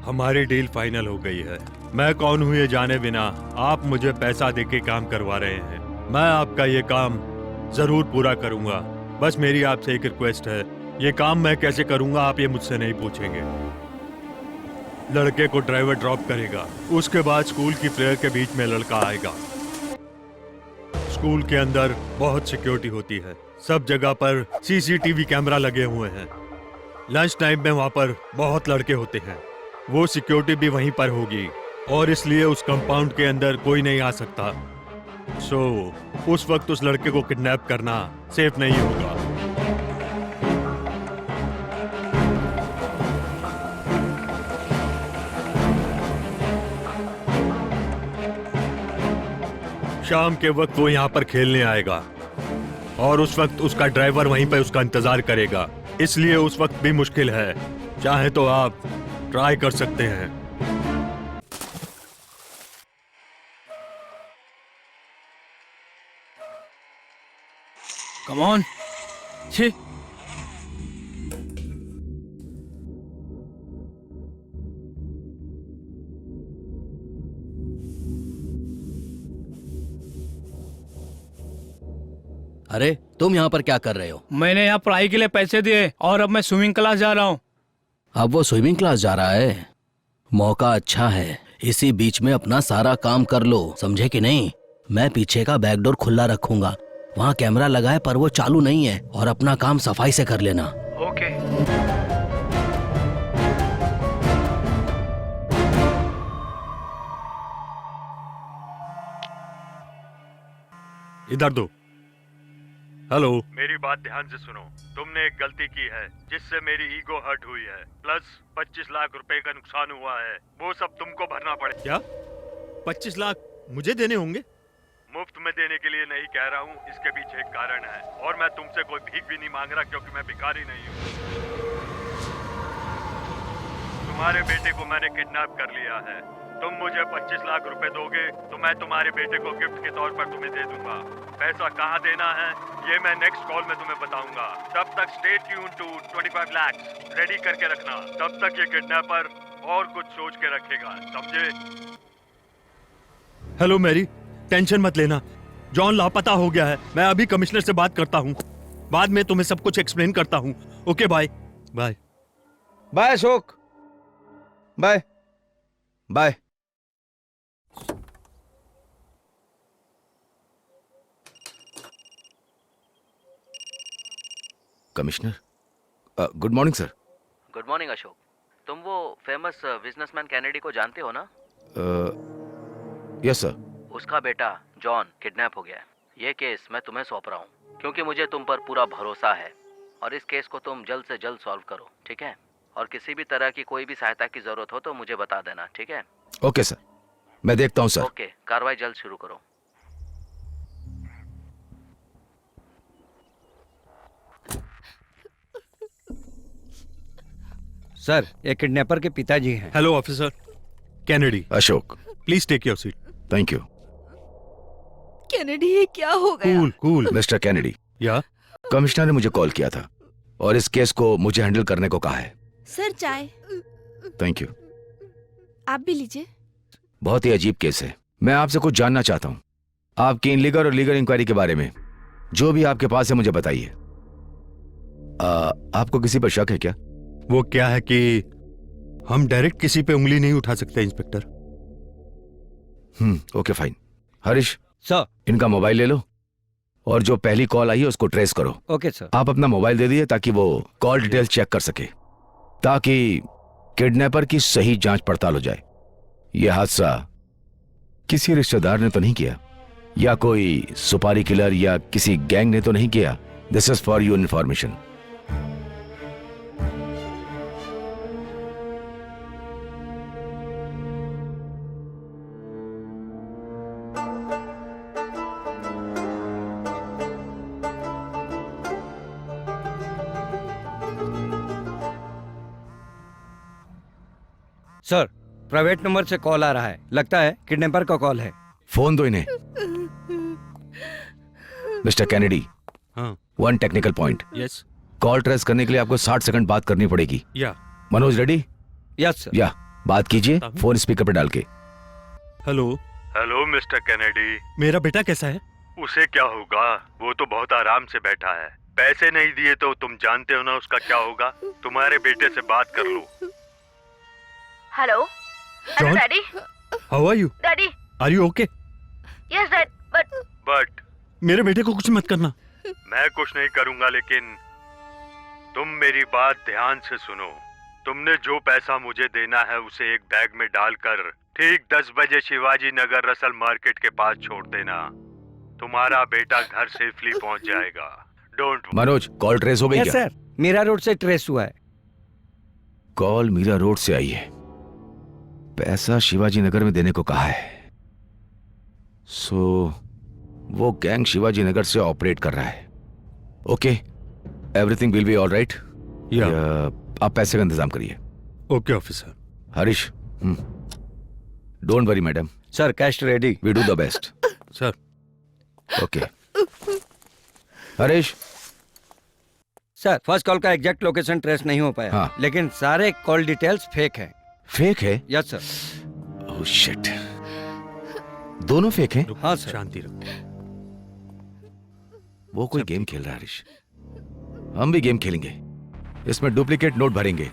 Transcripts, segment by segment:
हमारी deal final हो गई है। मैं कौन हूँ ये जाने बिना आप मुझे पैसा देके काम करवा रहे हैं। मैं आपका ये काम जरूर पूरा करूंगा। बस मेरी आपसे एक रिक्वेस्ट है, ये काम मैं कैसे करूंगा आप ये मुझसे नहीं पूछेंगे। लड़के को ड्राइवर ड्रॉप करेगा, उसके बाद स्कूल की प्रेयर के बीच में लड़का आएगा। स्कूल के अंदर बहुत सिक्योरिटी होती है, सब जगह पर सीसीटीवी कैमरा लगे हुए हैं। लंच टाइम में वहां पर बहुत लड़के होते हैं, वो सिक्योरिटी भी वहीं पर होगी और इसलिए उस कंपाउंड के अंदर कोई नहीं आ सकता। उस वक्त उस लड़के को किडनैप करना सेफ नहीं होगा। शाम के वक्त वो यहाँ पर खेलने आएगा और उस वक्त उसका ड्राइवर वहीं पर उसका इंतजार करेगा, इसलिए उस वक्त भी मुश्किल है। चाहे तो आप ट्राई कर सकते हैं। Come on. छी, अरे तुम यहाँ पर क्या कर रहे हो? मैंने यहाँ पढ़ाई के लिए पैसे दिए और अब मैं स्विमिंग क्लास जा रहा हूँ। अब वो स्विमिंग क्लास जा रहा है? मौका अच्छा है, इसी बीच में अपना सारा काम कर लो, समझे कि नहीं? मैं पीछे का बैक डोर खुला रखूंगा, वहाँ कैमरा लगा है पर वो चालू नहीं है, और अपना काम सफाई से कर लेना। ओके। इधर दो। हेलो, मेरी बात ध्यान से सुनो। तुमने एक गलती की है जिससे मेरी ईगो हर्ट हुई है, प्लस 25 लाख रुपए का नुकसान हुआ है, वो सब तुमको भरना पड़े। क्या 25 लाख मुझे देने होंगे? मुफ्त में देने के लिए नहीं कह रहा हूँ, इसके पीछे एक कारण है, और मैं तुमसे कोई भीख भी नहीं मांग रहा क्योंकि मैं भिखारी नहीं हूँ। तुम्हारे बेटे को मैंने किडनैप कर लिया है। तुम मुझे 25 लाख रुपए दोगे तो मैं तुम्हारे बेटे को गिफ्ट के तौर पर तुम्हें दे दूंगा। पैसा कहाँ देना है ये मैं नेक्स्ट कॉल में तुम्हें बताऊंगा। तब तक stay tune to 25 lakh ready करके रखना। तब तक ये किडनैपर और कुछ सोच के रखेगा, समझे? हेलो मैरी, टेंशन मत लेना, जॉन लापता हो गया है। मैं अभी कमिश्नर से बात करता हूँ, बाद में तुम्हें सब कुछ एक्सप्लेन करता हूँ। Okay, bye bye. Bye Ashok, bye bye. Commissioner, good morning sir. Good morning Ashok. तुम वो फेमस बिजनेसमैन कैनेडी को जानते हो ना? Yes sir. उसका बेटा जॉन किडनैप हो गया है। ये केस मैं तुम्हें सौंप रहा हूँ क्योंकि मुझे तुम पर पूरा भरोसा है, और इस केस को तुम जल्द से जल्द सॉल्व करो, ठीक है? और किसी भी तरह की कोई भी सहायता की जरूरत हो तो मुझे बता देना, ठीक है? ओके सर, मैं देखता हूँ सर। ओके, कार्रवाई जल्द शुरू करो। सर, ये किडनैपर के पिताजी हैं। Hello officer Kennedy. Ashok, please take your seat. Thank you. Kennedy, ये क्या हो गया? Cool cool. मिस्टर कैनेडी, या कमिश्नर ने मुझे कॉल किया था और इस केस को मुझे हैंडल करने को कहा है। सर चाय। Thank you. आप भी लीजिए। बहुत ही अजीब केस है। मैं आपसे कुछ जानना चाहता हूँ, आपकी इन लीगल और लीगल इंक्वायरी के बारे में। जो भी आपके पास है मुझे बताइए। आपको किसी पर शक है क्या? वो क्या है कि हम डायरेक्ट किसी पे उंगली नहीं उठा सकते inspector. Okay fine. Harish sir. इनका मोबाइल ले लो और जो पहली कॉल आई है उसको ट्रेस करो। Okay sir. आप अपना मोबाइल दे दिए ताकि वो कॉल डिटेल्स चेक कर सके, ताकि किडनैपर की सही जांच पड़ताल हो जाए। यह हादसा किसी रिश्तेदार ने तो नहीं किया, या कोई सुपारी किलर या किसी गैंग ने तो नहीं किया। This is for your information. Sir, private number से कॉल आ रहा है, लगता है किडनैपर का कॉल है। फोन दो इन्हें। मिस्टर कैनेडी, हाँ। One technical point. Yes. Call trace करने के लिए आपको 60 सेकंड बात करनी पड़ेगी। या मनोज रेडी? Yes sir. या बात कीजिए फोन स्पीकर पे डाल के। हेलो हेलो मिस्टर कैनेडी, मेरा बेटा कैसा है? उसे क्या होगा, वो तो बहुत आराम से बैठा है। पैसे नहीं दिए तो तुम जानते हो ना उसका क्या होगा। तुम्हारे बेटे से बात कर लो। Hello hello John? Daddy. How are you? Daddy. Are you okay? Yes dad but मेरे बेटे को कुछ मत करना। मैं कुछ नहीं करूंगा, लेकिन तुम मेरी बात ध्यान से सुनो। तुमने जो पैसा मुझे देना है उसे एक बैग में डालकर ठीक 10 बजे शिवाजी नगर रसल मार्केट के पास छोड़ देना। तुम्हारा बेटा घर सेफली पहुंच जाएगा। डोंट। मनोज, कॉल ट्रेस हो गई यस क्या? सर, मीरा रोड से ट्रेस हुआ है। कॉल मीरा रोड से आई है। पैसा शिवाजी नगर में देने को कहा है। सो वो गैंग शिवाजी नगर से ऑपरेट कर रहा है। Okay, everything will be all right. आप पैसे का इंतजाम करिए। Okay officer. Harish, don't worry madam, sir cash ready. We do the best. Sir okay Harish. Sir first call का एग्जैक्ट लोकेशन ट्रेस नहीं हो पाया। हाँ। लेकिन सारे कॉल डिटेल्स फेक हैं। फेक है? Yes sir. ओह शिट, दोनों फेक हैं? हाँ सर। शांति रखो। वो कोई गेम खेल रहा है हरीश, हम भी गेम खेलेंगे। इसमें डुप्लीकेट नोट भरेंगे,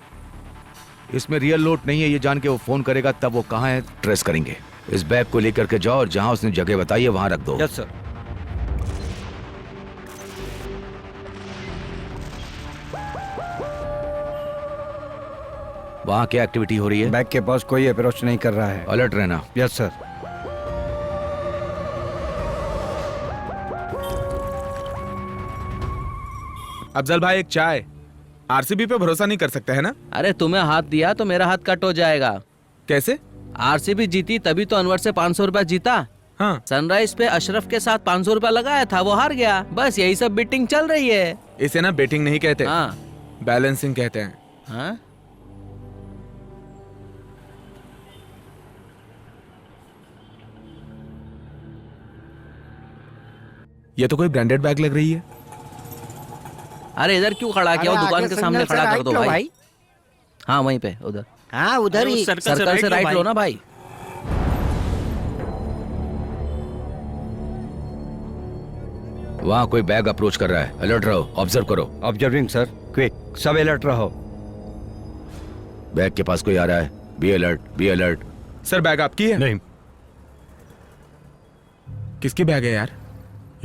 इसमें रियल नोट नहीं है ये जान के वो फोन करेगा, तब वो कहाँ है ट्रेस करेंगे। इस बैग को लेकर के जाओ और जहां उसने जगह बताई है वहां रख दो। Yes sir. वहां क्या एक्टिविटी हो रही है? बैग के पास कोई अप्रोच नहीं कर रहा है। अलर्ट रहना। Yes sir. अफजल भाई एक चाय। आरसीबी पे भरोसा नहीं कर सकते है ना? अरे तुम्हें हाथ दिया तो मेरा हाथ कट हो जाएगा। कैसे? आरसीबी जीती तभी तो अनवर से 500 रुपया जीता। हाँ, सनराइज पे अशरफ के साथ 500 रुपया लगाया था, वो हार गया। बस यही सब बेटिंग चल रही है। इसे ना बेटिंग नहीं कहते, हाँ बैलेंसिंग कहते हैं। हाँ। ये तो कोई ब्रांडेड बैग लग रही है। अरे इधर क्यों खड़ा किया? वो दुकान के सामने खड़ा कर दो भाई। हाँ वहीं पे, उधर। हाँ उधर ही। सर्कल से राइट लो ना भाई। वहां कोई बैग अप्रोच कर रहा है, अलर्ट रहो, ऑब्जर्व करो। ऑब्जर्विंग सर, क्विक, सब अलर्ट रहो। बैग के पास कोई आ रहा है, be alert, be alert. Sir bag आपकी है? नहीं। किसकी बैग है यार?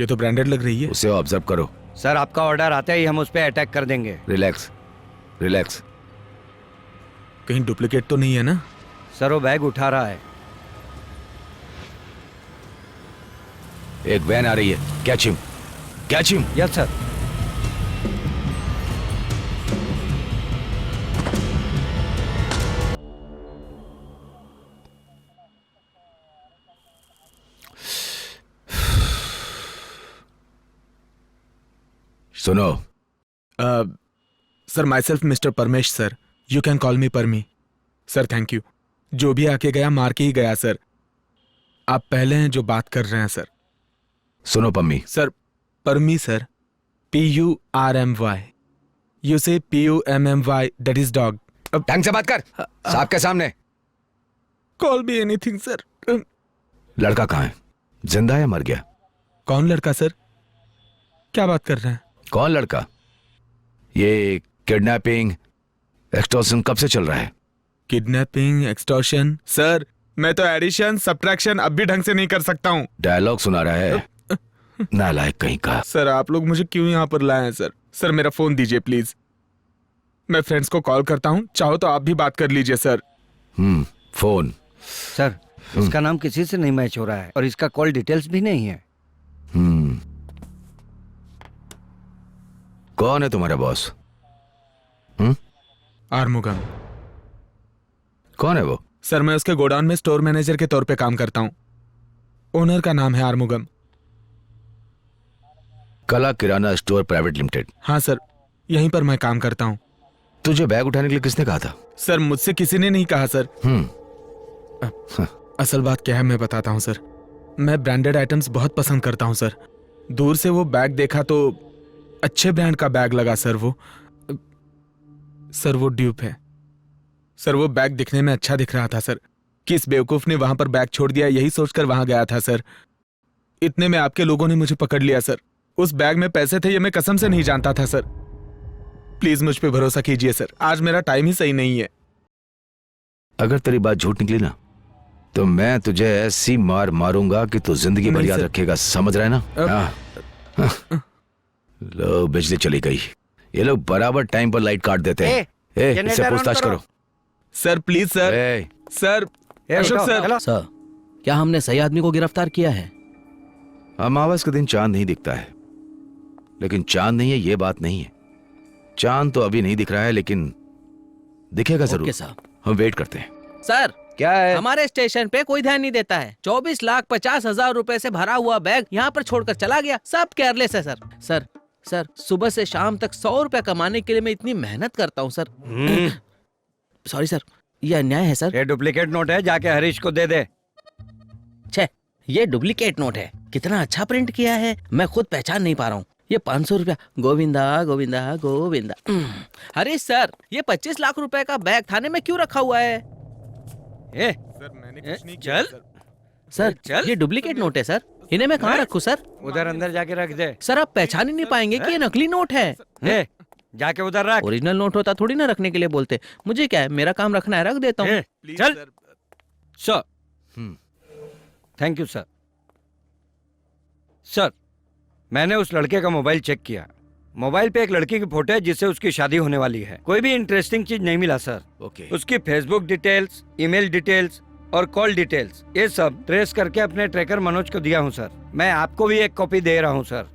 ये तो ब्रांडेड लग रही है। उसे ऑब्जर्व करो। सर आपका ऑर्डर आते ही हम उस पर अटैक कर देंगे। Relax, relax. कहीं डुप्लीकेट तो नहीं है ना? सर वो बैग उठा रहा है। एक वैन आ रही है, catch him, catch him. Yes sir. सुनो, sir myself mister Paramesh sir, you can call me Parmi. Sir thank you. जो भी आके गया मार के ही गया सर। आप पहले हैं जो बात कर रहे हैं सर। सुनो Pammi. Sir Parmi sir, PURMY। You से PUMMY, दैट इज डॉग। ढंग से बात कर, साहब के सामने। Call me anything sir. लड़का कहाँ है, जिंदा है मर गया? कौन लड़का सर? क्या बात कर रहे हैं? कौन लड़का? ये किडनैपिंग एक्सटॉर्शन कब से चल रहा है? Kidnapping, extortion? सर मैं तो एडिशन सब्ट्रैक्शन अब भी ढंग से नहीं कर सकता हूँ। डायलॉग सुना रहा है, नालायक कहीं का। सर आप लोग मुझे क्यों यहाँ पर लाए हैं सर? सर मेरा फोन दीजिए प्लीज, मैं फ्रेंड्स को कॉल करता हूँ, चाहो तो आप भी बात कर लीजिए सर। फोन। सर इसका नाम किसी से नहीं मैच हो रहा है और इसका कॉल डिटेल्स भी नहीं है। कौन है तुम्हारा बॉस? आर्मुगम। कौन है वो? सर मैं उसके गोडाउन में स्टोर मैनेजर के तौर पे काम करता हूँ। ओनर का नाम है आर्मुगम। कला किराना स्टोर प्राइवेट लिमिटेड। हाँ सर, यहीं पर मैं काम करता हूँ। तुझे बैग उठाने के लिए किसने कहा था? सर मुझसे किसी ने नहीं कहा सर। असल बात क्या है मैं बताता हूँ सर। मैं ब्रांडेड आइटम्स बहुत पसंद करता हूँ सर। दूर से वो बैग देखा तो अच्छे ब्रांड का बैग लगा सर। वो ड्यूप है सर वो बैग दिखने में अच्छा दिख रहा था सर। किस बेवकूफ ने वहां पर बैग छोड़ दिया यही सोचकर वहां गया था सर। इतने में आपके लोगों ने मुझे पकड़ लिया सर। उस बैग में पैसे थे ये मैं कसम से नहीं जानता था सर। प्लीज मुझ पे भरोसा कीजिए सर, आज मेरा टाइम ही सही नहीं है। अगर तेरी बात झूठ निकली ना तो मैं तुझे ऐसी मार मारूंगा कि तू जिंदगी भर नहीं याद सर। रखेगा, समझ रहा है ना? हाँ। लो बिजली चली गई। ये लोग बराबर टाइम पर लाइट काट देते हैं। इससे जनरेटर पूछताछ ऑन करो। करो। Sir please sir. A, sir Ashok sir. चलो। सर, क्या हमने सही आदमी को गिरफ्तार किया है? अमावस के दिन चांद नहीं दिखता है, लेकिन चांद नहीं है ये बात नहीं है। चांद तो अभी नहीं दिख रहा है लेकिन दिखेगा जरूर। Okay sir. हम वेट करते हैं। सर, क्या है? हमारे स्टेशन पे कोई ध्यान नहीं देता है। 24,50,000 रुपए से भरा हुआ बैग यहाँ पर छोड़कर चला गया। सब केयरलेस है सर। सर सर सुबह से शाम तक 100 रुपए कमाने के लिए मैं इतनी मेहनत करता हूँ सर। सॉरी सर, ये अन्याय है सर। ये डुप्लीकेट नोट है, जाके हरीश को दे दे। छे, ये डुप्लीकेट नोट है। कितना अच्छा प्रिंट किया है, मैं खुद पहचान नहीं पा रहा हूँ। ये 500 रुपया। गोविंदा गोविंदा गोविंदा। हरीश सर, ये 25 लाख रुपए का बैग थाने में क्यों रखा हुआ है? ए, सर मैंने कुछ नहीं किया, चल। सर चल। ये डुप्लीकेट नोट है सर। इन्हें मैं कहाँ रखूँ सर? उधर अंदर जाके रख दे। सर आप पहचान ही नहीं पाएंगे कि ये नकली नोट है। ए, जाके उधर रख। ओरिजिनल नोट होता थोड़ी ना रखने के लिए बोलते। मुझे क्या है, मेरा काम रखना है, रख देता हूँ। ए, प्लीज चल। Sir. Sir, hmm. Thank you sir. Sir, मैंने उस लड़के का मोबाइल चेक किया। मोबाइल पे एक लड़की की फोटो है जिससे उसकी शादी होने वाली है। कोई भी इंटरेस्टिंग चीज नहीं मिला सर। ओके। उसकी फेसबुक डिटेल्स, ईमेल डिटेल्स और कॉल डिटेल्स ये सब ट्रेस करके अपने ट्रैकर मनोज को दिया हूँ सर। मैं आपको भी एक कॉपी दे रहा हूँ सर।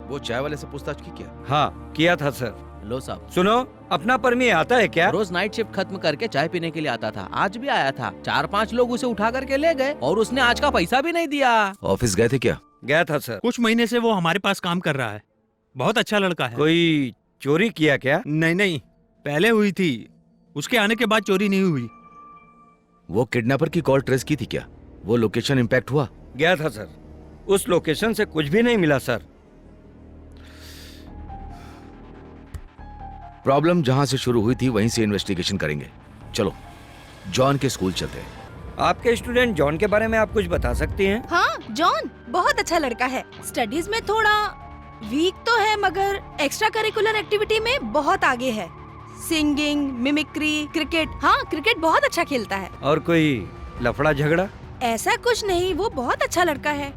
वो चाय वाले से पूछताछ की क्या? हाँ, किया था सर। लो साहब, सुनो, अपना परमी आता है क्या? रोज नाइट शिफ्ट खत्म करके चाय पीने के लिए आता था। आज भी आया था। 4-5 लोग उसे उठा करके ले गए और उसने आज का पैसा भी नहीं दिया। ऑफिस गए थे क्या? गया था सर। कुछ महीने से वो हमारे पास काम कर रहा है। बहुत अच्छा लड़का है। कोई चोरी किया क्या? नहीं नहीं, पहले हुई थी, उसके आने के बाद चोरी नहीं हुई। वो किडनैपर की कॉल ट्रेस की थी क्या? वो लोकेशन इम्पैक्ट हुआ? गया था सर। उस लोकेशन से कुछ भी नहीं मिला सर। प्रॉब्लम जहां से शुरू हुई थी वहीं से इन्वेस्टिगेशन करेंगे। चलो जॉन के स्कूल चलते हैं। आपके स्टूडेंट जॉन के बारे में आप कुछ बता सकती हैं? हाँ, जॉन बहुत अच्छा लड़का है। स्टडीज में थोड़ा वीक तो है मगर एक्स्ट्रा करिकुलर एक्टिविटी में बहुत आगे है। Singing, mimicry, cricket. हाँ, क्रिकेट बहुत अच्छा खेलता है। और कोई लफड़ा झगड़ा? ऐसा कुछ नहीं, वो बहुत अच्छा लड़का है।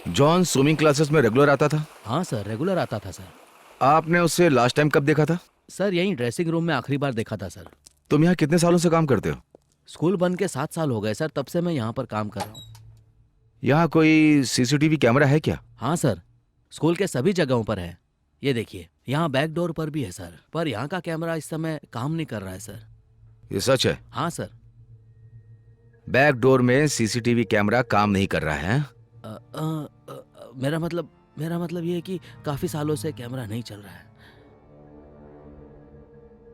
जॉन स्विमिंग क्लासेस में रेगुलर आता था? हाँ सर, रेगुलर आता था सर। आपने उससे लास्ट टाइम कब देखा था? सर यही ड्रेसिंग रूम में आखिरी बार देखा था सर। तुम यहाँ कितने सालों से काम करते हो? स्कूल बंद के 7 साल हो गए सर, तब से मैं यहाँ पर काम कर रहा हूँ। यहाँ कोई सीसीटीवी कैमरा है क्या? हाँ सर, स्कूल के सभी जगहों पर है। ये देखिए, यहाँ बैक डोर पर भी है सर, पर यहाँ का कैमरा इस समय काम नहीं कर रहा है सर। ये सच है? हाँ सर। बैक डोर में सीसीटीवी कैमरा काम नहीं कर रहा है? मेरा मतलब ये है कि काफी सालों से कैमरा नहीं चल रहा है।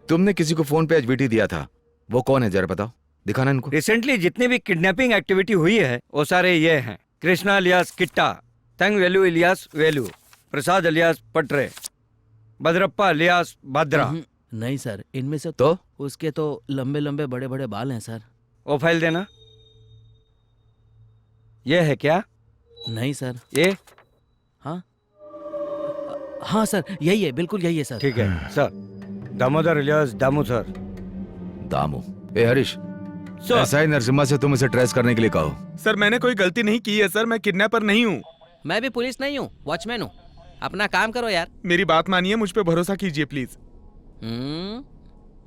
तुमने किसी को फोन पे एचवीटी दिया था, वो कौन है जरा बताओ, दिखाना इनको। रिसेंटली जितनी भी किडनैपिंग एक्टिविटी हुई है वो सारे ये हैं। कृष्णा अलियास किट्टा, तंग वेलू इलियास वेलू, प्रसाद अलियास पटरे, भद्रप्पा अलियास भाद्रा। नहीं सर, इनमें से तो उसके तो लंबे लंबे बड़े बड़े बाल हैं सर। वो फाइल देना। ये है क्या? नहीं सर। ये? हाँ सर, यही है, बिल्कुल यही है सर। ठीक है सर। दामोदर इलियास दामू सर। दामू। ए हरीश, सर। ऐसा ही नरसिम्हा से तुम इसे ट्रेस करने के लिए कहो। सर मैंने कोई गलती नहीं की है सर, मैं किडनैपर नहीं हूँ। मैं भी पुलिस नहीं हूँ, वॉचमैन हूँ। अपना काम करो यार। मेरी बात मानिए, मुझ पे भरोसा कीजिए please.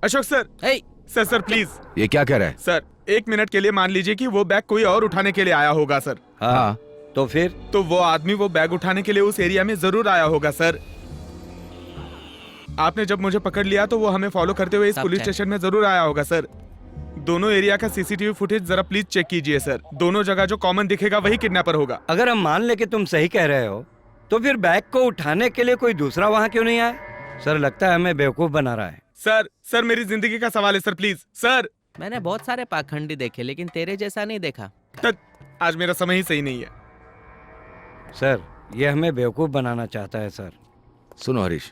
Ashok sir. Hey, sir please. ये क्या कह रहा है? सर 1 मिनट के लिए मान लीजिए कि वो बैग कोई और उठाने के लिए आया होगा सर। हाँ, तो फिर? तो वो आदमी वो बैग उठाने के लिए उस एरिया में जरूर आया होगा सर। आपने जब मुझे पकड़ लिया तो वो हमें फॉलो करते हुए इस पुलिस स्टेशन में जरूर आया होगा सर। दोनों एरिया का सीसीटीवी फुटेज जरा प्लीज चेक कीजिए सर। दोनों जगह जो कॉमन दिखेगा वही किडनैपर होगा। अगर हम मान ले कि तुम सही कह रहे हो तो फिर बैग को उठाने के लिए कोई दूसरा वहाँ क्यों नहीं आया? सर लगता है हमें बेवकूफ बना रहा है। सर मेरी जिंदगी का सवाल है सर, प्लीज सर। मैंने बहुत सारे पाखंडी देखे लेकिन तेरे जैसा नहीं देखा। आज मेरा समय ही सही नहीं है। सर ये हमें बेवकूफ बनाना चाहता है सर। सुनो हरीश,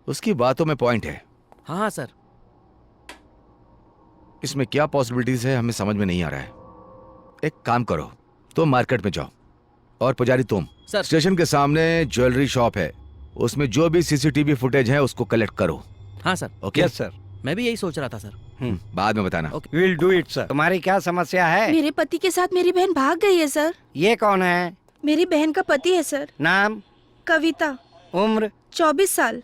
उसकी बातों में पॉइंट है। हाँ हाँ सर। इसमें क्या पॉसिबिलिटीज है हमें समझ में नहीं आ रहा है। एक काम करो, तुम मार्केट में जाओ और पुजारी तुम सर। स्टेशन के सामने ज्वेलरी शॉप है, उसमें जो भी सीसीटीवी फुटेज है उसको कलेक्ट करो। हाँ सर। ओके? Yes sir. मैं भी यही सोच रहा था सर। बाद में बताना। Will do it sir. तुम्हारी क्या समस्या है? मेरे पति के साथ मेरी बहन भाग गई है सर। ये कौन है? मेरी बहन का पति है सर। नाम? कविता। उम्र? 24 साल।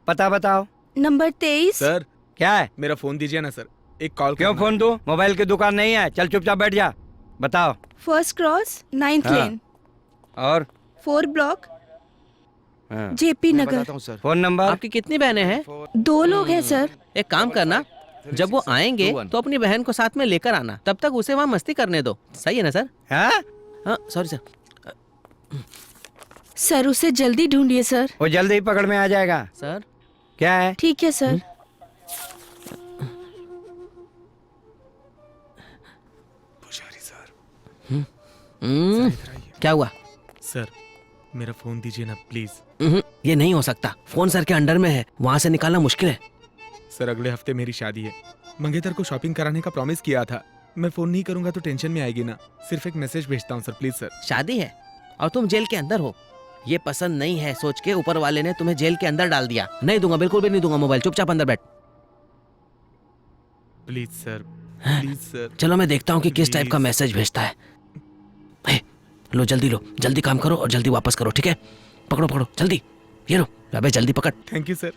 पता बताओ। नंबर 23। सर क्या है? मेरा फोन दीजिए ना सर, एक कॉल क्यों करना है। फोन दूं? मोबाइल की दुकान नहीं है, चल चुपचाप बैठ जा। बताओ। फर्स्ट क्रॉस 9th हाँ। लेन और 4 ब्लॉक हाँ। जेपी मैं नगर। बताता हूँ सर। Phone number? आपकी कितनी बहनें हैं? 2 लोग हैं सर। एक काम करना, जब वो आएंगे तो अपनी बहन को साथ में लेकर आना, तब तक उसे वहाँ मस्ती करने दो। सही है ना सर? हाँ? हाँ सॉरी सर। सर उसे जल्दी ढूंढिए सर। वो जल्दी ही पकड़ में आ जाएगा। सर क्या है? ठीक है सर। पुजारी सर। क्या हुआ? सर मेरा फोन दीजिए ना प्लीज। ये नहीं हो सकता, फोन सर के अंडर में है, वहाँ से निकालना मुश्किल है। सर अगले हफ्ते मेरी शादी है, मंगेतर को शॉपिंग कराने का प्रॉमिस किया था। मैं फोन नहीं करूंगा तो टेंशन में आएगी ना। सिर्फ एक मैसेज भेजता हूँ सर, प्लीज सर। शादी है और तुम जेल के अंदर हो, ये पसंद नहीं है सोच के ऊपर वाले ने तुम्हें जेल के अंदर डाल दिया। नहीं दूंगा, बिल्कुल भी नहीं दूंगा मोबाइल, चुपचाप अंदर बैठ। Please sir, please sir. चलो मैं देखता हूँ कि किस टाइप का Please. मैसेज भेजता है। लो, जल्दी काम करो और जल्दी वापस करो, ठीक है? पकड़ो पकड़ो जल्दी, ये लो। अबे जल्दी पकड़। Thank you sir.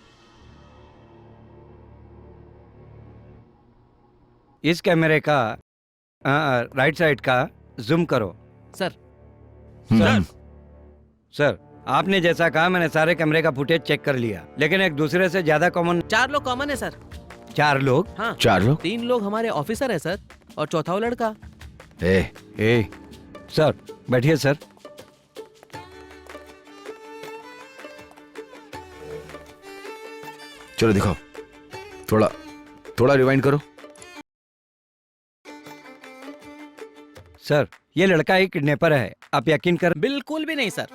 इस कैमरे का राइट साइड का जूम करो। सर सर आपने जैसा कहा मैंने सारे कैमरे का फुटेज चेक कर लिया, लेकिन एक दूसरे से ज्यादा कॉमन 4 लोग कॉमन है सर। 4 लोग? हाँ 4 लोग? 3 लोग हमारे ऑफिसर है सर, और चौथा वो लड़का। ए सर बैठिए सर। चलो दिखाओ, थोड़ा रिवाइंड करो। सर ये लड़का एक किडनैपर है, आप यकीन कर। बिल्कुल भी नहीं सर,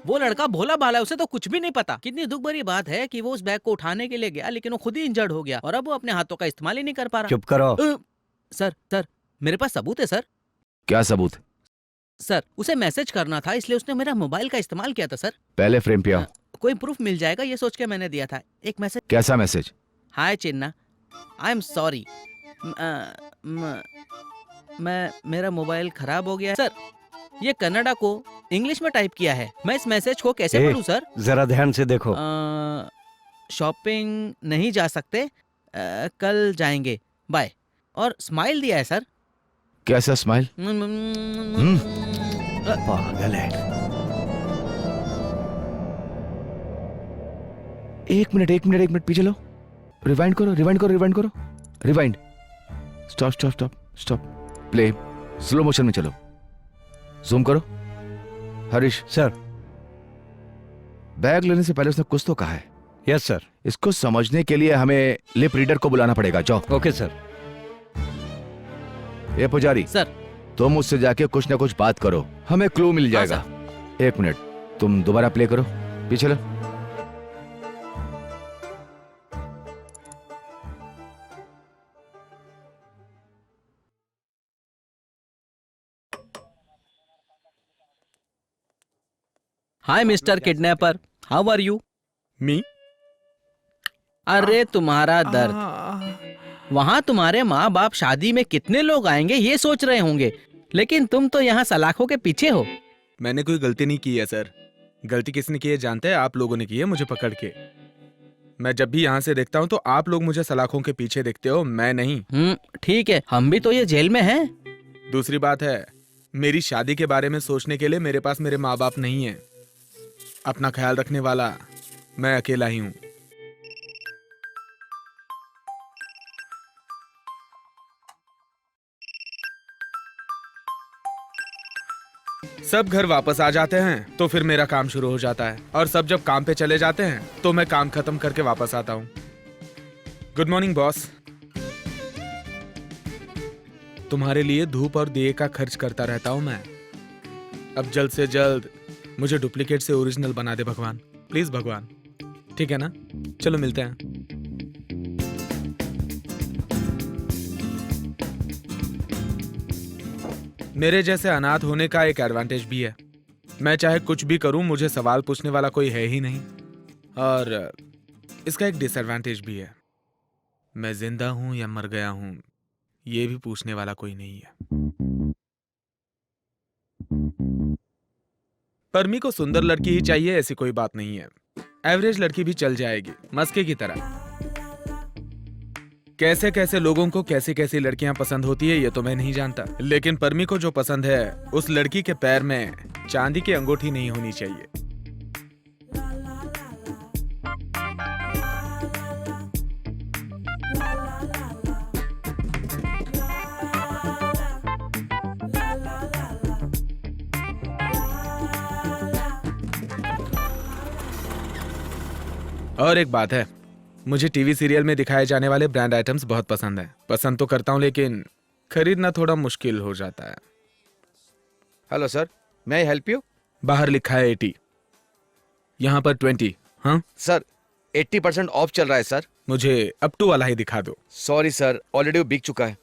वो लड़का भोला भाला है, उसे तो कुछ भी नहीं पता। कितनी दुख भरी बात है कि वो उस बैग को उठाने के लिए गया, लेकिन वो खुद ही इंजर्ड हो गया और अब वो अपने हाथों का इस्तेमाल ही नहीं कर पा रहा। चुप करो। सर मेरे पास सबूत है सर। क्या सबूत? सर उसे मैसेज करना था, इसलिए उसने मेरा मोबाइल का इस्तेमाल किया था सर। पहले फ्रेम पे आओ। कोई प्रूफ मिल जाएगा ये सोच के मैंने दिया था एक मैसेज। कैसा message? Hi Chinna, I am sorry, मेरा मोबाइल खराब हो गया। सर ये कन्नड़ा को इंग्लिश में टाइप किया है, मैं इस मैसेज को कैसे पढ़ूं सर? जरा ध्यान से देखो। शॉपिंग नहीं जा सकते, कल जाएंगे, बाय। और स्माइल दिया है सर। कैसा स्माइल? पागल है। एक मिनट पीछे लो। रिवाइंड करो। Rewind. Stop. Play. Slow motion में चलो। जूम करो। हरीश सर। बैग लेने से पहले उसने कुछ तो कहा है। Yes sir. इसको समझने के लिए हमें लिप रीडर को बुलाना पड़ेगा। जाओ। Okay sir. ये पुजारी सर तुम उससे जाके कुछ ना कुछ बात करो, हमें क्लू मिल जाएगा। एक मिनट, तुम दोबारा प्ले करो, पीछे लो। Hi mister kidnapper, how are you? Me? अरे तुम्हारा दर्द, वहाँ तुम्हारे माँ बाप शादी में कितने लोग आएंगे ये सोच रहे होंगे, लेकिन तुम तो यहाँ सलाखों के पीछे हो। मैंने कोई गलती नहीं की है सर। गलती किसने की है जानते हैं? आप लोगों ने की है मुझे पकड़ के। मैं जब भी यहाँ से देखता हूँ तो आप लोग मुझे सलाखों के पीछे देखते हो, मैं नहीं। ठीक है, हम भी तो ये जेल में हैं। दूसरी बात है, मेरी शादी के बारे में सोचने के लिए मेरे पास मेरे माँ बाप नहीं है। अपना ख्याल रखने वाला मैं अकेला ही हूँ। सब घर वापस आ जाते हैं तो फिर मेरा काम शुरू हो जाता है, और सब जब काम पे चले जाते हैं तो मैं काम खत्म करके वापस आता हूँ। Good morning boss. तुम्हारे लिए धूप और दिए का खर्च करता रहता हूँ मैं। अब जल्द से जल्द मुझे डुप्लीकेट से ओरिजिनल बना दे भगवान, प्लीज भगवान। ठीक है ना, चलो मिलते हैं। मेरे जैसे अनाथ होने का एक एडवांटेज भी है, मैं चाहे कुछ भी करूं मुझे सवाल पूछने वाला कोई है ही नहीं। और इसका एक डिसएडवांटेज भी है, मैं जिंदा हूं या मर गया हूं ये भी पूछने वाला कोई नहीं है। परमी को सुंदर लड़की ही चाहिए ऐसी कोई बात नहीं है, एवरेज लड़की भी चल जाएगी, मस्के की तरह। कैसे कैसे लोगों को कैसी कैसी लड़कियां पसंद होती है ये तो मैं नहीं जानता, लेकिन परमी को जो पसंद है उस लड़की के पैर में चांदी की अंगूठी नहीं होनी चाहिए। और एक बात है, मुझे टीवी सीरियल में दिखाए जाने वाले ब्रांड आइटम्स बहुत पसंद है। पसंद तो करता हूं लेकिन खरीदना थोड़ा मुश्किल हो जाता है। Hello sir, may I help you? बाहर लिखा है 80, यहाँ पर 20। हाँ सर 80% ऑफ चल रहा है सर। मुझे अप टू वाला ही दिखा दो। सॉरी सर, ऑलरेडी वो बिक चुका है।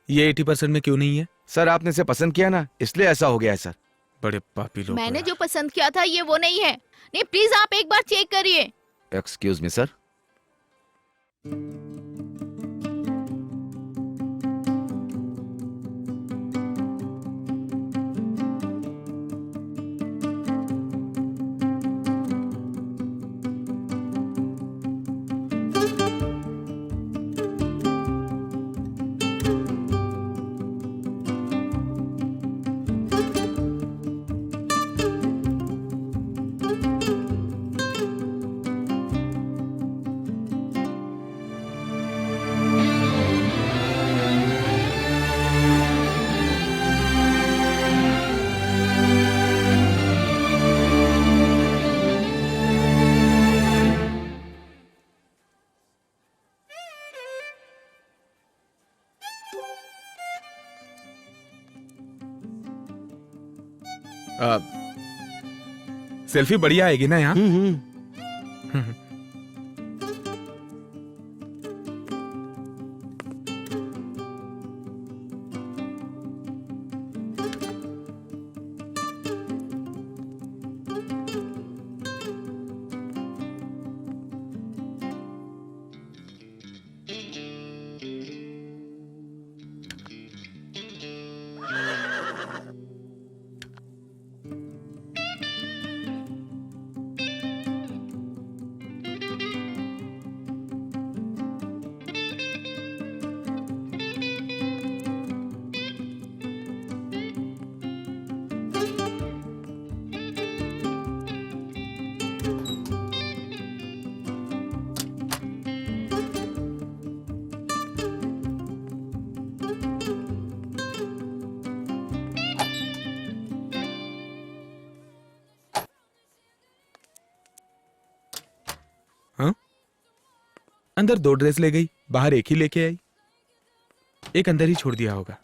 ये 80% में क्यों नहीं है? सर आपने इसे पसंद किया ना, इसलिए ऐसा हो गया है सर। बड़े पापी लोग। मैंने जो पसंद किया था ये वो नहीं है। नहीं प्लीज आप एक बार चेक करिए। Excuse me sir. सेल्फी बढ़िया आएगी ना यहाँ? अंदर 2 ड्रेस ले गई, बाहर एक ही लेके आई। एक अंदर ही छोड़ दिया होगा।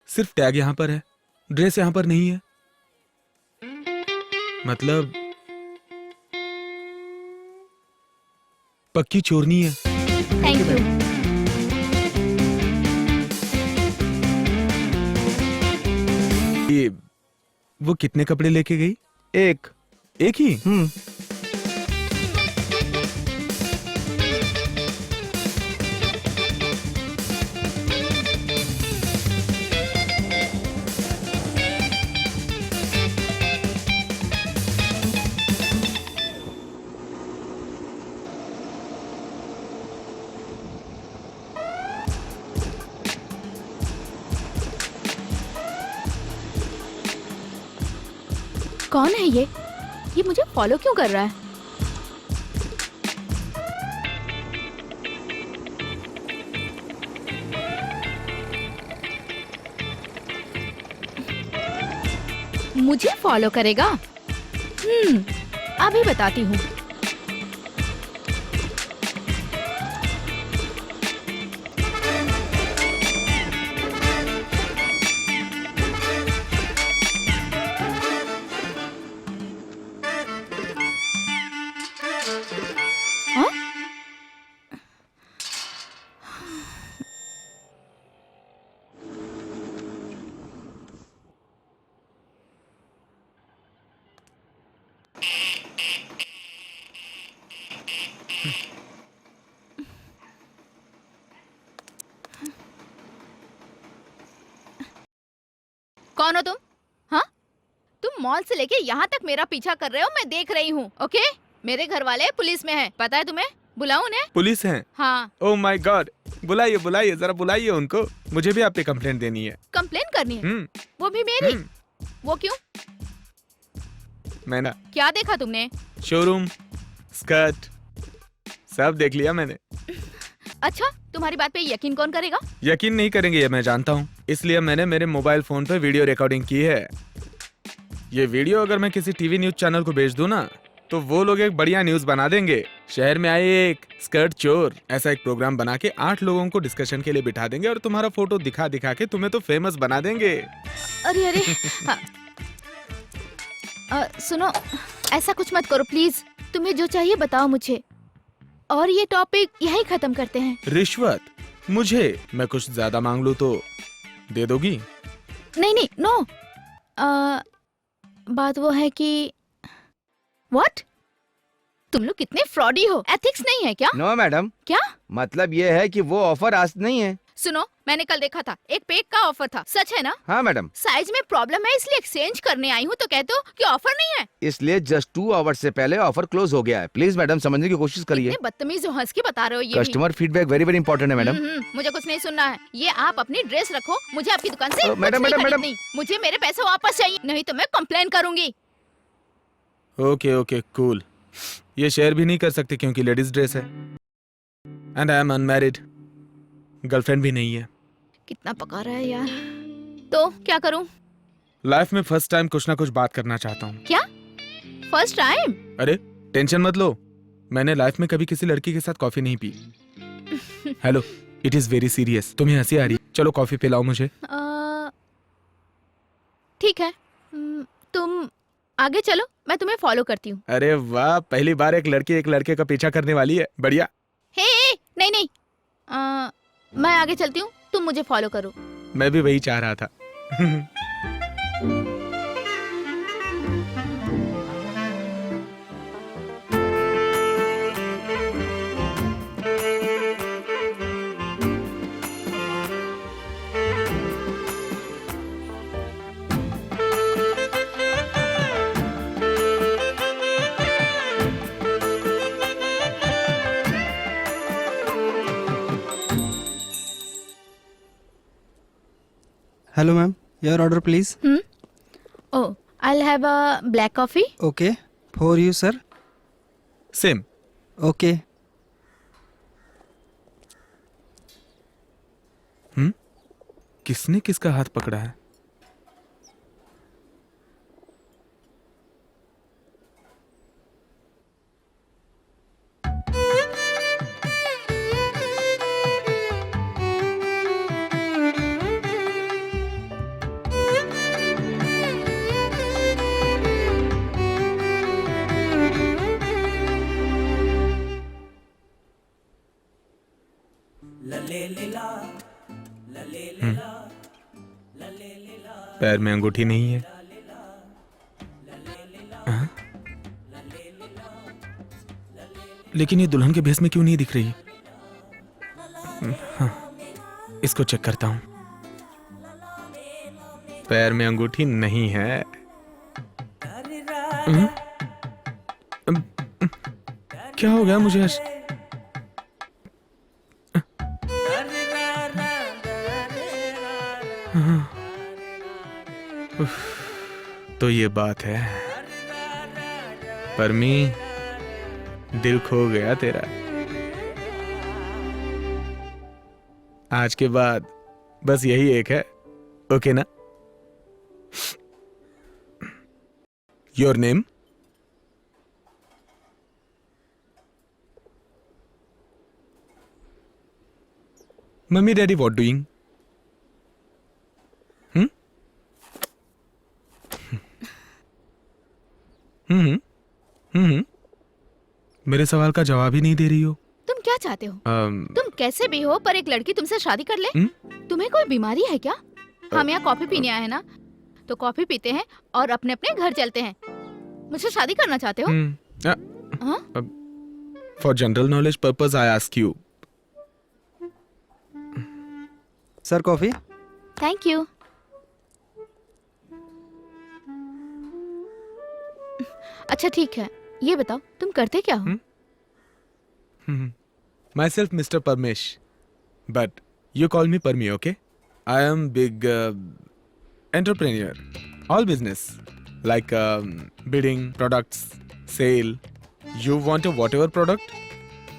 सिर्फ टैग यहां पर है, ड्रेस यहां पर नहीं है। मतलब पक्की चोरनी है। Thank you. ये वो कितने कपड़े लेके गई? एक ही? कौन है ये मुझे फॉलो क्यों कर रहा है? मुझे फॉलो करेगा? अभी बताती हूँ। कौन हो तुम? हाँ, तुम मॉल से लेके यहाँ तक मेरा पीछा कर रहे हो, मैं देख रही हूँ। ओके, मेरे घर वाले पुलिस में हैं, पता है तुम्हें? बुलाऊं उन्हें? पुलिस हैं? हाँ। ओह माय गॉड, बुलाइए बुलाइए, जरा बुलाइए उनको, मुझे भी आप पे कंप्लेंट देनी है। कंप्लेन करनी है? वो भी मेरी? वो क्यों? मैं ना क्या देखा तुमने? शोरूम, स्कर्ट, सब देख लिया मैंने। अच्छा, तुम्हारी बात पे यकीन कौन करेगा? यकीन नहीं करेंगे ये मैं जानता हूँ, इसलिए मैंने मेरे मोबाइल फोन पे वीडियो रिकॉर्डिंग की है। ये वीडियो अगर मैं किसी टीवी न्यूज चैनल को भेज दूं ना, तो वो लोग एक बढ़िया न्यूज बना देंगे। शहर में आए एक स्कर्ट चोर, ऐसा एक प्रोग्राम बना के 8 लोगों को डिस्कशन के लिए बिठा देंगे और तुम्हारा फोटो दिखा दिखा के तुम्हें तो फेमस बना देंगे। अरे अरे सुनो, ऐसा कुछ मत करो प्लीज। तुम्हें जो चाहिए बताओ मुझे, और ये टॉपिक यहीं खत्म करते हैं। रिश्वत? मुझे? मैं कुछ ज्यादा मांग लूं तो दे दोगी? नहीं नहीं, नो। बात वो है कि व्हाट? तुम लोग कितने फ्रॉडी हो, एथिक्स नहीं है क्या? No madam. क्या मतलब ये है कि वो ऑफर आज नहीं है। सुनो, मैंने कल देखा था, एक पेक का ऑफर था, सच है ना? हाँ मैडम। साइज में प्रॉब्लम है इसलिए एक्सचेंज करने आई हूँ, तो कहते हो कि ऑफर नहीं है। इसलिए जस्ट 2 आवर्स से पहले ऑफर क्लोज हो गया है। प्लीज मैडम समझने की कोशिश करिए। इतने बदतमीज हो, हंस के बता रहे हो ये भी। Customer feedback very very important है मैडम। मुझे कुछ नहीं सुनना है। ये आप अपनी ड्रेस रखो, मुझे आपकी दुकान से कुछ मैडम, नहीं मैडम, खरीदनी। मुझे मेरे पैसे वापस चाहिए, नहीं तो मैं कंप्लेन करूंगी। Okay okay cool. ये शेयर भी नहीं कर सकते क्योंकि लेडीज ड्रेस है, and I am unmarried, girlfriend भी नहीं है। कितना पका रहा है यार। तो क्या करूं? लाइफ में फर्स्ट टाइम कुछ ना कुछ बात करना चाहता हूँ। क्या फर्स्ट टाइम? अरे टेंशन मत लो, मैंने लाइफ में कभी किसी लड़की के साथ कॉफी नहीं P. Hello, it is very serious. तुम्हें हंसी आ रही? चलो कॉफी पिलाओ मुझे। ठीक है, तुम आगे चलो, मैं तुम्हें फॉलो करती हूँ। अरे वाह, पहली बार एक लड़की एक लड़के का पीछा करने वाली है, बढ़िया। हे नहीं नहीं, मैं आगे चलती हूँ, तुम मुझे फॉलो करो। मैं भी वही चाह रहा था। Hello ma'am, your order please. Oh, I'll have a black coffee. Okay, for you sir. Same. Okay. किसने किसका हाथ पकड़ा है? पैर में अंगूठी नहीं है। हाँ? लेकिन ये दुल्हन के भेस में क्यों नहीं दिख रही? हाँ, इसको चेक करता हूं। पैर में अंगूठी नहीं है। क्या हो गया मुझे? तो ये बात है। परमी, दिल खो गया तेरा। आज के बाद बस यही एक है, ओके ना? Your name? Mummy daddy what doing? मेरे सवाल का जवाब ही नहीं दे रही हो। तुम क्या चाहते हो? तुम कैसे भी हो, पर एक लड़की तुमसे शादी कर ले? तुम्हें कोई बीमारी है क्या? हम यहाँ कॉफी पीने आए हैं ना, तो कॉफी पीते हैं और अपने अपने घर चलते हैं। मुझसे शादी करना चाहते हो? For general knowledge purpose, I ask you. Sir coffee. Thank you. अच्छा ठीक है, ये बताओ तुम करते क्या हो? Myself, Mr. Parmesh, but you call me Parmi, okay? I am big entrepreneur, all business, like bidding, products, sale. You want a whatever product?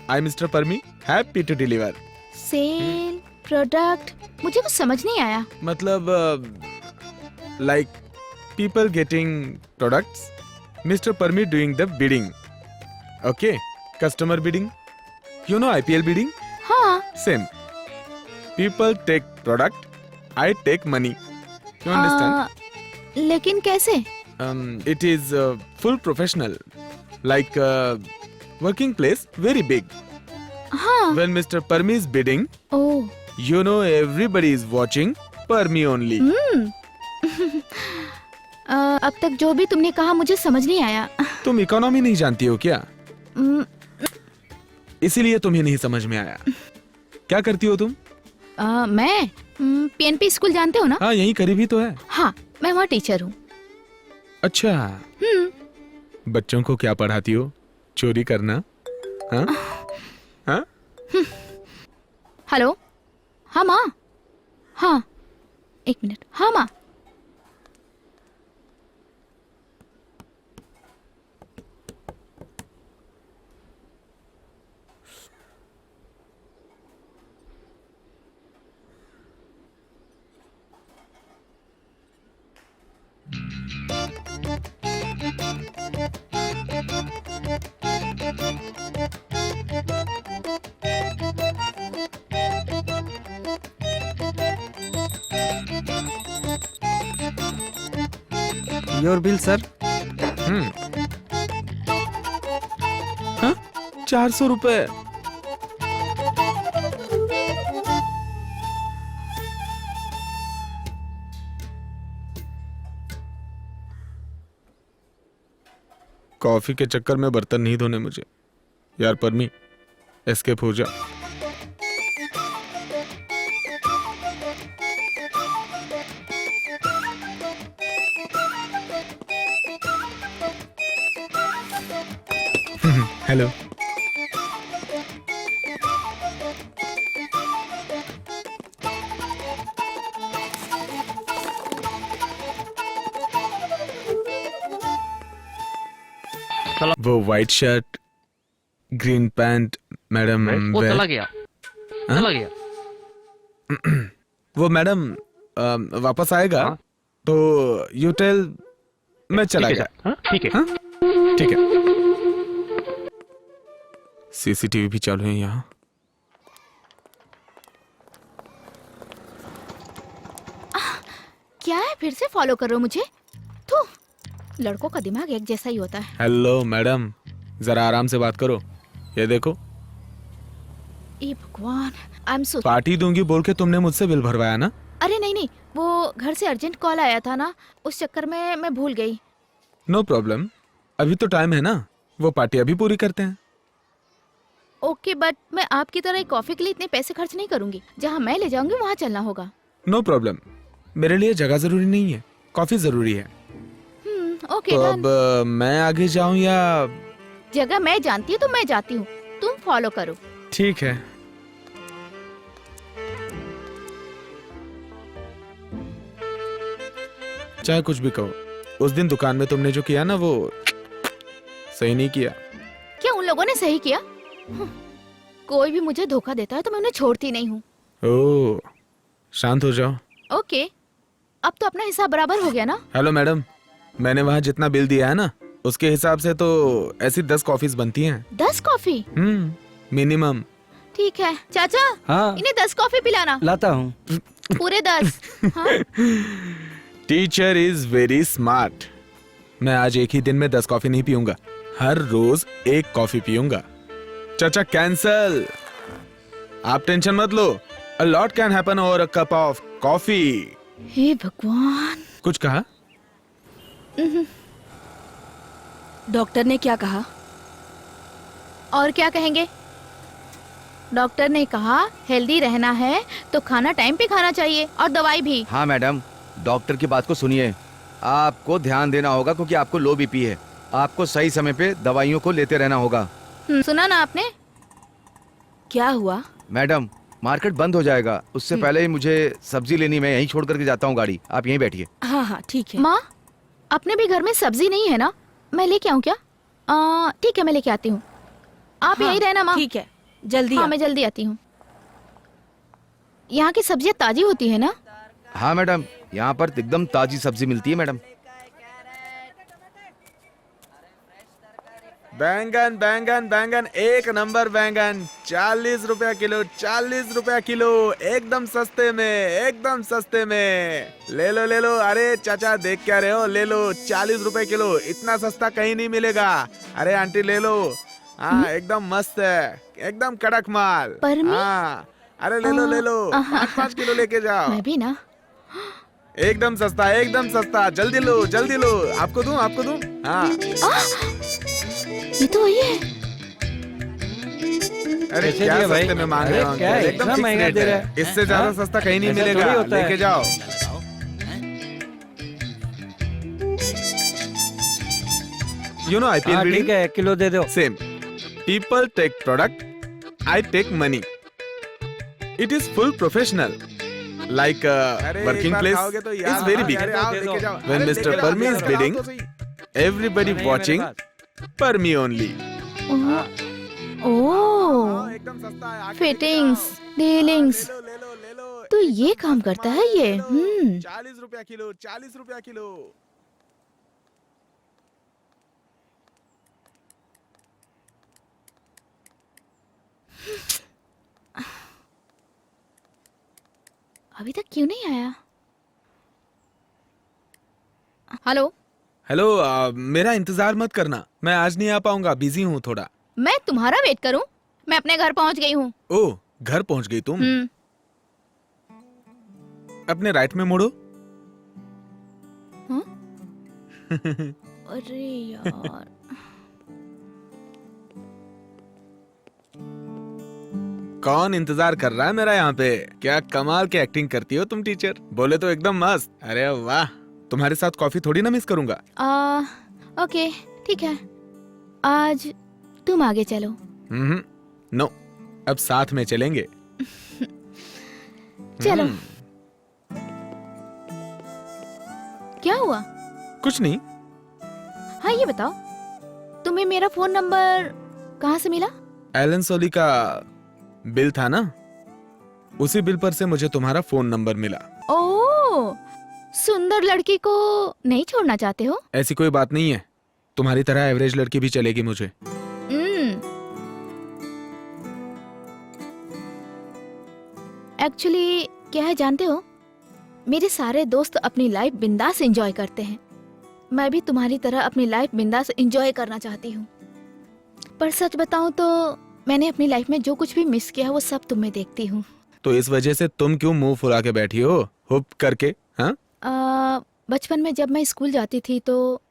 I, Mr. Parmi, happy to deliver. Sale, product, मुझे कुछ समझ नहीं आया. मतलब like people getting products, Mr. Parmi doing the bidding. Okay, customer bidding. You know IPL bidding? हाँ. Same. People take product, I take money. You understand? लेकिन कैसे? It is full professional, like working place, very big. हाँ. When Mr. Parmi is bidding, oh. you know everybody is watching Parmi only. अब तक जो भी तुमने कहा मुझे समझ नहीं आया. तुम इकोनॉमी नहीं जानती हो क्या? हम्म, इसीलिए तुम्हें नहीं समझ में आया. क्या करती हो तुम? मैं पीएनपी स्कूल जानते हो ना? हाँ, यहीं करीब ही तो है. हाँ, मैं वहाँ टीचर हूँ. अच्छा. बच्चों को क्या पढ़ाती हो? चोरी करना? हाँ? हाँ? हेलो. हाँ माँ. हाँ, एक मिनट. हाँ माँ. Your bill sir. 400 रुपए. कॉफी के चक्कर में बर्तन नहीं धोने मुझे. यार परमी, एस्केप हो जा. हेलो. वो white shirt, green pant, madam. वो चला गया. हाँ? चला गया. वो मैडम वापस आएगा. हाँ? तो यू टेल मैं चला ठीक है गया. सर. हाँ? ठीक है. हाँ? ठीक है. सीसीटीवी भी चालू है यहाँ. क्या है, फिर से फॉलो कर रहे हो मुझे? तो लड़कों का दिमाग एक जैसा ही होता है. हेलो मैडम, जरा आराम से बात करो. ये देखो, ए भगवान, आई एम सो. पार्टी दूंगी बोल के तुमने मुझसे बिल भरवाया ना? अरे नहीं नहीं, वो घर से अर्जेंट कॉल आया था ना, उस चक्कर में मैं भूल गई. नो प्रॉब्लम, अभी तो टाइम है ना. वो पार्टी अभी पूरी करते हैं. ओके, बट मैं आपकी तरह एक कॉफी के लिए इतने पैसे खर्च नहीं करूंगी. जहाँ मैं ले जाऊंगी वहाँ चलना होगा. नो प्रॉब्लम, मेरे लिए जगह जरूरी नहीं है, कॉफी जरूरी है. ओके तो डन. अब मैं आगे जाऊं या? जगह मैं जानती हूँ तो मैं जाती हूँ, तुम फॉलो करो. ठीक है. चाहे कुछ भी कहो, उस दिन दुकान में तुमने जो किया ना, वो सही नहीं किया. क्या उन लोगों ने सही किया? कोई भी मुझे धोखा देता है तो मैं उन्हें छोड़ती नहीं हूँ. ओह, शांत हो जाओ. ओके, अब तो अपना हिसाब बराबर हो गया ना? हेलो मैडम, मैंने वहाँ जितना बिल दिया है ना, उसके हिसाब से तो ऐसी 10 कॉफीज बनती हैं. 10 कॉफी? मिनिमम. ठीक है चाचा. हाँ. इन्हें 10 कॉफी पिलाना. लाता हूँ. पूरे 10. हाँ? Teacher is very smart. मैं आज एक ही दिन में 10 कॉफी नहीं पीऊंगा, हर रोज 1 कॉफी पीऊंगा. चाचा कैंसल, आप टेंशन मत लो. A lot can happen over a cup of coffee. हे भगवान. कुछ कहा? डॉक्टर ने क्या कहा? और क्या कहेंगे? डॉक्टर ने कहा हेल्दी रहना है तो खाना टाइम पे खाना चाहिए और दवाई भी। हाँ मैडम, डॉक्टर की बात को सुनिए। आपको ध्यान देना होगा क्योंकि आपको लो बीपी है। आपको सही समय पे दवाइयों को लेते रहना होगा। सुना ना आपने? क्या हुआ? मैडम, मार्केट बंद हो जाएगा, उससे पहले ही मुझे सब्जी लेनी। मैं यहीं छोड़ करके जाता हूँ गाड़ी, आप यहीं बैठिए। हाँ हाँ ठीक है। माँ, अपने भी घर में सब्जी नहीं है ना? मैं लेके आऊँ क्या? ठीक है, मैं लेके आती हूँ। आप यहीं रहना माँ। ठीक है, जल्दी हाँ आ। मैं जल्दी आती हूँ। यहाँ की सब्जियाँ ताजी होती है ना? हाँ मैडम, यहाँ पर एकदम ताजी सब्जी मिलती है मैडम। बैंगन बैंगन बैंगन, एक नंबर बैंगन, 40 रुपया किलो, 40 रुपया किलो, एकदम सस्ते में, एकदम सस्ते में। ले लो ले लो। अरे चाचा देख क्या रहे हो, ले लो, 40 रुपए किलो, इतना सस्ता कहीं नहीं मिलेगा। अरे आंटी ले लो। हाँ एकदम मस्त है, एकदम कड़क माल। हाँ अरे ले लो, 5-5 किलो लेके जाओ। मैं भी ना। एकदम सस्ता, एकदम सस्ता, जल्दी लो जल्दी लो। आपको दूं, आपको दूं? हाँ ये तो वही है। अरे कैसे क्या दिया भाई? सस्ते में मांग रहे हो अरे क्या अंकल? है, एकदम इतना फिक्स महंगा रेट दे है। रहा है? इससे ज्यादा सस्ता कहीं नहीं ऐसा मिलेगा। थोड़ी होता है। लेके जाओ। You know IPL reading? ठीक है, 1 किलो दे दो। Same. People take product, I take money. It is full professional. Like working place is very big. When Mr. Parmi is bidding, everybody watching Parmi only. Oh, fittings, dealings, तो ये काम करता है ये। 40 रुपया किलो, 40 रुपया kilo. अभी तक क्यों नहीं आया? हेलो। हेलो, मेरा इंतजार मत करना, मैं आज नहीं आ पाऊंगा, बिजी हूँ थोड़ा। मैं तुम्हारा वेट करूं? मैं अपने घर पहुंच गई हूँ। ओह, घर पहुंच गई तुम? अपने राइट में मुड़ो। अरे यार। कौन इंतजार कर रहा है मेरा यहाँ पे? क्या कमाल की एक्टिंग करती हो तुम टीचर, बोले तो एकदम मस्त। अरे वाह, तुम्हारे साथ कॉफी थोड़ी ना मिस करूंगा। ओके ठीक है, आज तुम आगे चलो। नो, अब साथ में चलेंगे। चलो। क्या हुआ? कुछ नहीं। हाँ ये बताओ, तुम्हें मेरा फोन नंबर कहाँ से मिला? एलन सोली का बिल था ना, उसी बिल पर से मुझे तुम्हारा फोन नंबर मिला। ओह, सुंदर लड़की को नहीं छोड़ना चाहते हो? ऐसी कोई बात नहीं है, तुम्हारी तरह एवरेज लड़की भी चलेगी मुझे। एक्चुअली क्या है जानते हो, मेरे सारे दोस्त अपनी लाइफ बिंदास एंजॉय करते हैं। मैं भी तुम्हारी तरह अपनी लाइफ बिंदास एंजॉय करना चाहती हूँ। पर सच बताऊं तो मैंने अपनी लाइफ में जो कुछ भी मिस किया वो सब तुम में देखती हूँ। तो इस वजह से तुम क्यों मुंह फुला के बैठी हो हुप करके? हाँ, बचपन में जब मैं स्कूल जाती थी तो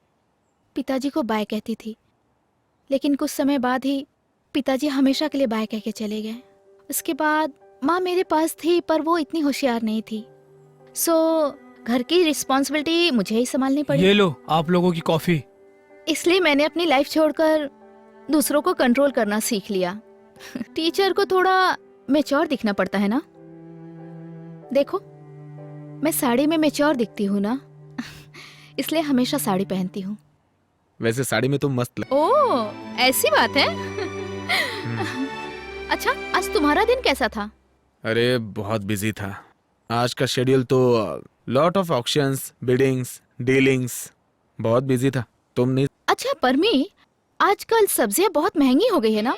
पिताजी को बाय कहती थी, लेकिन कुछ समय बाद ही पिताजी हमेशा के लिए बाय कह के चले गए। उसके बाद माँ मेरे पास थी पर वो इतनी होशियार नहीं थी, सो घर की रिस्पॉन्सिबिलिटी मुझे ही संभालनी पड़ी। ये लो आप लोगों की कॉफी। इसलिए मैंने अपनी लाइफ छोड़कर दूसरों को कंट्रोल करना सीख लिया। टीचर को थोड़ा मैच्योर दिखना पड़ता है ना। देखो मैं साड़ी में मैच्योर दिखती हूँ ना, इसलिए हमेशा साड़ी पहनती हूँ। वैसे साड़ी में तुम मस्त लग। ओह ऐसी बात है। अच्छा आज तुम्हारा दिन कैसा था? अरे बहुत बिजी था आज का शेड्यूल तो, lot of auctions, beadings, dealings, बहुत बिजी था। तुम नहीं? अच्छा परमी, आजकल सब्जियां बहुत महंगी हो गई है ना,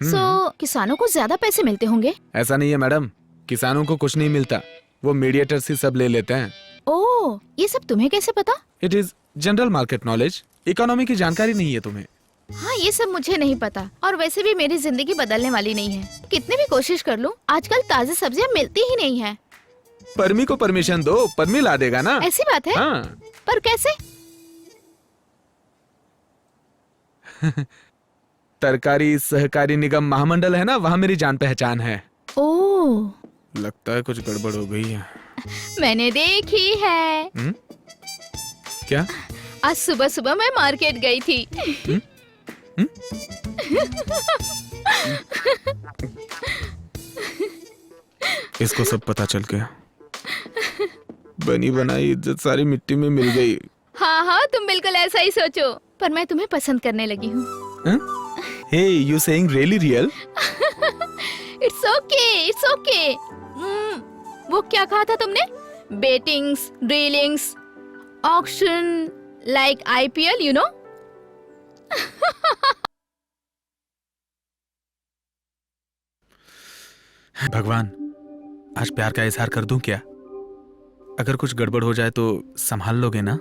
सो किसानों को ज्यादा पैसे मिलते होंगे। ऐसा नहीं है मैडम, किसानों को कुछ नहीं मिलता, वो मीडिएटर्स ही सब ले लेते हैं। ओह ये सब तुम्हें कैसे पता? It is general market knowledge, economy की जानकारी नहीं है तुम्हें? हाँ ये सब मुझे नहीं पता, और वैसे भी मेरी जिंदगी बदलने वाली नहीं है। कितने भी कोशिश कर लूं, आजकल ताजी सब्जियां मिलती ही नहीं है। परमी को परमिशन दो, परमी ला देगा ना। ऐसी बात है? हाँ। पर कैसे? तरकारी सहकारी निगम महामंडल है ना, वहां मेरी जान पहचान है। ओह, लगता है कुछ गड़बड़ हो गई है। मैंने देखी है। क्या? आज सुबह सुबह मैं मार्केट गई थी। इसको सब पता चल गया। बनी बनाई इज्जत सारी मिट्टी में मिल गई। हाँ हाँ, तुम बिल्कुल ऐसा ही सोचो, पर मैं तुम्हें पसंद करने लगी हूँ। Hey, you saying really real? It's okay, it's okay. वो क्या कहा था तुमने? Bettings, drillings, auction, like IPL, you know? भगवान, आज प्यार का इजहार कर दूं क्या? अगर कुछ गड़बड़ हो जाए तो संभाल लोगे ना?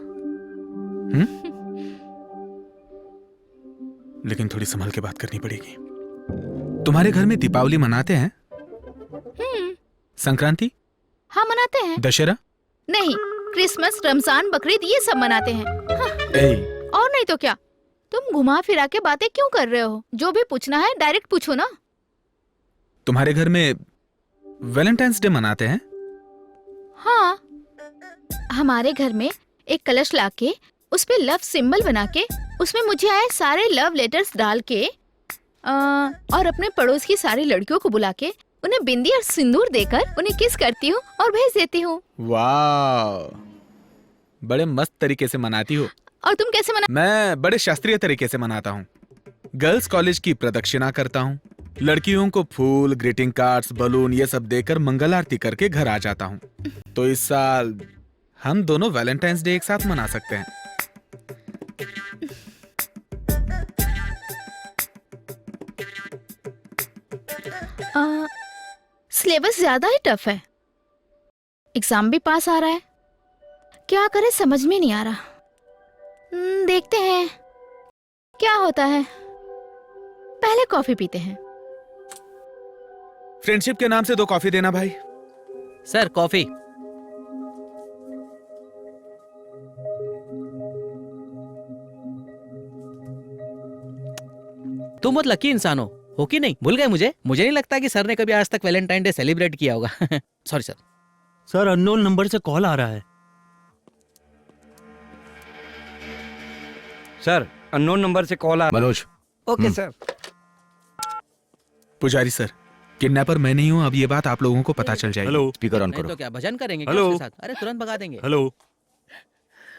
लेकिन थोड़ी संभल के बात करनी पड़ेगी। तुम्हारे घर में दीपावली मनाते हैं? संक्रांति? हाँ, मनाते हैं। दशहरा? नहीं, क्रिसमस, रमजान, बकरीद ये सब मनाते हैं। और नहीं तो क्या? तुम घुमा फिरा के बातें क्यों कर रहे हो? जो भी पूछना है डायरेक्ट पूछो ना। तुम्हारे घर में वैलेंटाइंस डे मनाते हैं? हाँ, हमारे घर में एक कलश लाके उस पे लव सिंबल बना के उसमें मुझे आए सारे लव लेटर्स डाल के और अपने पड़ोस की सारी लड़कियों को बुला के उन्हें बिंदी और सिंदूर देकर उन्हें किस करती हूँ और भेज देती हूँ। वाह, बड़े मस्त तरीके से मनाती हो। और तुम कैसे मना? मैं बड़े शास्त्रीय तरीके से मनाता हूँ। गर्ल्स कॉलेज की प्रदक्षिणा करता हूँ, लड़कियों को फूल, ग्रीटिंग कार्ड्स, बलून ये सब देकर मंगल आरती करके घर आ जाता हूँ। तो इस साल हम दोनों वैलेंटाइंस डे एक साथ मना सकते हैं। सिलेबस ज्यादा ही टफ है, एग्जाम भी पास आ रहा है, क्या करें समझ में नहीं आ रहा। देखते हैं क्या होता है। पहले कॉफी पीते हैं। फ्रेंडशिप के नाम से 2 कॉफी देना भाई। Sir coffee. तुम बहुत लकी इंसान हो कि नहीं? भूल गए मुझे नहीं लगता कि सर ने कभी आज तक वैलेंटाइन डे सेलिब्रेट किया होगा। Sorry sir. Sir, unknown number से कॉल आ रहा है। सर, अननोन नंबर से कॉल आ। Manoj, okay sir. Pujari sir, kidnapper मैं नहीं हूँ, अब ये बात आप लोगों को पता चल जाएगी। हेलो स्पीकर ऑन नहीं करो। तो क्या भजन करेंगे क्या हेलो। उसके साथ? अरे तुरंत भगा देंगे। Hello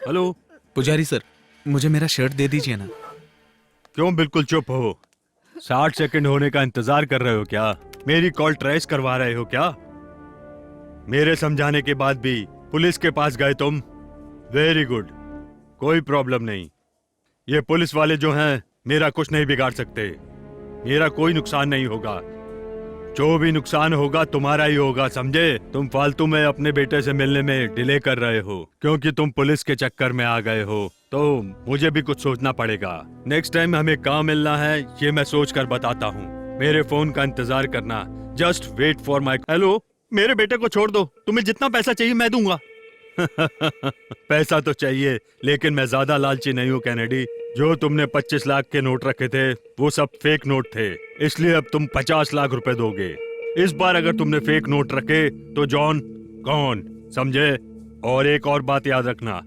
hello. पुजारी सर, मुझे मेरा शर्ट दे दीजिए ना। क्यों बिल्कुल चुप हो? 60 सेकंड होने का इंतजार कर रहे हो क्या? मेरी कॉल ट्रेस करवा रहे हो क्या? मेरे समझाने के बाद भी पुलिस के पास गए तुम? वेरी गुड, कोई प्रॉब्लम नहीं। ये पुलिस वाले जो हैं मेरा कुछ नहीं बिगाड़ सकते, मेरा कोई नुकसान नहीं होगा। जो भी नुकसान होगा तुम्हारा ही होगा, समझे? तुम फालतू में अपने बेटे से मिलने में डिले कर रहे हो क्योंकि तुम पुलिस के चक्कर में आ गए हो। तो मुझे भी कुछ सोचना पड़ेगा। नेक्स्ट टाइम हमें कहाँ मिलना है ये मैं सोच कर बताता हूँ। मेरे फोन का इंतजार करना। Just wait for my. Hello, मेरे बेटे को छोड़ दो, तुम्हें जितना पैसा चाहिए मैं दूंगा। पैसा तो चाहिए लेकिन मैं ज्यादा लालची नहीं हूँ कैनेडी। जो तुमने 25 लाख के नोट रखे थे वो सब फेक नोट थे, इसलिए अब तुम 50 लाख रुपए दोगे। इस बार अगर तुमने फेक नोट रखे तो जॉन कौन, समझे? और एक और बात याद रखना,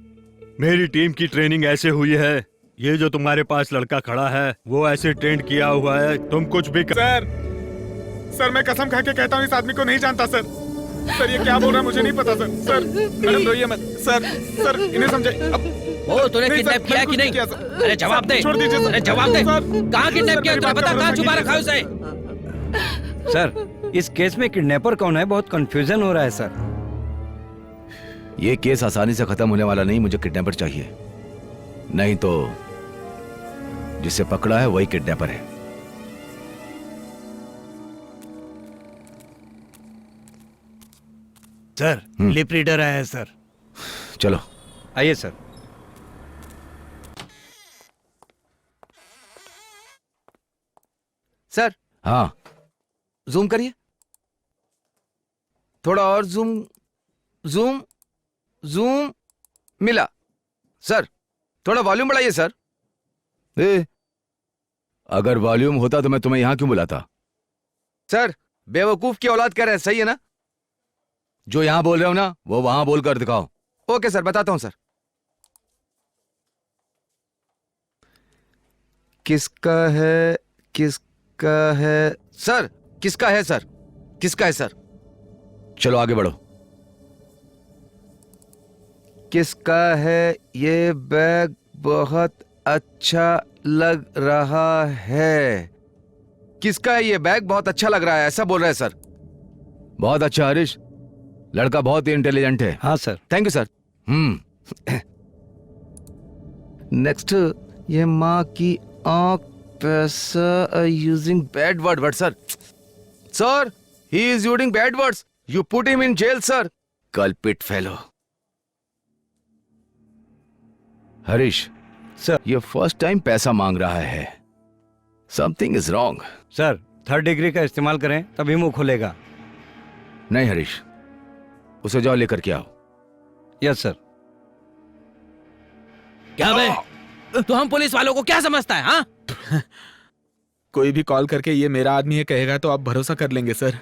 मेरी टीम की ट्रेनिंग ऐसे हुई है, ये जो तुम्हारे पास लड़का खड़ा है वो ऐसे ट्रेंड किया हुआ है तुम कुछ भी सर मैं कसम खा के कहता हूँ इस आदमी को नहीं जानता सर। सर ये क्या बोल रहा है मुझे नहीं पता सर। सर मैडम रोइए मत। सर इन्हें समझाइए। अब तूने नहीं, किडनैप सर, किया कि नहीं? अरे जवाब दे। छोड़ दीजिए सर। अरे जवाब दे। सर, कहाँ किडनैप सर, किया? मेरी तुझे बात पता का कहाँ भरोसा छुपा रखा है उसे? सर, इस केस में किडनैपर कौन है बहुत कंफ्यूजन हो रहा है सर। ये केस आसानी से खत्म होने वाला नहीं, मुझे किडनैपर चाहिए, नहीं तो जिसे पकड़ा है वही किडनैपर है। सर, लिप रीडर आया है सर। चलो आइए सर। सर हाँ, जूम करिए, थोड़ा और जूम जूम जूम। मिला। सर थोड़ा वॉल्यूम बढ़ाइए सर। ए, अगर वॉल्यूम होता तो मैं तुम्हें यहां क्यों बुलाता? सर, बेवकूफ की औलाद कह रहे हैं, सही है ना? जो यहां बोल रहे हो ना वो वहां बोल कर दिखाओ। ओके सर, बताता हूं सर। किसका है, किसका है सर, किसका है सर, किसका है सर? चलो आगे बढ़ो। किसका है ये बैग? बहुत अच्छा लग रहा है। किसका है ये बैग? बहुत अच्छा लग रहा है, ऐसा बोल रहे हैं सर। बहुत अच्छा हरीश, लड़का बहुत ही इंटेलिजेंट है। हाँ sir. Thank you sir. Next, ये माँ की आंख, पैसा, using bad word sir. Sir, he is using bad words, you put him in jail sir. Culprit fellow. Harish sir. ये फर्स्ट टाइम पैसा मांग रहा है, something is wrong. Sir, 3rd degree का इस्तेमाल करें तभी मुंह खुलेगा। नहीं हरीश, उसे जाओ लेकर के आओ। Yes sir. क्या बे, तू हम पुलिस वालों को क्या समझता है? हाँ, कोई भी कॉल करके ये मेरा आदमी है कहेगा तो आप भरोसा कर लेंगे सर।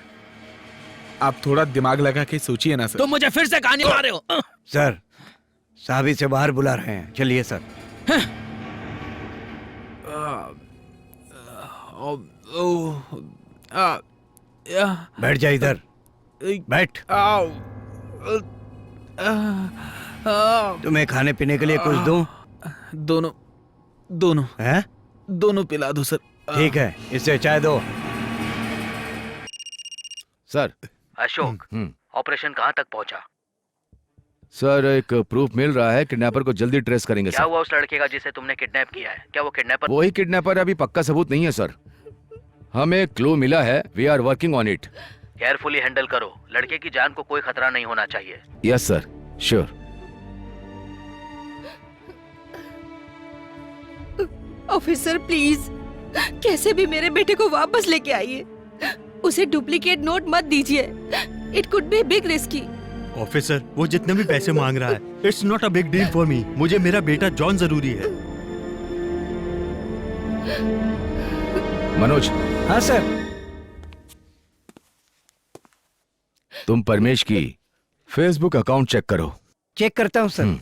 आप थोड़ा दिमाग लगा के सोचिए ना सर। तुम मुझे फिर से कहानी बना रहे हो। सर, साहबी से बाहर बुला रहे हैं, चलिए सर। बैठ जा इधर, बैठ। तुम्हें खाने पीने के लिए कुछ दूं? दोनों दोनों हैं? दोनों पिला दो सर। ठीक है, इससे चाय दो। सर। अशोक, ऑपरेशन कहाँ तक पहुँचा? सर, एक प्रूफ मिल रहा है, किडनैपर को जल्दी ट्रेस करेंगे क्या सर। हुआ उस लड़के का जिसे तुमने किडनैप किया है? क्या वो किडनैपर? वही किडनैपर, अभी पक्का सबूत नहीं है सर। हमें एक क्लू मिला है, we are working on it. Carefully handle करो, लड़के की जान को कोई खतरा नहीं होना चाहिए। Yes sir, sure. Officer please, कैसे भी मेरे बेटे को वापस लेके आइए। उसे डुप्लीकेट नोट मत दीजिए, it could be big risky. Officer, वो जितने भी पैसे मांग रहा है, it's not a big deal for me. मुझे मेरा बेटा जॉन जरूरी है। मनोज। हाँ सर। तुम परमेश की फेसबुक अकाउंट चेक करो। चेक करता हूँ सर।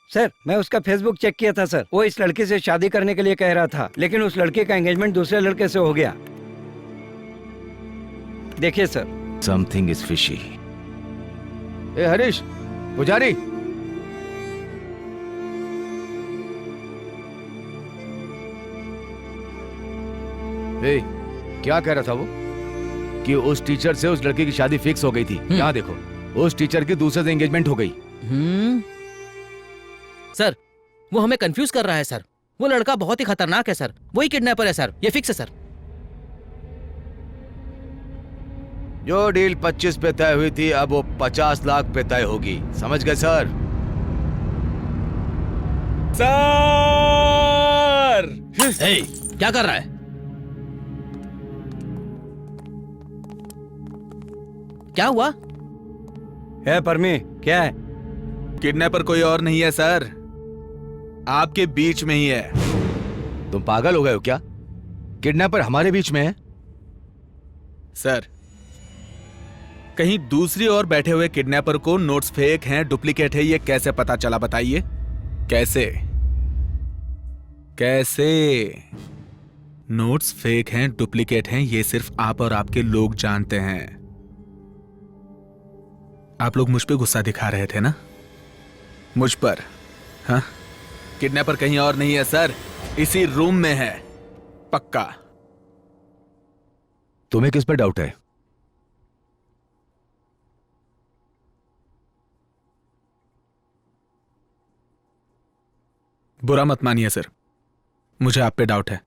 सर, मैं उसका फेसबुक चेक किया था सर। वो इस लड़के से शादी करने के लिए कह रहा था, लेकिन उस लड़के का एंगेजमेंट दूसरे लड़के से हो गया। देखिए सर। Something is fishy. ए हरीश, पुजारी। ए, क्या कह रहा था वो? कि उस टीचर से उस लड़के की शादी फिक्स हो गई थी। यहाँ देखो, उस टीचर की दूसरे से एंगेजमेंट हो गई। सर, वो हमें कंफ्यूज कर रहा है सर। वो लड़का बहुत ही खतरनाक है सर, वही किडनैपर है सर, ये फिक्स है सर। जो डील 25 पे तय हुई थी, अब वो 50 लाख पे तय होगी। समझ गए सर? सर! ए, क्या कर रहा है? क्या हुआ? है परमी, क्या है? किडनैपर कोई और नहीं है सर, आपके बीच में ही है। तुम पागल हो गए हो क्या? किडनैपर हमारे बीच में है? सर, कहीं दूसरी ओर बैठे हुए किडनैपर को नोट्स फेक हैं, डुप्लीकेट है, ये कैसे पता चला बताइए? कैसे? कैसे? नोट्स फेक हैं, डुप्लीकेट हैं, ये सिर्फ आप और आपके लोग जानते हैं। आप लोग मुझ पे गुस्सा दिखा रहे थे ना? मुझ पर? हाँ? किडनैपर कहीं और नहीं है सर, इसी रूम में है, पक्का। तुम्हें किस पर डाउट है? बुरा मत मानिए सर, मुझे आप पे डाउट है।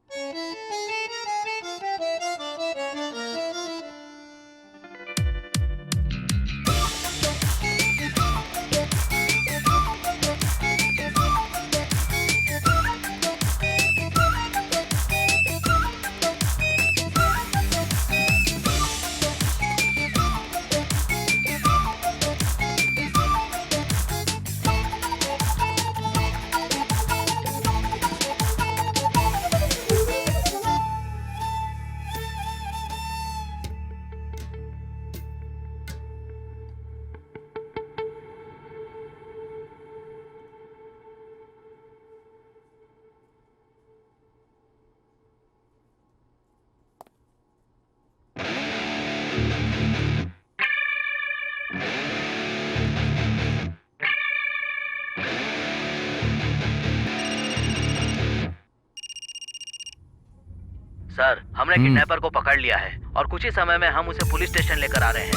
सर, हमने किडनैपर को पकड़ लिया है और कुछ ही समय में हम उसे पुलिस स्टेशन लेकर आ रहे हैं।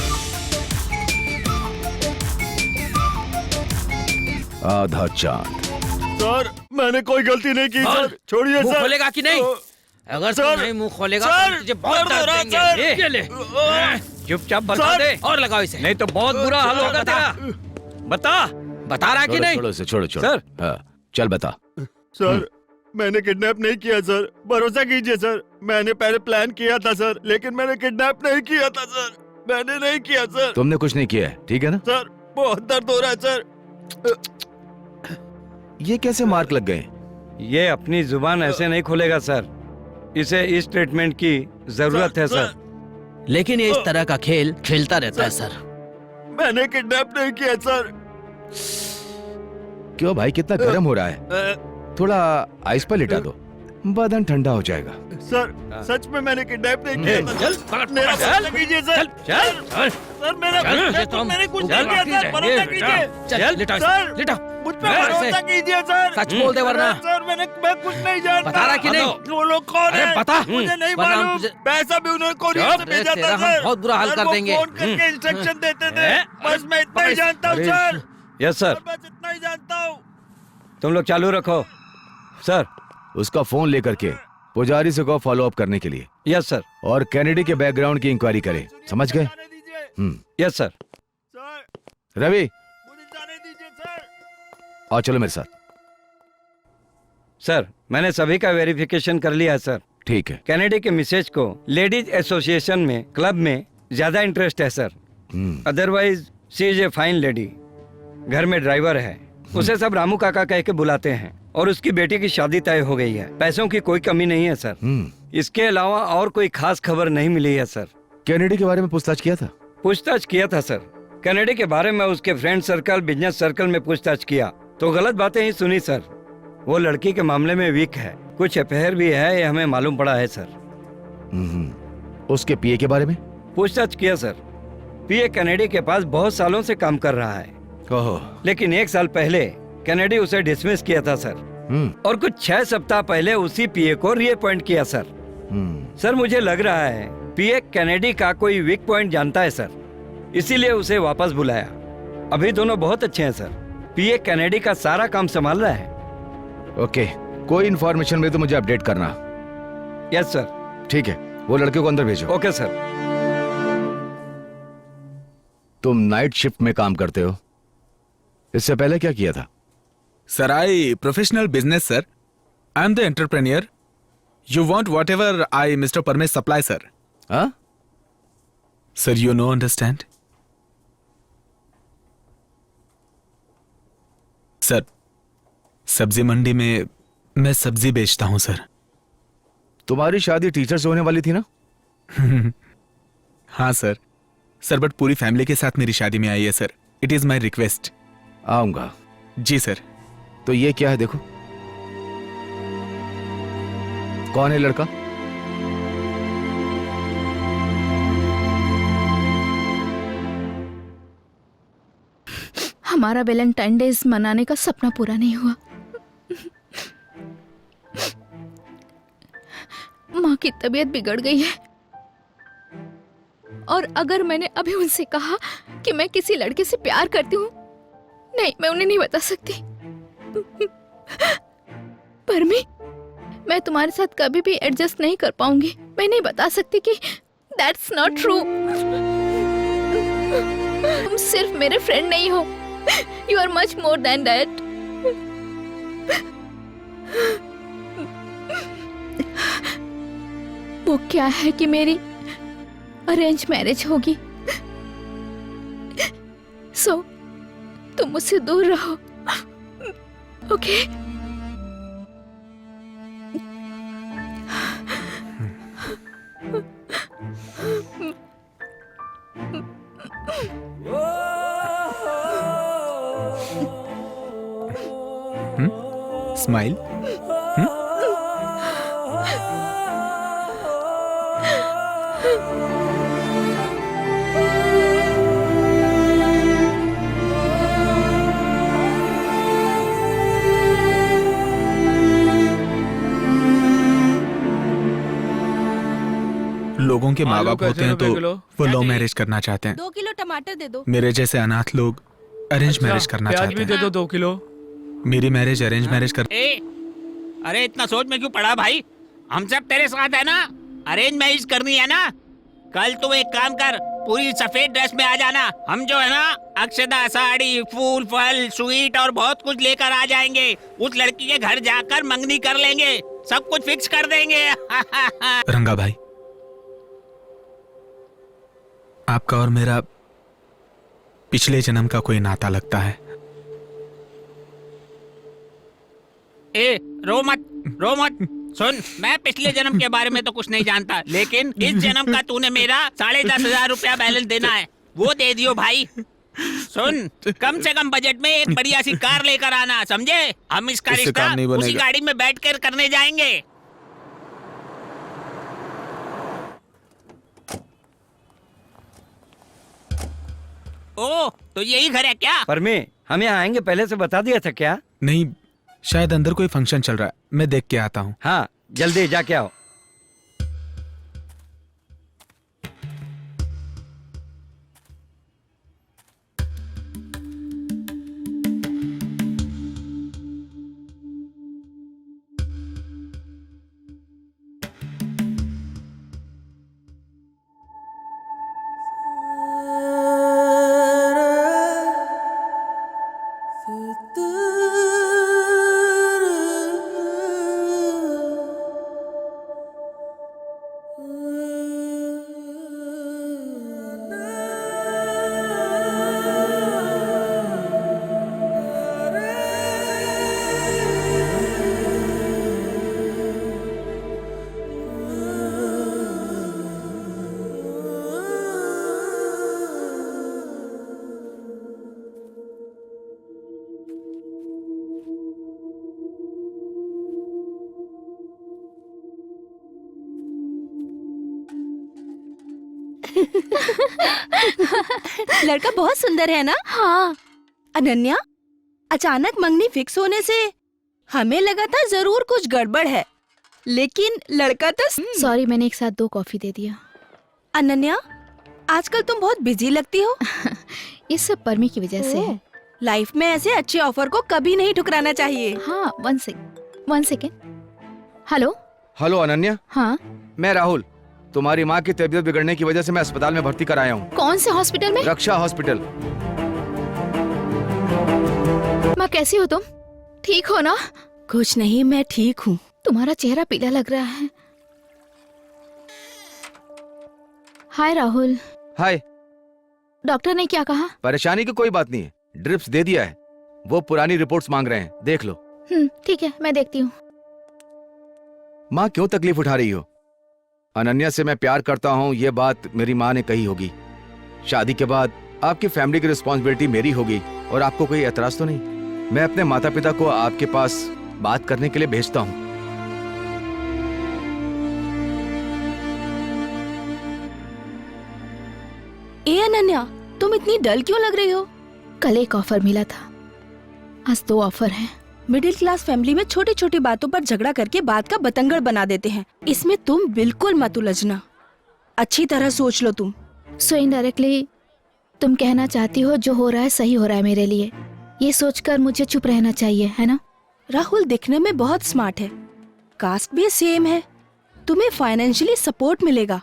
आधा चांद। सर, मैंने कोई गलती नहीं की सर, छोड़िए मुंह सर। खोलेगा कि नहीं? अगर तू सर, नहीं मुंह खोलेगा सर, तो तुझे बहुत दर्द हो रहा है, दर्द देंगे। सर। ये ले। चुपचाप बता सर। दे और लगाओ इसे, नहीं तो बहुत बुरा हाल होगा तेरा। बता रहा कि छोड़ो नहीं? छोड़ो इसे, छोड़ो छोड़ो। सर। हाँ, चल बता। सर, मैंने किडनैप नहीं किया सर, भरोसा कीजिए सर। मैंने पहले प्लान किया था सर, लेकिन मैंने किडनैप नहीं किया था सर। मैंने नहीं किया सर। तुमने कुछ नहीं किया है, ठीक है ना? सर, बहुत दर्द हो रहा है सर। ये कैसे मार्क लग गए? ये अपनी जुबान ऐसे नहीं खोलेगा सर, इसे इस ट्रीटमेंट की जरूरत है सर। लेकिन ये इस तरह का खेल खेलता रहता है सर। मैंने किडनैप नहीं किया सर। क्यों भाई, कितना गर्म हो रहा है? थोड़ा आइस पर लिटा दो, बदन ठंडा हो जाएगा। सर, सच में मैंने किडनैप नहीं किया था चल, सर। मेरा भरोसा कीजिए सर। सर, मेरा मैंने कुछ नहीं किया सर, भरोसा कीजिए। सर, लिटा। मुझ पे भरोसा कीजिए सर। सच बोल दे वरना। सर, मैं कुछ नहीं जानता। बता रहा कि नहीं? वो लोग कौन अरे है? बता। मुझे नहीं वरना हम मालूम। तुझे- पैसा भी उन्होंने कोरियर से भेजा तेरा था हम सर। बहुत बुरा हाल सर, कर वो देंगे। फोन करके इंस्ट्रक्शन देते थे। बस मैं इतना ही जानता हूँ सर। यस सर, बस इतना ही जानता हूँ। तुम लोग चालू रखो। सर। उसका फोन लेकर के पुजारी से कहो फॉलो अप करने के लिए, यस सर। और कैनेडी के बैकग्राउंड की इंक्वायरी करे। समझ गए? जाने दीजिए यस सर। सर, रवि, मुझे जाने दीजिए सर। आओ चलो मेरे साथ। सर, मैंने सभी का वेरिफिकेशन कर लिया है सर। ठीक है। कैनेडी के मिसेज को लेडीज एसोसिएशन में, क्लब में ज्यादा इंटरेस्ट है sir. Otherwise she is a fine lady. घर में ड्राइवर है, उसे सब रामू काका कह के बुलाते हैं, और उसकी बेटी की शादी तय हो गई है। पैसों की कोई कमी नहीं है सर। इसके अलावा और कोई खास खबर नहीं मिली है सर। कैनेडी के बारे में पूछताछ किया था? पूछताछ किया था सर। कैनेडी के बारे में उसके फ्रेंड सर्कल, बिजनेस सर्कल में पूछताछ किया तो गलत बातें ही सुनी सर। वो लड़की के मामले में वीक है, कुछ अफेयर भी है, ये हमें मालूम पड़ा है सर। उसके पीए के बारे में पूछताछ किया सर। पीए कैनेडी के पास बहुत सालों से काम कर रहा है, ओहो। लेकिन 1 साल पहले कैनेडी उसे डिसमिस किया था सर। और कुछ 6 सप्ताह पहले उसी पीए को रीअपॉइंट किया सर। सर, मुझे लग रहा है पीए कैनेडी का कोई वीक पॉइंट जानता है सर, इसीलिए उसे वापस बुलाया। अभी दोनों बहुत अच्छे हैं सर। पीए कैनेडी का सारा काम संभाल रहा है। ओके, कोई इन्फॉर्मेशन मिले तो मुझे अपडेट करना। Yes sir. ठीक है, वो लड़के को अंदर भेजो। Okay sir. तुम नाइट शिफ्ट में काम करते हो, इससे पहले क्या किया था? Sir, I professional business sir. I am the entrepreneur. You want whatever I mister Paramesh supply sir. हाँ? Sir, you know understand? Sir, सब्जी मंडी में मैं सब्जी बेचता हूं सर। तुम्हारी शादी टीचर से होने वाली थी ना? हाँ सर। सर, बट पूरी फैमिली के साथ मेरी शादी में आई है sir. It is my request. आऊंगा। जी सर। तो ये क्या है देखो? कौन है लड़का? हमारा वैलेंटाइन डेज मनाने का सपना पूरा नहीं हुआ। माँ की तबीयत बिगड़ गई है, और अगर मैंने अभी उनसे कहा कि मैं किसी लड़के से प्यार करती हूँ, नहीं, मैं उन्हें नहीं बता सकती। परमी, मैं तुम्हारे साथ कभी भी एडजस्ट नहीं कर पाऊंगी। मैं नहीं बता सकती कि दैट्स नॉट ट्रू। तुम सिर्फ मेरे फ्रेंड नहीं हो, you are much more than that. वो क्या है कि मेरी अरेंज मैरिज होगी, सो तुम मुझसे दूर रहो, ओके? स्माइल। लोगों के माँ आलू बाप होते कैसे हैं रुपए तो किलो? वो लव मैरिज करना चाहते हैं। 2 किलो टमाटर दे दो। मेरे जैसे अनाथ लोग अरेंज मैरिज करना प्याज चाहते भी दे हैं। दो 2 किलो। मेरी मैरिज अरेंज मैरिज कर अरे इतना सोच में क्यों पड़ा भाई? हम सब तेरे साथ है ना। अरेंज मैरिज करनी है ना। कल तू एक काम कर, पूरी सफेद ड्रेस में आ जाना। हम जो है ना अक्षदा, साड़ी, फूल, फल, स्वीट और बहुत कुछ लेकर आ जाएंगे। उस लड़की के घर जाकर मंगनी कर लेंगे, सब कुछ फिक्स कर देंगे। रंगा भाई, आपका और मेरा पिछले जन्म का कोई नाता लगता है। ए रो मत, रो मत। सुन, मैं पिछले जन्म के बारे में तो कुछ नहीं जानता, लेकिन इस जन्म का तूने मेरा 10,500 रुपया बैलेंस देना है, वो दे दियो भाई। सुन, कम से कम बजट में एक बढ़िया सी कार लेकर आना, समझे? हम इसका इससे रिश्ता काम नहीं उसी बनेगा। गाड़ी में बैठकर करने जाएंगे। ओ, तो यही घर है क्या? परमी, हम यहाँ आएंगे पहले से बता दिया था क्या? नहीं, शायद अंदर कोई फंक्शन चल रहा है, मैं देख के आता हूँ। हाँ, जल्दी जाके आओ। लड़का बहुत सुंदर है ना? हाँ। अनन्या, अचानक मंगनी फिक्स होने से हमें लगा था जरूर कुछ गड़बड़ है, लेकिन लड़का तो सॉरी, मैंने एक साथ 2 कॉफी दे दिया। अनन्या, आजकल तुम बहुत बिजी लगती हो। ये सब परमी की वजह से है। लाइफ में ऐसे अच्छे ऑफर को कभी नहीं ठुकराना चाहिए। हाँ, 1 सेकेंड। हेलो। हेलो अनन्या, हाँ, मैं राहुल। तुम्हारी माँ की तबीयत बिगड़ने की वजह से मैं अस्पताल में भर्ती कराया हूँ। कौन से हॉस्पिटल में? रक्षा हॉस्पिटल। माँ, कैसी हो तुम? ठीक हो ना? कुछ नहीं, मैं ठीक हूँ। तुम्हारा चेहरा पीला लग रहा है। हाय राहुल। हाय। डॉक्टर ने क्या कहा? परेशानी की कोई बात नहीं है, ड्रिप्स दे दिया है। वो पुरानी रिपोर्ट्स मांग रहे हैं, देख लो। ठीक है, मैं देखती हूँ। माँ क्यों तकलीफ उठा रही हो? अनन्या से मैं प्यार करता हूँ, ये बात मेरी माँ ने कही होगी। शादी के बाद आपकी फैमिली की रिस्पॉन्सिबिलिटी मेरी होगी, और आपको कोई एतराज तो नहीं? मैं अपने माता पिता को आपके पास बात करने के लिए भेजता हूँ। ए अनन्या, तुम इतनी डल क्यों लग रही हो? कल एक ऑफर मिला था, आज 2 ऑफर हैं। मिडिल क्लास फैमिली में छोटी छोटी बातों पर झगड़ा करके बात का बतंगड़ बना देते हैं। इसमें तुम बिल्कुल मत उलझना, अच्छी तरह सोच लो तुम। सो इनडायरेक्टली तुम कहना चाहती हो जो हो रहा है सही हो रहा है मेरे लिए, ये सोचकर मुझे चुप रहना चाहिए, है ना? राहुल दिखने में बहुत स्मार्ट है, कास्ट भी सेम है, तुम्हें फाइनेंशियली सपोर्ट मिलेगा,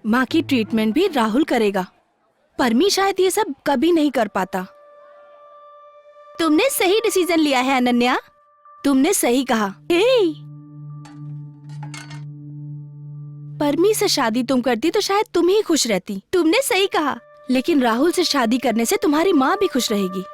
माँ की ट्रीटमेंट भी राहुल करेगा। परमी शायद ये सब कभी नहीं कर पाता। तुमने सही डिसीजन लिया है अनन्या, तुमने सही कहा। परमी से शादी तुम करती तो शायद तुम ही खुश रहती। तुमने सही कहा, लेकिन राहुल से शादी करने से तुम्हारी माँ भी खुश रहेगी।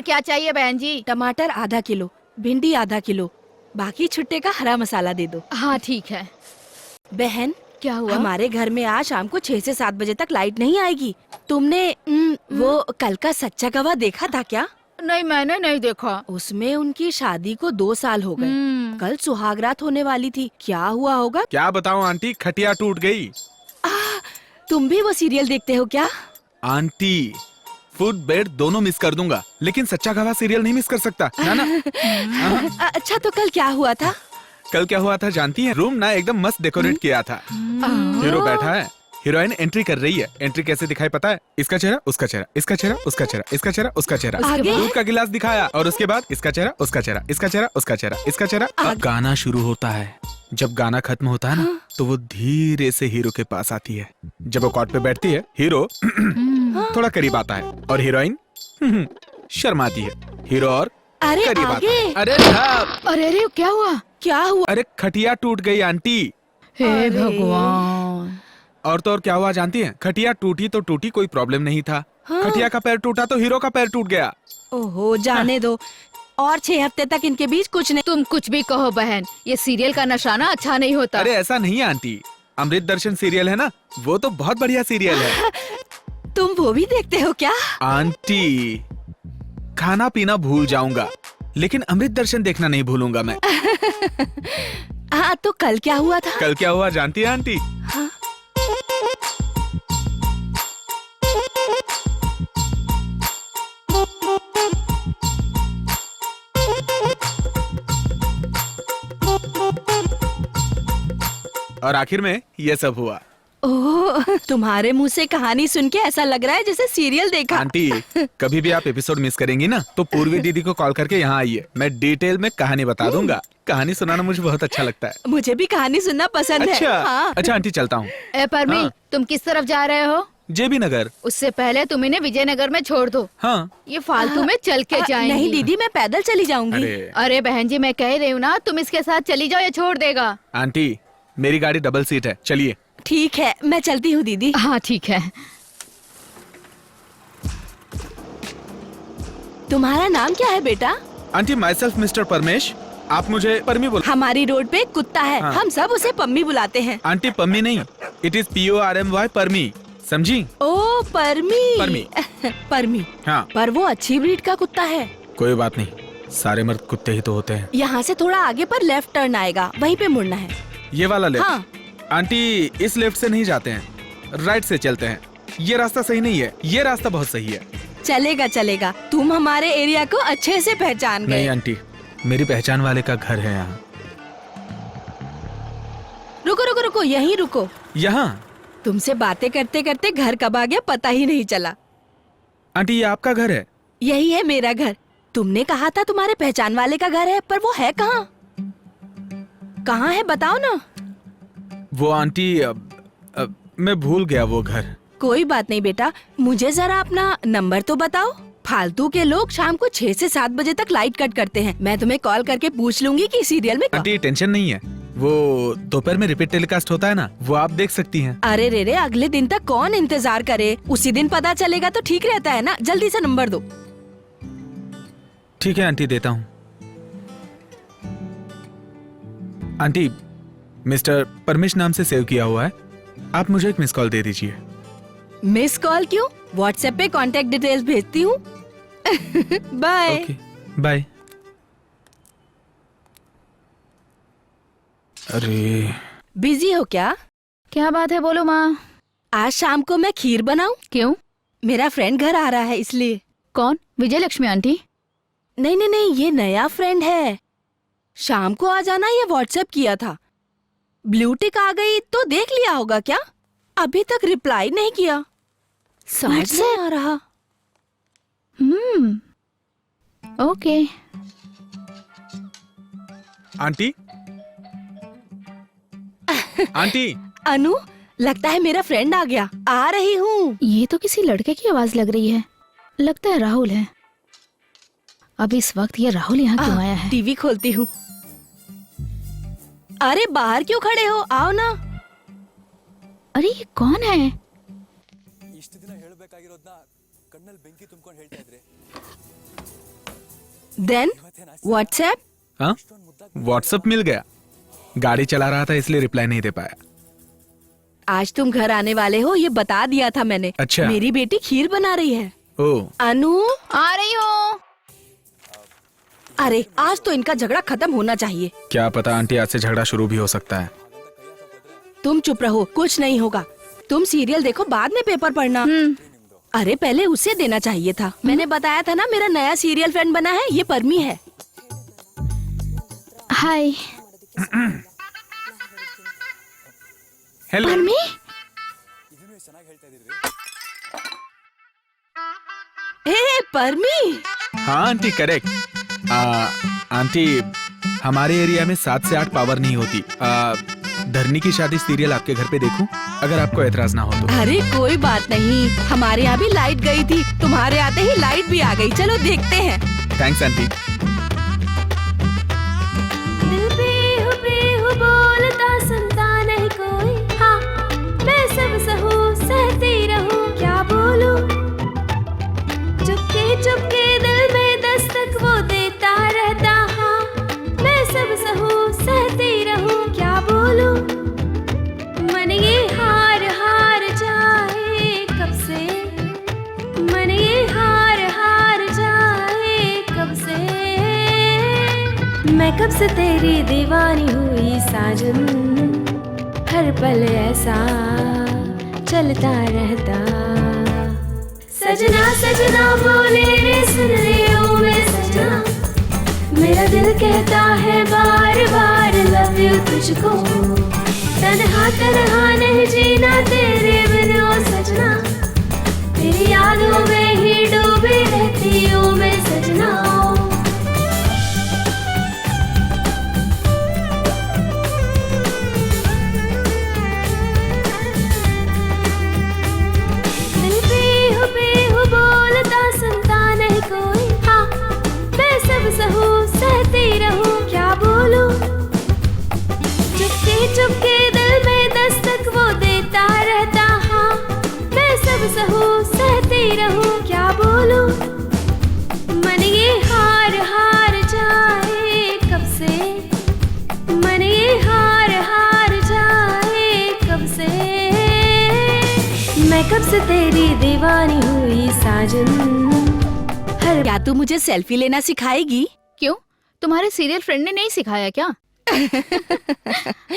और क्या चाहिए बहन जी? टमाटर आधा किलो, भिंडी आधा किलो, बाकी छुट्टे का हरा मसाला दे दो। हाँ ठीक है। बहन क्या हुआ? हमारे घर में आज शाम को 6 से 7 बजे तक लाइट नहीं आएगी। तुमने वो कल का सच्चा गवाह देखा था क्या? नहीं, मैंने नहीं देखा। उसमें उनकी शादी को 2 साल हो गए। कल सुहागरात होने वाली थी। क्या हुआ होगा? क्या बताऊं आंटी, खटिया टूट गई। तुम भी वो सीरियल देखते हो क्या? आंटी फुट बेड दोनों मिस कर दूंगा, लेकिन सच्चा गवाह सीरियल नहीं मिस कर सकता ना। अच्छा तो कल क्या हुआ था? कल क्या हुआ था जानती है? रूम ना एकदम मस्त डेकोरेट किया था। हीरो बैठा है, हीरोइन एंट्री कर रही है। एंट्री कैसे दिखाई पता है? इसका चेहरा, उसका चेहरा, इसका चेहरा, उसका चेहरा, इसका चेहरा, उसका चेहरा। आगे? दूध का गिलास दिखाया और उसके बाद इसका चेहरा, उसका चेहरा, इसका चेहरा, उसका चेहरा, इसका चेहरा। अब गाना शुरू होता है। जब गाना खत्म होता है ना, तो वो धीरे से हीरो के पास आती है। जब वो कॉट पे बैठती है, हीरो थोड़ा करीब आता है और हीरोइन शर्माती है। हीरो और अरे करीब आता आगे? है। अरे साहब, अरे अरे क्या हुआ? क्या हुआ? अरे खटिया टूट गई आंटी। हे भगवान। और तो और क्या हुआ जानती है? खटिया टूटी तो टूटी, कोई प्रॉब्लम नहीं था। खटिया का पैर टूटा तो हीरो का पैर टूट गया। ओहो, जाने दो। और 6 हफ्ते तक इनके बीच कुछ नहीं। तुम कुछ भी कहो बहन, ये सीरियल का नशाना अच्छा नहीं होता। अरे ऐसा नहीं है आंटी, अमृत दर्शन सीरियल है ना, वो तो बहुत बढ़िया सीरियल है। तुम वो भी देखते हो क्या? आंटी खाना पीना भूल जाऊंगा, लेकिन अमृत दर्शन देखना नहीं भूलूंगा मैं। हाँ तो कल क्या हुआ था? कल क्या हुआ जानती है आंटी? और आखिर में ये सब हुआ। ओह, तुम्हारे मुंह से कहानी सुन के ऐसा लग रहा है जैसे सीरियल देखा। आंटी कभी भी आप एपिसोड मिस करेंगी ना, तो पूर्वी दीदी को कॉल करके यहाँ आइए, मैं डिटेल में कहानी बता दूंगा। कहानी सुनाना मुझे बहुत अच्छा लगता है। मुझे भी कहानी सुनना पसंद अच्छा है। हाँ। अच्छा आंटी चलता हूँ। ए परमी, हाँ। तुम किस तरफ जा रहे हो? जेबी नगर। उससे पहले तुम इन्हें विजयनगर में छोड़ दो। हाँ। ये फालतू में चल के जाएंगी। नहीं दीदी, मैं पैदल चली जाऊंगी। अरे बहन जी, मैं कह रही हूँ ना, तुम इसके साथ चली जाओ, ये छोड़ देगा। आंटी मेरी गाड़ी डबल सीट है, चलिए। ठीक है, मैं चलती हूँ दीदी। हाँ ठीक है। तुम्हारा नाम क्या है बेटा? Aunty my self mister Paramesh, आप मुझे परमी बोल। हमारी रोड पे एक कुत्ता है, हाँ। हम सब उसे पम्मी बुलाते हैं। आंटी पम्मी नहीं, इट इज PORMY परमी, समझी? ओ परमी। परमी। परमी। हाँ। पर वो अच्छी ब्रीड का कुत्ता है। कोई बात नहीं, सारे मर्द कुत्ते ही तो होते हैं। यहाँ से थोड़ा आगे पर लेफ्ट टर्न आएगा, वहीं पे मुड़ना है। ये वाला लेफ्ट? हाँ। आंटी इस लेफ्ट से नहीं जाते हैं, राइट से चलते हैं। ये रास्ता सही नहीं है, ये रास्ता बहुत सही है। चलेगा चलेगा, तुम हमारे एरिया को अच्छे से पहचान गए। नहीं आंटी, मेरी पहचान वाले का घर है यहाँ। रुको रुको रुको, यहीं रुको। यहाँ? तुमसे बातें करते करते घर कब आ गया पता ही नहीं चला। आंटी ये आपका घर है? यही है मेरा घर। तुमने कहा था तुम्हारे पहचान वाले का घर है, पर वो है कहाँ? कहाँ है बताओ ना। वो आंटी मैं भूल गया वो घर। कोई बात नहीं बेटा, मुझे जरा अपना नंबर तो बताओ। फालतू के लोग शाम को 6 से 7 बजे तक लाइट कट करते हैं। मैं तुम्हें कॉल करके पूछ लूंगी कि सीरियल में आंटी टेंशन नहीं है, वो दोपहर में रिपीट टेलीकास्ट होता है ना, वो आप देख सकती हैं। अरे रे रे, अगले दिन तक कौन इंतजार करे? उसी दिन पता चलेगा तो ठीक रहता है ना। जल्दी से नंबर दो। ठीक है आंटी, देता हूँ। आंटी मिस्टर परमेश नाम से सेव किया हुआ है, आप मुझे एक मिस कॉल दे दीजिए। मिस कॉल क्यों? व्हाट्सएप पे कांटेक्ट डिटेल्स भेजती हूँ। बाय। Okay bye. अरे बिजी हो क्या? क्या बात है, बोलो माँ। आज शाम को मैं खीर बनाऊं? क्यों? मेरा फ्रेंड घर आ रहा है इसलिए। कौन? विजय लक्ष्मी आंटी? नहीं नहीं नहीं, ये नया फ्रेंड है। शाम को आ जाना, ये व्हाट्सएप किया था। ब्लू टिक आ गई तो देख लिया होगा क्या? अभी तक रिप्लाई नहीं किया। समझ नहीं आ रहा। ओके। आंटी आंटी अनु, लगता है मेरा फ्रेंड आ गया। आ रही हूँ। ये तो किसी लड़के की आवाज लग रही है। लगता है राहुल है। अब इस वक्त ये राहुल यहाँ क्यों आया है? टीवी खोलती हूँ। अरे बाहर क्यों खड़े हो, आओ ना। अरे ये कौन है? Then WhatsApp? हाँ, व्हाट्सएप मिल गया। गाड़ी चला रहा था इसलिए रिप्लाई नहीं दे पाया। आज तुम घर आने वाले हो ये बता दिया था मैंने। अच्छा। मेरी बेटी खीर बना रही है। ओ, अनु आ रही हूँ। अरे आज तो इनका झगड़ा खत्म होना चाहिए। क्या पता आंटी आज से झगड़ा शुरू भी हो सकता है। तुम चुप रहो, कुछ नहीं होगा। तुम सीरियल देखो, बाद में पेपर पढ़ना। अरे पहले उसे देना चाहिए था। मैंने बताया था ना मेरा नया सीरियल फ्रेंड बना है, ये परमी है। Hi hello. परमी, ए परमी। हाँ आंटी, करेक्ट। आंटी, हमारे एरिया में 7 से 8 पावर नहीं होती। धरनी की शादी सीरियल आपके घर पे देखूं, अगर आपको एतराज ना हो तो। अरे कोई बात नहीं, हमारे यहाँ भी लाइट गई थी, तुम्हारे आते ही लाइट भी आ गई। चलो देखते हैं। Thanks aunty. दिल बेहू बोलता सुनता नहीं कोई। हाँ, मैं सब सहूं सहती रहूं, क्या बोलूं। चुपके चुपके दिल में दस्तक वो देता रहता। हाँ, मैं सब सहूं सहती रहूं, क्या बोलूं। मन ये हार हार जाए कब से, मन ये हार हार जाए कब से। मैं कब से तेरी दीवानी हुई साजन, हर पल ऐसा चलता रहता। सजना सजना बोले रे सुन रे ओ मैं सजना, मेरा दिल कहता है बार बार लव यू तुझको। तन्हा तन्हा नहीं जीना तेरे बिन ओ सजना, तेरी यादों में ही डूबी रहती हूँ मैं सजना। दिल बेहू बोलता सुनता नहीं कोई। हाँ, मैं सब सहूं सहती रहूं, क्या बोलूं। चुपके चुपके दिल में दस्तक वो देता रहता। हाँ, मैं सब सहूं सहती रहूं, क्या बोलूं। मन ये हार हार जाए कब से, मन ये हार हार जाए कब से। मैं कब से तेरी दीवानी हुई साजन, हर। क्या तू मुझे सेल्फी लेना सिखाएगी? क्यों, तुम्हारे सीरियल फ्रेंड ने नहीं सिखाया क्या?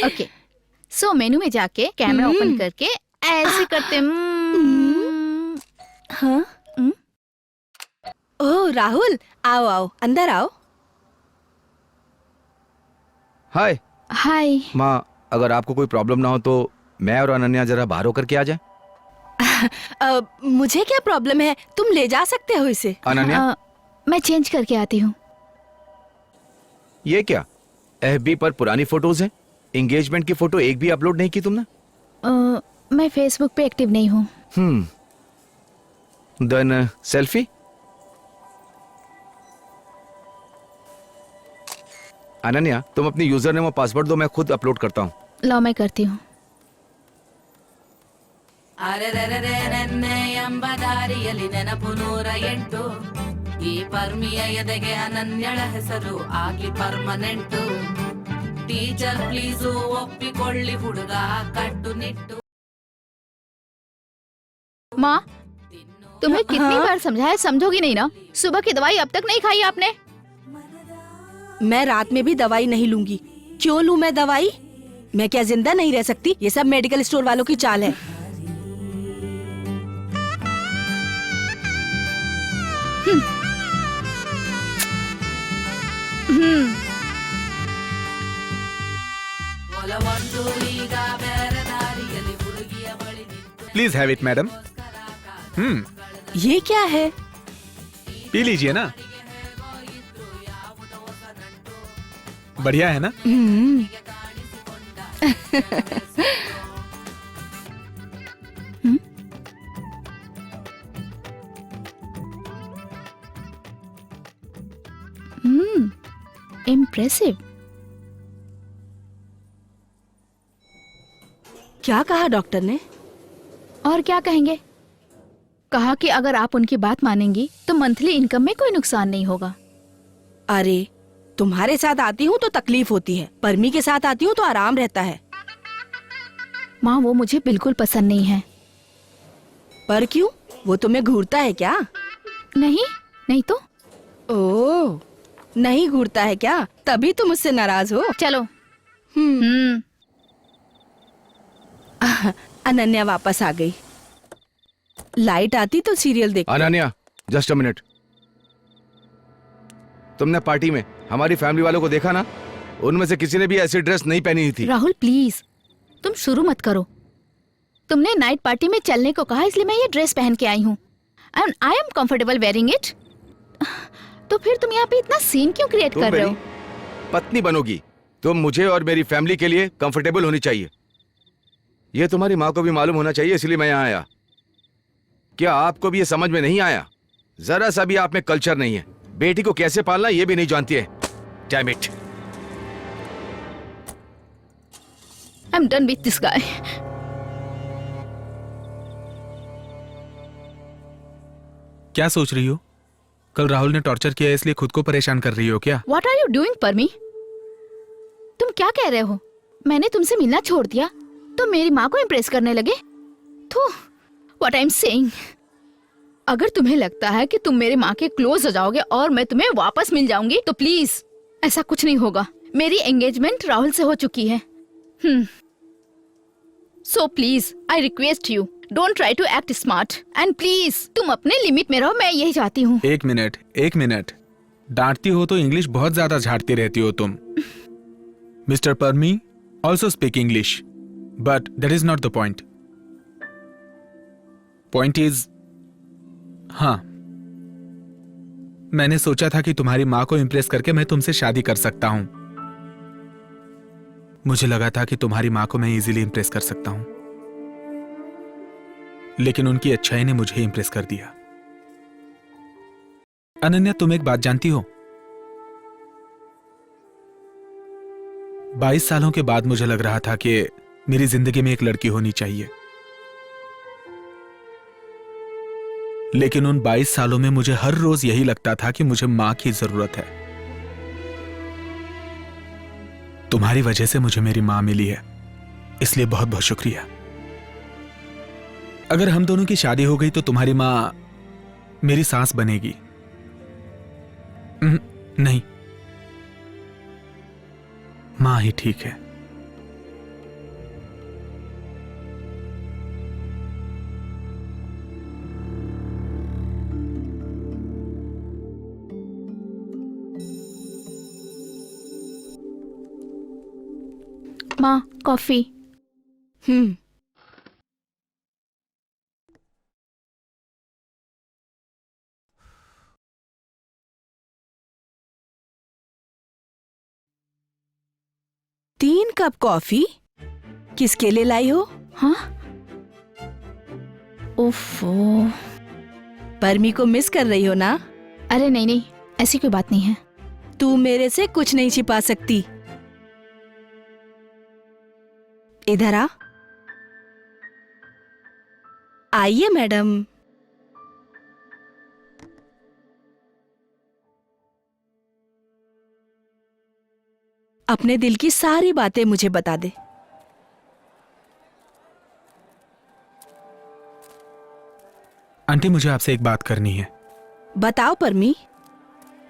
ओके, सो मेनू में जाके कैमरा ओपन करके ऐसे करते। हाँ? ओह राहुल, आओ आओ अंदर आओ। हाय हाय। माँ, अगर आपको कोई प्रॉब्लम ना हो तो मैं और अनन्या जरा बाहर होकर के आ जाए। मुझे क्या प्रॉब्लम है, तुम ले जा सकते हो इसे। अनन्या, मैं चेंज करके आती हूँ। ये क्या एफबी पर पुरानी फोटोज हैं? एंगेजमेंट की फोटो एक भी अपलोड नहीं की तुमने? मैं फेसबुक पे एक्टिव नहीं हूँ। Then selfie. अनन्या, तुम अपनी यूजर नेम और पासवर्ड दो, मैं खुद अपलोड करता हूँ। लो मैं करती हूँ। ಎಂಬದಾರಿಯಲ್ಲಿ ನೆನಪು 108 ಈ ಪರ್ಮಿಯ ಎದೆಗೆ ಅನನ್ಯಳ ಹೆಸರು ಆಗ್ಲಿ ಪರ್ಮನೆಂಟು ಟೀಚರ್ ಪ್ಲೀಸು ಒಪ್ಪಿಕೊಳ್ಳಿ ಹುಡುಗ ಕಟ್ಟುನಿಟ್ಟು माँ, तुम्हें कितनी बार समझाया, समझोगी नहीं ना? सुबह की दवाई अब तक नहीं खाई आपने? मैं रात में भी दवाई नहीं लूंगी। क्यों लूं मैं दवाई? मैं क्या जिंदा नहीं रह सकती? ये सब मेडिकल स्टोर वालों की चाल है। Please have it madam. ये क्या है? पी लीजिए ना, बढ़िया है ना? इम्प्रेसिव। क्या कहा डॉक्टर ने? और क्या कहेंगे? कहा कि अगर आप उनकी बात मानेंगी तो मंथली इनकम में कोई नुकसान नहीं होगा। अरे तुम्हारे साथ आती हूँ तो तकलीफ होती है, परमी के साथ आती हूँ तो आराम रहता है। माँ वो मुझे बिल्कुल पसंद नहीं है। पर क्यों? वो तुम्हें घूरता है क्या? नहीं नहीं तो। ओह, नहीं घूरता है क्या? तभी तुम मुझसे नाराज हो। चलो। अनन्या वापस आ गई। लाइट आती तो सीरियल देख। Ananya, just a minute. तुमने पार्टी में हमारी फैमिली वालों को देखा ना? उनमें से किसी ने भी ऐसी ड्रेस नहीं पहनी थी। राहुल प्लीज तुम शुरू मत करो। तुमने नाइट पार्टी में चलने को कहा इसलिए मैं ये ड्रेस पहन के आई हूँ and I am comfortable wearing it. तो फिर तुम यहाँ पे इतना सीन क्यों क्रिएट कर रहे हो? पत्नी बनोगी, तुम मुझे और मेरी फैमिली के लिए कंफर्टेबल होनी चाहिए। ये तुम्हारी माँ को भी मालूम होना चाहिए, इसलिए मैं यहाँ आया। क्या आपको भी ये समझ में नहीं आया? जरा सा भी आप में कल्चर नहीं है। बेटी को कैसे पालना ये भी नहीं जानती है। Damn it. I am done with this guy. क्या सोच रही हो? कल राहुल ने टॉर्चर किया इसलिए खुद को परेशान कर रही हो क्या? What are you doing, permit? तुम क्या कह रहे हो? मैंने तुमसे मिलना छोड़ दिया तो मेरी माँ को इम्प्रेस करने लगे? तो what I'm saying? अगर तुम्हें लगता है कि तुम मेरी माँ के क्लोज हो जाओगे और मैं तुम्हें वापस मिल जाऊंगी तो प्लीज ऐसा कुछ नहीं होगा। मेरी एंगेजमेंट राहुल से हो चुकी है। So please I request you don't try to act smart and please तुम अपने लिमिट में रहो। मैं यही चाहती हूँ। एक मिनट। डांटती हो तो इंग्लिश बहुत ज्यादा झाड़ती रहती हो तुम। Mister Parmi also speak English but that is not the point. Point is, हाँ मैंने सोचा था कि तुम्हारी माँ को इम्प्रेस करके मैं तुमसे शादी कर सकता हूं। मुझे लगा था कि तुम्हारी माँ को मैं इजीली इम्प्रेस कर सकता हूं, लेकिन उनकी अच्छाई ने मुझे इम्प्रेस कर दिया। अनन्या तुम एक बात जानती हो? 22 सालों के बाद मुझे लग रहा था कि मेरी जिंदगी में एक लड़की होनी चाहिए, लेकिन उन 22 सालों में मुझे हर रोज यही लगता था कि मुझे मां की जरूरत है। तुम्हारी वजह से मुझे मेरी मां मिली है, इसलिए बहुत बहुत शुक्रिया। अगर हम दोनों की शादी हो गई तो तुम्हारी मां मेरी सास बनेगी। नहीं, मां ही ठीक है। माँ कॉफी। 3 कप कॉफी किसके लिए लाई हो? हाँ ओफो, परमी को मिस कर रही हो ना? अरे नहीं नहीं ऐसी कोई बात नहीं है। तू मेरे से कुछ नहीं छिपा सकती। इधर आ। आइए मैडम। अपने दिल की सारी बातें मुझे बता दे। आंटी मुझे आपसे एक बात करनी है। बताओ परमी।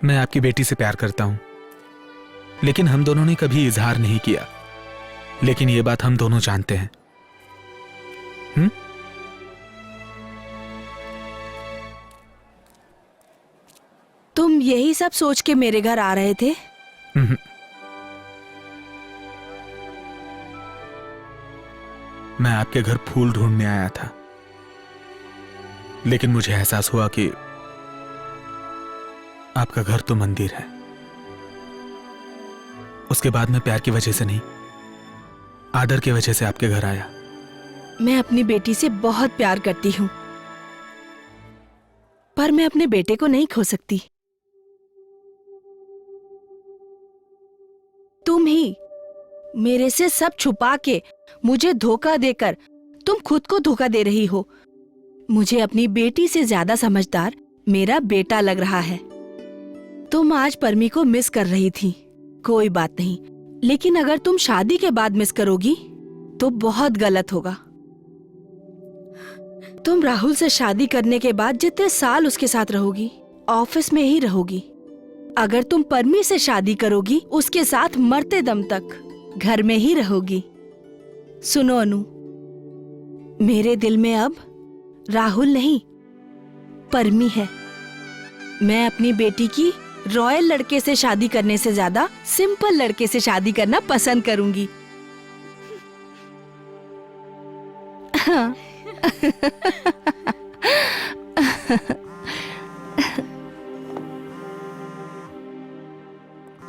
मैं आपकी बेटी से प्यार करता हूं, लेकिन हम दोनों ने कभी इजहार नहीं किया, लेकिन ये बात हम दोनों जानते हैं। तुम यही सब सोच के मेरे घर आ रहे थे? मैं आपके घर फूल ढूंढने आया था, लेकिन मुझे एहसास हुआ कि आपका घर तो मंदिर है। उसके बाद मैं प्यार की वजह से नहीं, आदर की वजह से आपके घर आया। मैं अपनी बेटी से बहुत प्यार करती हूँ, पर मैं अपने बेटे को नहीं खो सकती। तुम ही मेरे से सब छुपा के मुझे धोखा देकर तुम खुद को धोखा दे रही हो। मुझे अपनी बेटी से ज्यादा समझदार मेरा बेटा लग रहा है। तुम आज परमी को मिस कर रही थी, कोई बात नहीं, लेकिन अगर तुम शादी के बाद मिस करोगी तो बहुत गलत होगा। तुम राहुल से शादी करने के बाद जितने साल उसके साथ रहोगी, ऑफिस में ही रहोगी। अगर तुम परमी से शादी करोगी, उसके साथ मरते दम तक घर में ही रहोगी। सुनो अनु, मेरे दिल में अब राहुल नहीं, परमी है। मैं अपनी बेटी की रॉयल लड़के से शादी करने से ज्यादा सिंपल लड़के से शादी करना पसंद करूंगी। हाँ।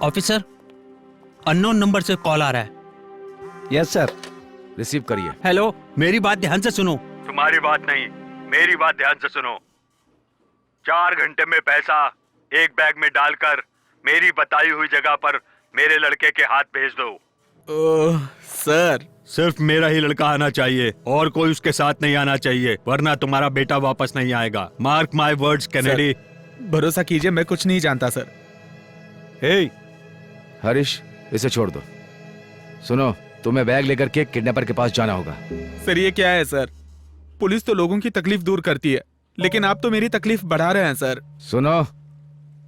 ऑफिसर, अननोन नंबर से कॉल आ रहा है। Yes sir. रिसीव करिए। हेलो, मेरी बात ध्यान से सुनो। तुम्हारी बात नहीं, मेरी बात ध्यान से सुनो। 4 घंटे में पैसा एक बैग में डालकर मेरी बताई हुई जगह पर मेरे लड़के के हाथ भेज दो। ओह सर, सिर्फ मेरा ही लड़का आना चाहिए और कोई उसके साथ नहीं आना चाहिए, वरना तुम्हारा बेटा वापस नहीं आएगा। Mark my words Kennedy. भरोसा कीजिए, मैं कुछ नहीं जानता सर। हे हरीश, इसे छोड़ दो। सुनो, तुम्हें बैग लेकर के किडनैपर के पास जाना होगा। सर ये क्या है सर? पुलिस तो लोगों की तकलीफ दूर करती है, लेकिन आप तो मेरी तकलीफ बढ़ा रहे हैं सर। सुनो,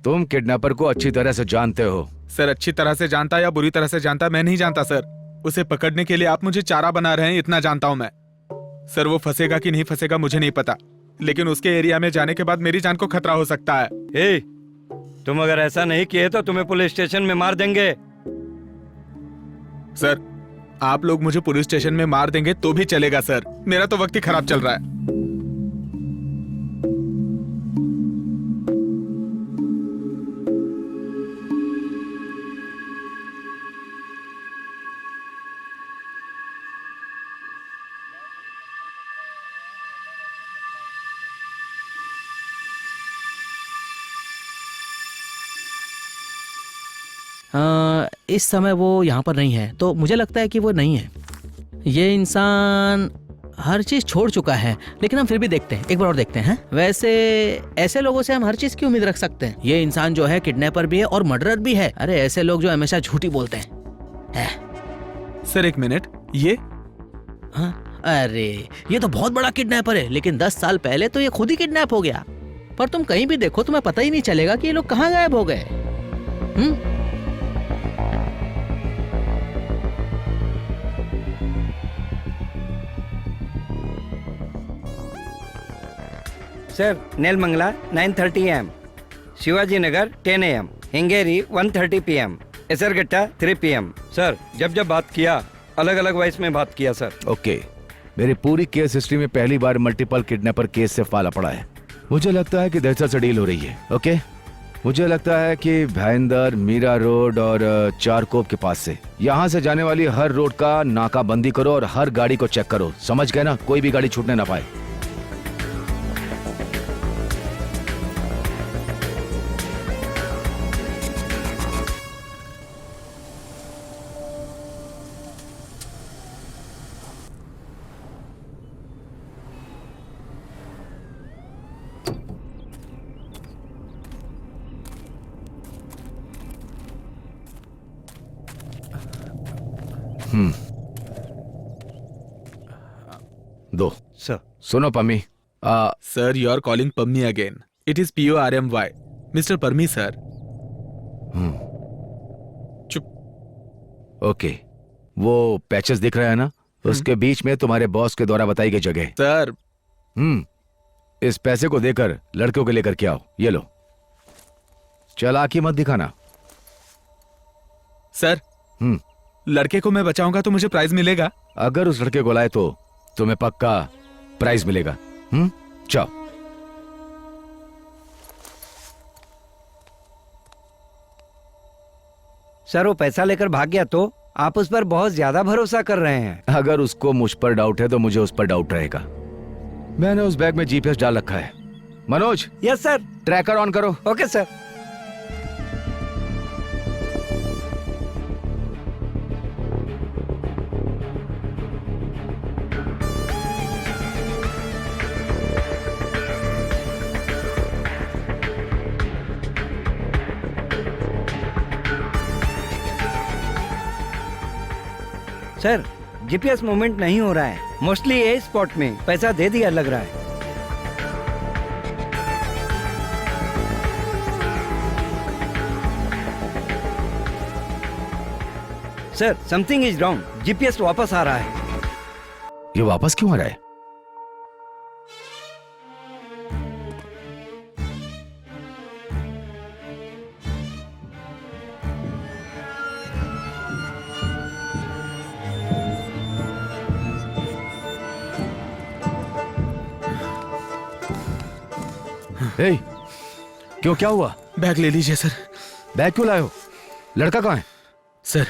तुम किडनैपर को अच्छी तरह से जानते हो। सर अच्छी तरह से जानता या बुरी तरह से जानता, मैं नहीं जानता सर। उसे पकड़ने के लिए आप मुझे चारा बना रहे हैं, इतना जानता हूं मैं। सर वो फंसेगा कि नहीं फंसेगा मुझे नहीं पता, लेकिन उसके एरिया में जाने के बाद मेरी जान को खतरा हो सकता है। ए, तुम अगर ऐसा नहीं किए तो तुम्हें पुलिस स्टेशन में मार देंगे। सर आप लोग मुझे पुलिस स्टेशन में मार देंगे तो भी चलेगा सर, मेरा तो वक्त ही खराब चल रहा है। इस समय वो यहाँ पर नहीं है, तो मुझे लगता है कि वो नहीं है। ये इंसान हर चीज छोड़ चुका है, लेकिन हम फिर भी देखते हैं, एक बार और देखते हैं। वैसे ऐसे लोगों से हम हर चीज की उम्मीद रख सकते हैं। ये इंसान जो है किडनैपर भी है और मर्डरर भी है। अरे ऐसे लोग जो हमेशा झूठी बोलते हैं। सर एक मिनट, ये हाँ, अरे ये तो बहुत बड़ा किडनैपर है, लेकिन 10 साल पहले तो ये खुद ही किडनैप हो गया। पर तुम कहीं भी देखो तुम्हें पता ही नहीं चलेगा कि ये लोग कहाँ गायब हो गए। Sir, Nelamangala 9:30 AM, Shivaji Nagar 10 AM, हिंगेरी 1:30 PM, एसरगट्टा 3 PM। Sir जब जब बात किया अलग अलग वॉइस में बात किया सर। ओके, मेरी पूरी केस हिस्ट्री में पहली बार मल्टीपल किडनैपर केस से फाला पड़ा है। मुझे लगता है कि दहशत से डील हो रही है। ओके, मुझे लगता है कि भाईंदर, मीरा रोड और चारकोप के पास से यहाँ से जाने वाली हर रोड का नाकाबंदी करो और हर गाड़ी को चेक करो, समझ गए ना? कोई भी गाड़ी छूटने ना पाए। दो सर। सुनो Pammi, sir you are calling Pammi again. It is PORMY, mister Parmi sir. चुप। ओके, वो पैचेस दिख रहा है ना, उसके बीच में तुम्हारे बॉस के द्वारा बताई गई जगह। सर इस पैसे को देकर लड़कों के लेकर के आओ। ये लो, चालाकी मत दिखाना। सर लड़के को मैं बचाऊंगा तो मुझे प्राइज मिलेगा? अगर उस लड़के को लाए तो तुम्हें पक्का प्राइज मिलेगा। जाओ। सर वो पैसा लेकर भाग गया तो आप उस पर बहुत ज्यादा भरोसा कर रहे हैं। अगर उसको मुझ पर डाउट है तो मुझे उस पर डाउट रहेगा। मैंने उस बैग में GPS डाल रखा है। Manoj. Yes sir. Tracker on करो। Okay sir. Sir GPS movement नहीं हो रहा है, मोस्टली ए स्पॉट में पैसा दे दिया लग रहा है। Sir something is wrong, GPS वापस आ रहा है। ये वापस क्यों आ रहा है? ए, क्यों, क्या हुआ? बैग ले लीजिए सर। बैग क्यों लाए हो? लड़का कहाँ है? सर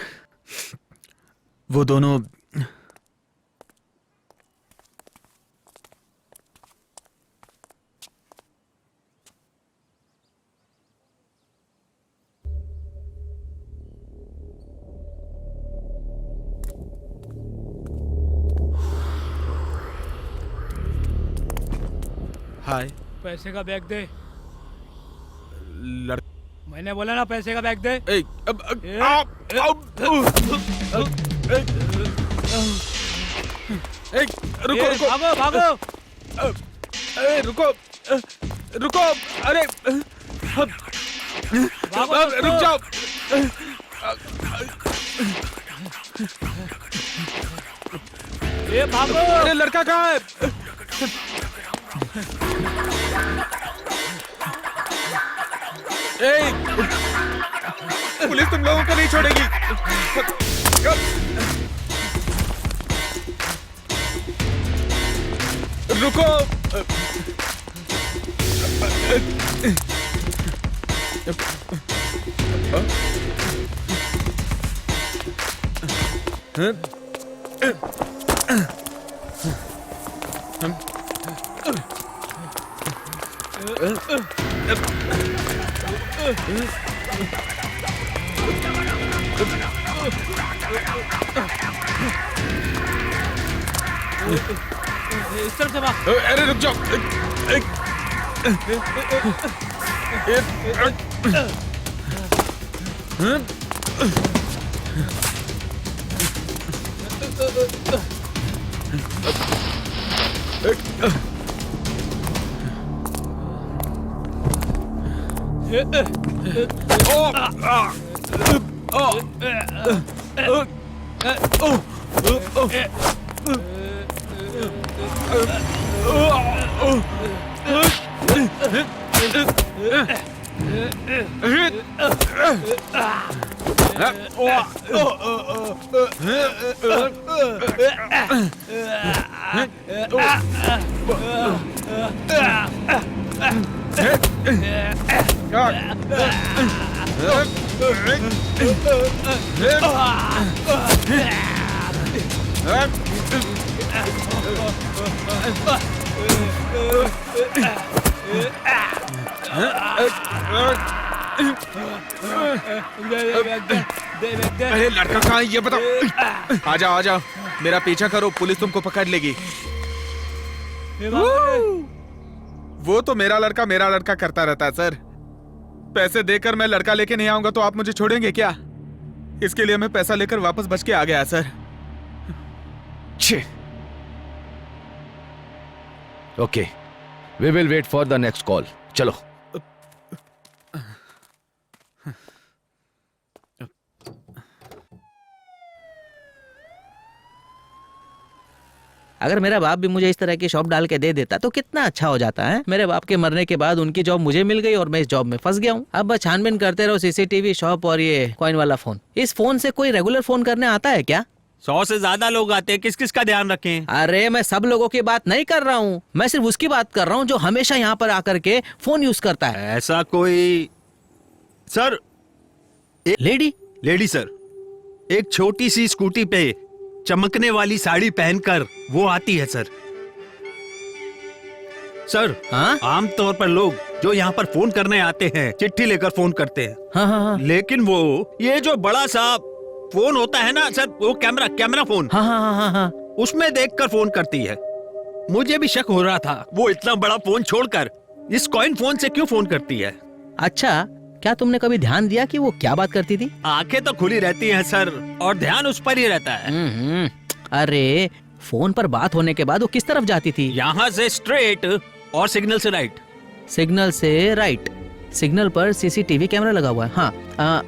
वो दोनों हाय। पैसे का बैग दे। लड़ मैंने बोला ना पैसे का बैग दे। रुको रुको भागो भागो। रुको रुको, अरे रुक जाओ। ये भागो। अरे लड़का कहाँ है? पुलिस तुम लोगों को नहीं छोड़ेगी। रुको। इस तरफ से भाग। अरे रुक जाओ। अरे लड़का कहाँ है ये बताओ। आ जाओ आ जाओ, मेरा पीछा करो, पुलिस तुमको पकड़ लेगी। वो तो मेरा लड़का करता रहता है सर। पैसे देकर मैं लड़का लेके नहीं आऊंगा तो आप मुझे छोड़ेंगे क्या? इसके लिए मैं पैसा लेकर वापस बच के आ गया sir. Okay, we will wait for the next call. चलो। अगर मेरा बाप भी मुझे इस तरह की शॉप डाल के दे देता तो कितना अच्छा हो जाता है। मेरे बाप के मरने के बाद उनकी जॉब मुझे मिल गई और मैं इस जॉब में फंस गया हूँ। अब बस छानबीन करते रहो, सीसीटीवी, शॉप और ये कॉइन वाला फोन। इस फोन से कोई रेगुलर फोन करने आता है क्या? 100 से ज्यादा लोग आते हैं, किस किस का ध्यान रखें? अरे मैं सब लोगों की बात नहीं कर रहा हूँ, मैं सिर्फ उसकी बात कर रहा हूँ जो हमेशा यहाँ पर आकर के फोन यूज करता है। ऐसा कोई सर? लेडी सर, एक छोटी सी स्कूटी पे चमकने वाली साड़ी पहनकर वो आती है सर। सर हाँ? आमतौर पर लोग जो यहाँ पर फोन करने आते हैं चिट्ठी लेकर फोन करते हैं। हाँ। लेकिन वो ये जो बड़ा सा फोन होता है ना सर, वो कैमरा फोन, हाँ। उसमें देखकर फोन करती है। मुझे भी शक हो रहा था वो इतना बड़ा फोन छोड़कर इस कॉइन फोन से क्यों फोन करती है। अच्छा, क्या तुमने कभी ध्यान दिया कि वो क्या बात करती थी? आंखें तो खुली रहती हैं सर, और ध्यान उस पर ही रहता है। अरे फोन पर बात होने के बाद वो किस तरफ जाती थी? यहाँ से स्ट्रेट और सिग्नल से राइट। सिग्नल से राइट। सिग्नल पर सीसीटीवी कैमरा लगा हुआ है। हाँ,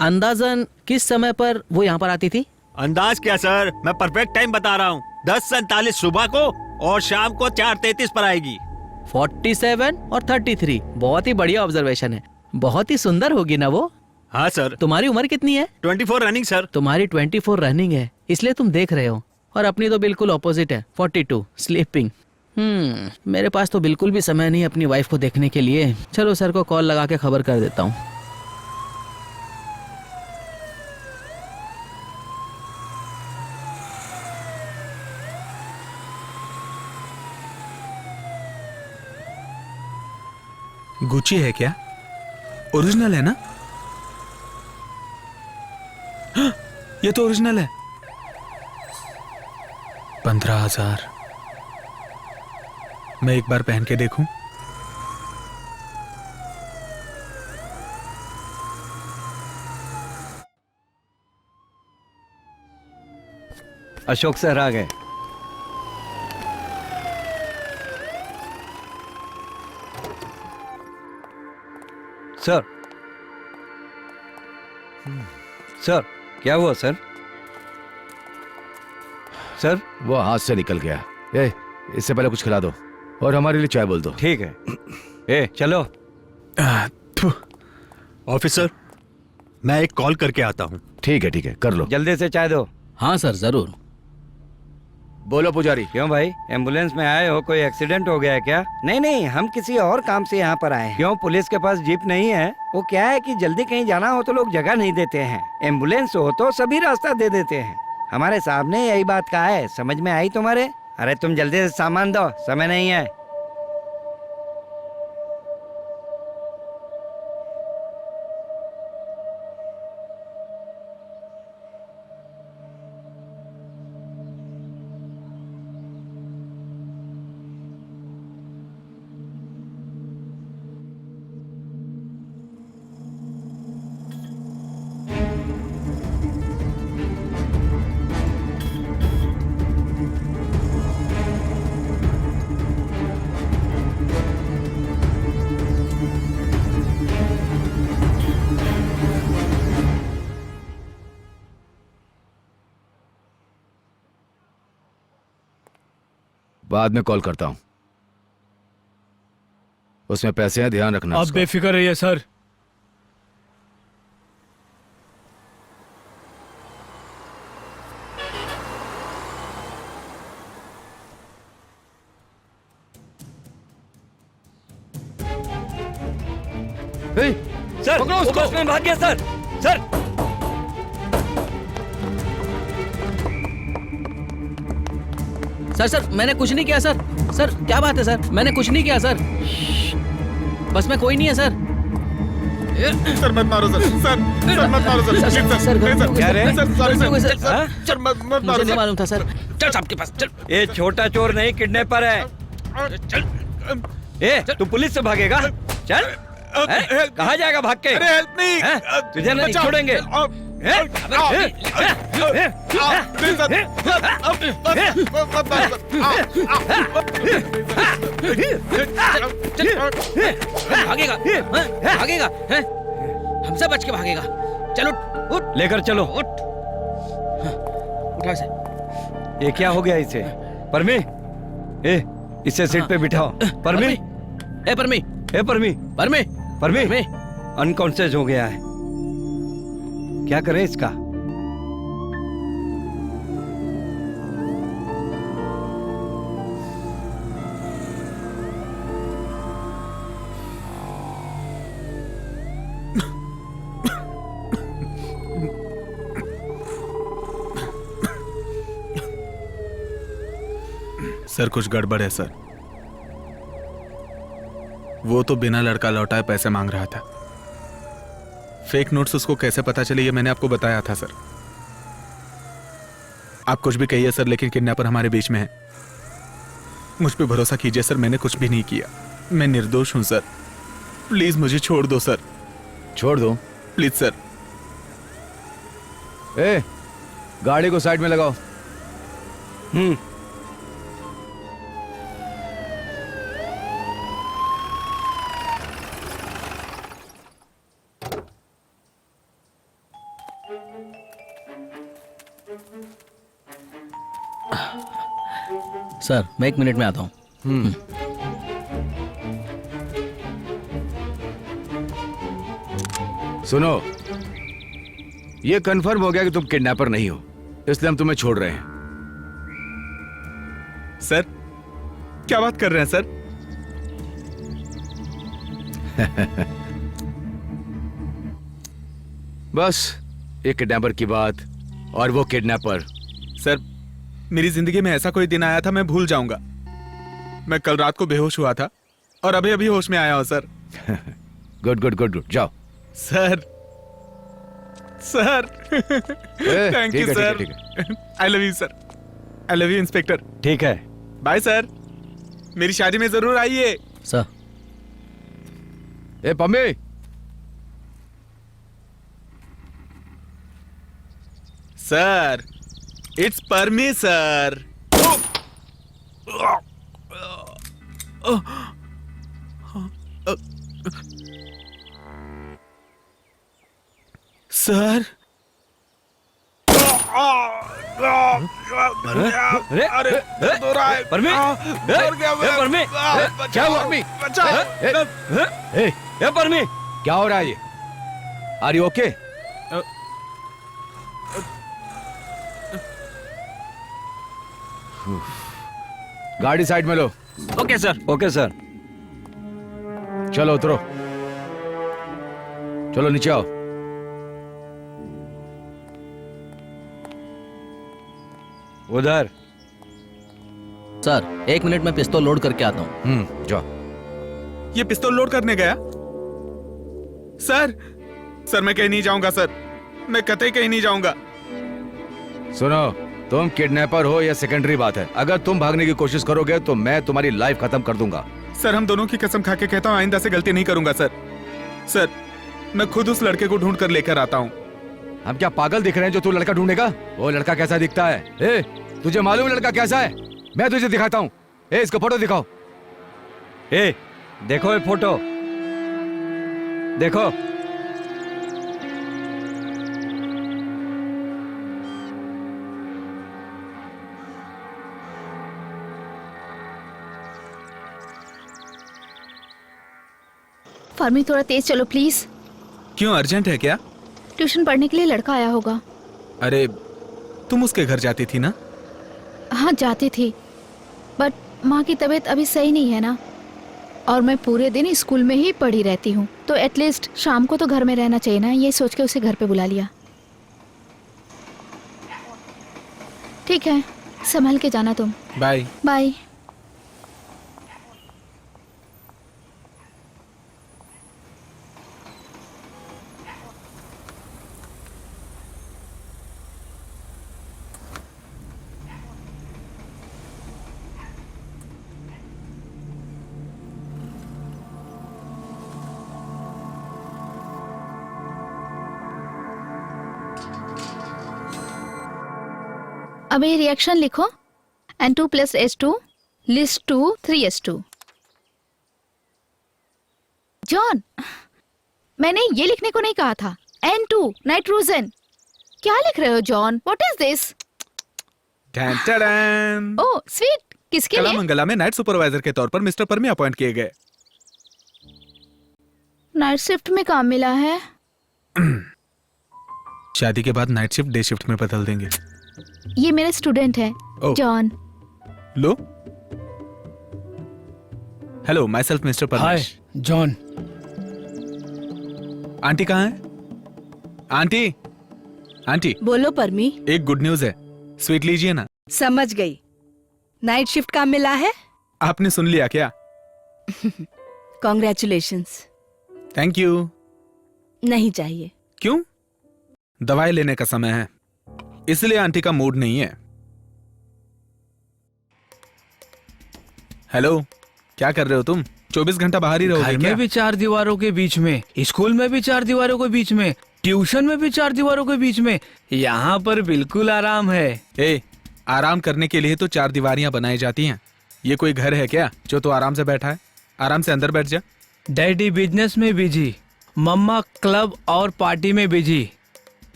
अंदाजन किस समय पर वो यहाँ पर आती थी? अंदाज क्या सर, मैं परफेक्ट टाइम बता रहा हूँ। 10:47 सुबह को और शाम को 4:33 पर आएगी। 47 और 33, बहुत ही बढ़िया ऑब्जर्वेशन है। बहुत ही सुंदर होगी ना वो? हाँ सर। तुम्हारी उम्र कितनी है? 24 रनिंग सर। तुम्हारी 24 रनिंग है, इसलिए तुम देख रहे हो, और अपनी तो बिल्कुल ऑपोजिट है, 42 स्लीपिंग। मेरे पास तो बिल्कुल भी समय नहीं अपनी वाइफ को देखने के लिए। चलो सर को कॉल लगा के खबर कर देता हूँ। गुची है क्या? ओरिजिनल है ना? हाँ, ये तो ओरिजिनल है। 15,000। मैं एक बार पहन के देखूं? अशोक सर आ गए। सर सर क्या हुआ सर? सर वो हाथ से निकल गया। इससे पहले कुछ खिला दो और हमारे लिए चाय बोल दो। ठीक है। चलो। ऑफिसर, मैं एक कॉल करके आता हूँ। ठीक है, कर लो। जल्दी से चाय दो। हाँ सर, जरूर। बोलो पुजारी। क्यों भाई, एम्बुलेंस में आए हो? कोई एक्सीडेंट हो गया है क्या? नहीं, हम किसी और काम से यहाँ पर आए हैं। क्यों, पुलिस के पास जीप नहीं है? वो क्या है कि जल्दी कहीं जाना हो तो लोग जगह नहीं देते हैं, एम्बुलेंस हो तो सभी रास्ता दे देते हैं। हमारे साहब ने यही बात कहा है, समझ में आई तुम्हारे? अरे तुम जल्दी से सामान दो, समय नहीं है। बाद में कॉल करता हूँ। उसमें पैसे हैं, ध्यान रखना। आप बेफिक्र रहिए सर। सर वो बस में भाग गया सर। सर मैंने कुछ नहीं किया सर। सर क्या बात है सर, मैंने कुछ नहीं किया सर। बस में कोई नहीं है सर। सर मत मारो सर। सर मत मारो सर। क्या रे? सर मत मारो। मुझे नहीं मालूम था सर। चल साहब के पास चल। ये छोटा चोर नहीं, किडनैपर है। चल। तू पुलिस से भागेगा? चल। कहाँ जाएगा भाग के? अरे हेल्प नहीं। तुझे नहीं छोड़ेंगे। भागेगा भागेगा, हमसे बच के भागेगा। चलो उठ, लेकर चलो। उठ, उठा इसे। ये क्या हो गया इसे? परमी, इसे सीट पे बिठाओ। परमी, परमी अनकॉन्शियस हो गया है, क्या करें इसका? सर कुछ गड़बड़ है सर। वो तो बिना लड़का लौटाए पैसे मांग रहा था। फेक नोट्स उसको कैसे पता चले ये मैंने आपको बताया था सर। आप कुछ भी कहिए सर, लेकिन किडनैपर हमारे बीच में है। मुझ पे भरोसा कीजिए सर, मैंने कुछ भी नहीं किया। मैं निर्दोष हूं सर, प्लीज मुझे छोड़ दो सर। छोड़ दो। Please sir. ए, गाड़ी को साइड में लगाओ। सर मैं 1 मिनट में आता हूँ। सुनो, ये कंफर्म हो गया कि तुम किडनैपर नहीं हो, इसलिए हम तुम्हें छोड़ रहे हैं। सर क्या बात कर रहे हैं सर? बस एक किडनैपर की बात, और वो किडनैपर। सर मेरी जिंदगी में ऐसा कोई दिन आया था मैं भूल जाऊंगा। मैं कल रात को बेहोश हुआ था और अभी अभी होश में आया हूं sir. Good good good good, जाओ। Sir sir thank you sir. I love you sir. I love you inspector. ठीक है, बाय सर। मेरी शादी में जरूर आइए सर। ए Pammi, sir it's Parmi sir. Sir क्या हुआ? परमी, क्या हो रहा है ये? Are you okay? गाड़ी साइड में लो। Okay sir. Okay sir. चलो उतरो, चलो नीचे आओ। उधर। सर 1 मिनट में पिस्तौल लोड करके आता हूँ। जाओ। ये पिस्तौल लोड करने गया? सर सर मैं कहीं नहीं जाऊंगा सर, मैं कतई कहीं नहीं जाऊंगा। सुनो, तुम किडनैपर हो यह सेकेंडरी बात है। अगर तुम भागने की कोशिश करोगे तो मैं तुम्हारी लाइफ खत्म कर दूंगा। सर हम दोनों की कसम खा के कहता हूँ आइंदा से गलती नहीं करूंगा सर। सर मैं खुद उस लड़के को ढूंढ कर लेकर आता हूँ। हम क्या पागल दिख रहे हैं जो तू लड़का ढूंढेगा? वो लड़का कैसा दिखता है? ए, तुझे मालूम लड़का कैसा है? मैं तुझे दिखाता हूँ। ए, इसको फोटो दिखाओ। ए, देखो ये फोटो, देखो। फर्मी थोड़ा तेज चलो प्लीज। क्यों, अर्जेंट है क्या? ट्यूशन पढ़ने के लिए लड़का आया होगा। अरे तुम उसके घर जाती थी ना? हाँ जाती थी, बट माँ की तबीयत अभी सही नहीं है ना, और मैं पूरे दिन स्कूल में ही पढ़ी रहती हूँ, तो एटलीस्ट शाम को तो घर में रहना चाहिए ना, ये सोच के उसे घर पे बुला लिया। ठीक है, संभल के जाना तुम। Bye bye. अब ये रिएक्शन लिखो, N2 + H2 list 2 3S2। John, मैंने ये लिखने को नहीं कहा था। N2 nitrogen. क्या लिख रहे हो John? What is this? Oh sweet, किसके लिए? कलामंगला में नाइट सुपरवाइजर के तौर पर मिस्टर परमी अपॉइंट किए गए। नाइट शिफ्ट में काम मिला है। शादी के बाद नाइट शिफ्ट डे शिफ्ट में बदल देंगे। ये मेरे स्टूडेंट है John. Low. Hello, my self mister Paramesh. Hi John. Aunty कहाँ है? आंटी, आंटी बोलो परमी। एक गुड न्यूज है, स्वीट लीजिए ना। समझ गई, नाइट शिफ्ट काम मिला है। आपने सुन लिया क्या? कॉन्ग्रेचुलेशंस। Thank you. नहीं चाहिए। क्यों? दवाई लेने का समय है, इसलिए आंटी का मूड नहीं है। हेलो, क्या कर रहे हो तुम? 24 घंटा बाहर ही घर रहोगे में क्या? भी 4 दीवारों के बीच में, स्कूल में भी 4 दीवारों के बीच में, ट्यूशन में भी 4 दीवारों के बीच में। यहाँ पर बिल्कुल आराम है। ए, आराम करने के लिए तो 4 दीवारियां बनाई जाती हैं। ये कोई घर है क्या जो तो आराम से बैठा है? आराम से अंदर बैठ जा। डैडी बिजनेस में बिजी, मम्मा क्लब और पार्टी में बिजी,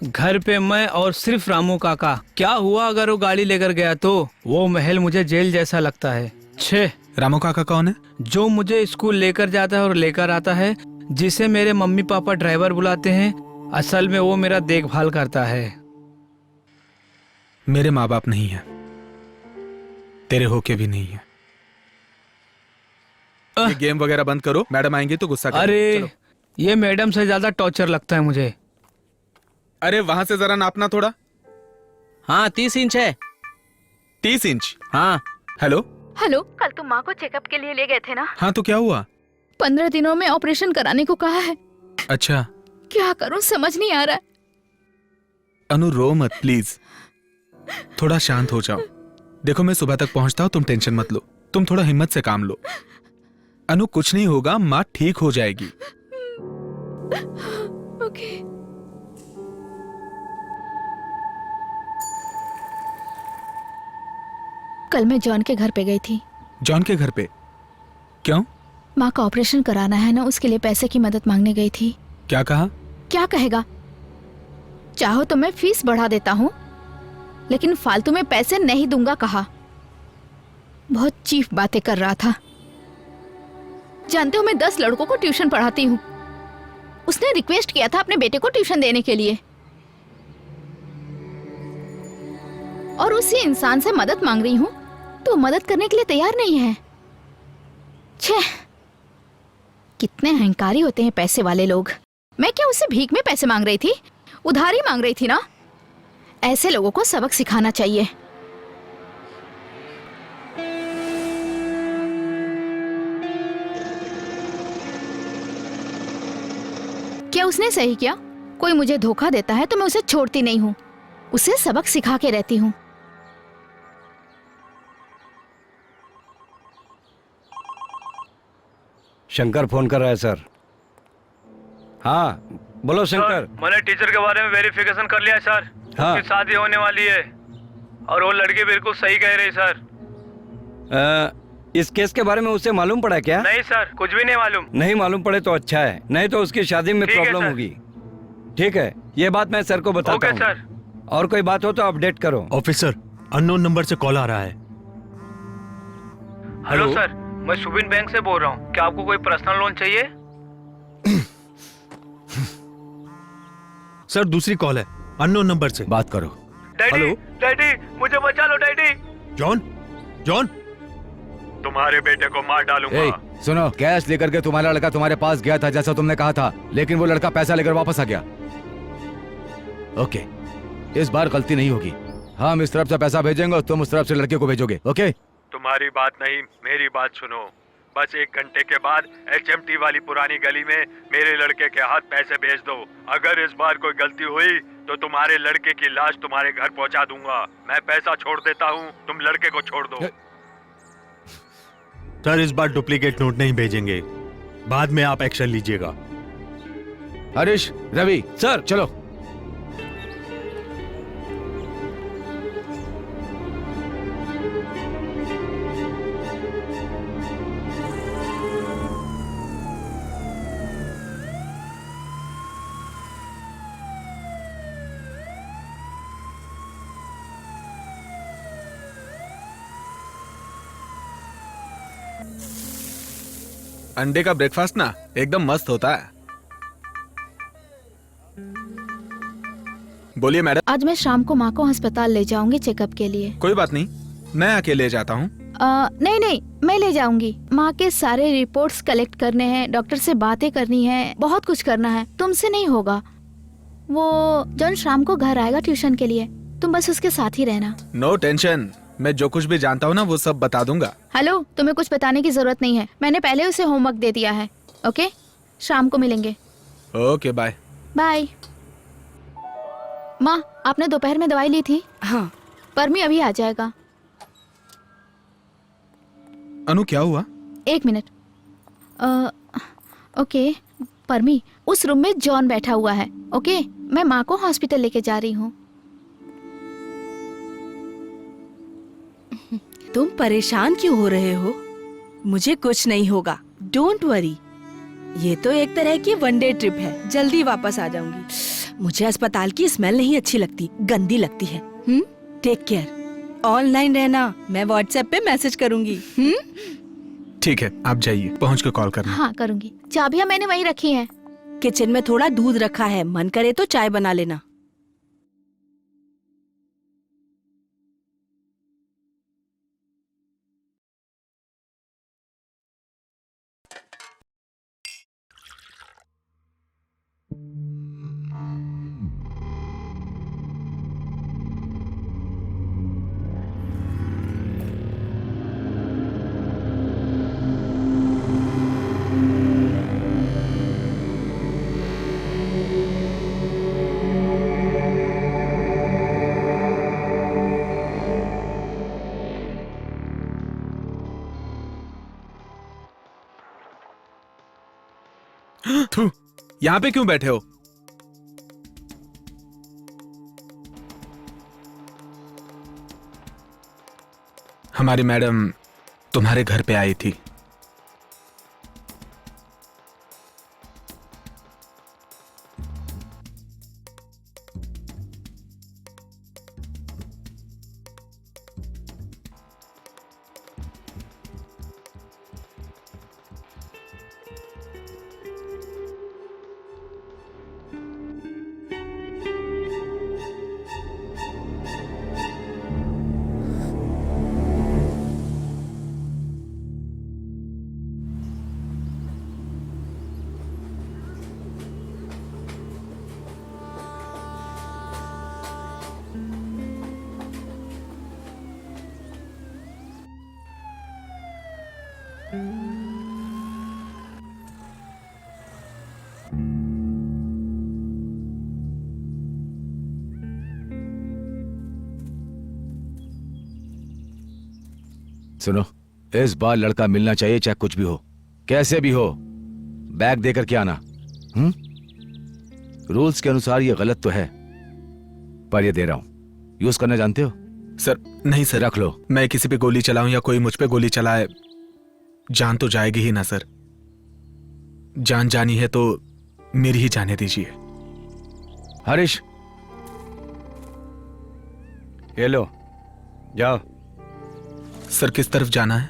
घर पे मैं और सिर्फ रामू काका। क्या हुआ अगर वो गाड़ी लेकर गया तो? वो महल मुझे जेल जैसा लगता है। छे, रामू काका कौन है? जो मुझे स्कूल लेकर जाता है और लेकर आता है, जिसे मेरे मम्मी पापा ड्राइवर बुलाते हैं, असल में वो मेरा देखभाल करता है। मेरे माँ बाप नहीं है, तेरे होके भी नहीं है। ये गेम वगैरह बंद करो, मैडम आएंगे तो गुस्सा करेंगे। अरे चलो। ये मैडम से ज्यादा टॉर्चर लगता है मुझे। अरे वहां से जरा नापना थोड़ा। हाँ 30 इंच है। 30 इंच? हाँ। हेलो। हेलो, कल तुम माँ को चेकअप के लिए ले गए थे ना? हाँ तो क्या हुआ? 15 दिनों में ऑपरेशन कराने को कहा है। अच्छा। क्या करूं समझ नहीं आ रहा है। अनु रो मत प्लीज, थोड़ा शांत हो जाओ। देखो मैं सुबह तक पहुंचता हूँ, तुम टेंशन मत लो, तुम थोड़ा हिम्मत से काम लो। अनु कुछ नहीं होगा, माँ ठीक हो जाएगी। ओके। कल मैं जॉन के घर पे गई थी। जॉन के घर पे? क्यों? माँ का ऑपरेशन कराना है ना, उसके लिए पैसे की मदद मांगने गई थी। क्या कहा? क्या कहेगा? चाहो तो मैं फीस बढ़ा देता हूँ, लेकिन फालतू में पैसे नहीं दूंगा कहा। बहुत चीफ बातें कर रहा था। जानते हो मैं 10 लड़कों को ट्यूशन पढ़ाती हूँ। उसने रिक्वेस्ट किया था अपने बेटे को ट्यूशन देने के लिए, और उसी इंसान से मदद मांग रही हूँ तो मदद करने के लिए तैयार नहीं है। छे, कितने अहंकारी होते हैं पैसे वाले लोग। मैं क्या उससे भीख में पैसे मांग रही थी? उधारी मांग रही थी ना। ऐसे लोगों को सबक सिखाना चाहिए। क्या उसने सही किया? कोई मुझे धोखा देता है तो मैं उसे छोड़ती नहीं हूँ, उसे सबक सिखा के रहती हूँ। शंकर फोन कर रहा है सर। हाँ बोलो शंकर। मैंने टीचर के बारे में वेरिफिकेशन कर लिया है सर। हाँ। उसकी शादी होने वाली है और वो लड़की बिल्कुल सही कह रही सर। इस केस के बारे में उसे मालूम पड़ा क्या? नहीं सर, कुछ भी नहीं मालूम। नहीं मालूम पड़े तो अच्छा है, नहीं तो उसकी शादी में ठीक है, प्रॉब्लम सर। होगी। ठीक है, ये बात मैं सर को बताता ओके हूँ। सर। और कोई बात हो तो अपडेट करो। ऑफिसर, अननोन नंबर से कॉल आ रहा है। हेलो सर, मैं सुबिन बैंक से बोल रहा हूँ। क्या आपको कोई पर्सनल लोन चाहिए? सर दूसरी कॉल है, अननोन नंबर से। बात करो। Daddy, hello? डैडी मुझे बचा लो डैडी। जॉन, जॉन, तुम्हारे बेटे को मार डालूंगा। ए, सुनो, कैश लेकर के तुम्हारा लड़का तुम्हारे पास गया था जैसा तुमने कहा था, लेकिन वो लड़का पैसा लेकर वापस आ गया। ओके, इस बार गलती नहीं होगी। हम इस तरफ से पैसा भेजेंगे और तुम उस तरफ से लड़के को भेजोगे। ओके? तुम्हारी बात नहीं, मेरी बात सुनो। बस 1 घंटे के बाद HMT वाली पुरानी गली में मेरे लड़के के हाथ पैसे भेज दो। अगर इस बार कोई गलती हुई तो तुम्हारे लड़के की लाश तुम्हारे घर पहुंचा दूंगा। मैं पैसा छोड़ देता हूं, तुम लड़के को छोड़ दो। सर इस बार डुप्लीकेट नोट नहीं भेजेंगे, बाद में आप एक्शन लीजिएगा। हरीश, रवि, सर चलो। अंडे का ब्रेकफास्ट ना एकदम मस्त होता है। बोलिए मैडम। आज मैं शाम को माँ को अस्पताल ले जाऊंगी चेकअप के लिए। कोई बात नहीं, मैं अकेले जाता हूँ। नहीं नहीं, मैं ले जाऊंगी। माँ के सारे रिपोर्ट्स कलेक्ट करने हैं, डॉक्टर से बातें करनी है, बहुत कुछ करना है। तुमसे नहीं होगा। वो जॉन शाम को घर आएगा ट्यूशन के लिए, तुम बस उसके साथ ही रहना। नो टेंशन, मैं जो कुछ भी जानता हूँ ना वो सब बता दूंगा। हेलो, तुम्हें कुछ बताने की जरूरत नहीं है, मैंने पहले उसे होमवर्क दे दिया है। ओके, शाम को मिलेंगे। Okay bye. बाय। माँ, आपने दोपहर में दवाई ली थी? हाँ। परमी अभी आ जाएगा। अनु क्या हुआ? 1 मिनट। ओके परमी, उस रूम में जॉन बैठा हुआ है। ओके, मैं माँ को हॉस्पिटल लेके जा रही हूँ। तुम परेशान क्यों हो रहे हो? मुझे कुछ नहीं होगा, डोंट वरी। ये तो एक तरह की वनडे ट्रिप है, जल्दी वापस आ जाऊंगी। मुझे अस्पताल की स्मेल नहीं अच्छी लगती, गंदी लगती है। Take care. ऑनलाइन रहना, मैं व्हाट्सएप पे मैसेज करूंगी। ठीक है, आप जाइए, पहुंच के कॉल करना। हाँ करूंगी। चाबियां मैंने वहीं रखी हैं। किचन में थोड़ा दूध रखा है, मन करे तो चाय बना लेना। थू, यहाँ पे क्यों बैठे हो? हमारी मैडम तुम्हारे घर पे आई थी। सुनो, इस बार लड़का मिलना चाहिए, चाहे कुछ भी हो, कैसे भी हो, बैग देकर के आना। रूल्स के अनुसार ये गलत तो है, पर ये दे रहा हूं। यूज करना जानते हो? सर नहीं सर। रख लो। मैं किसी पे गोली चलाऊं या कोई मुझ पे गोली चलाए, जान तो जाएगी ही ना सर। जान जानी है तो मेरी ही जाने दीजिए। हरीश, ये लो, जाओ। सर किस तरफ जाना है?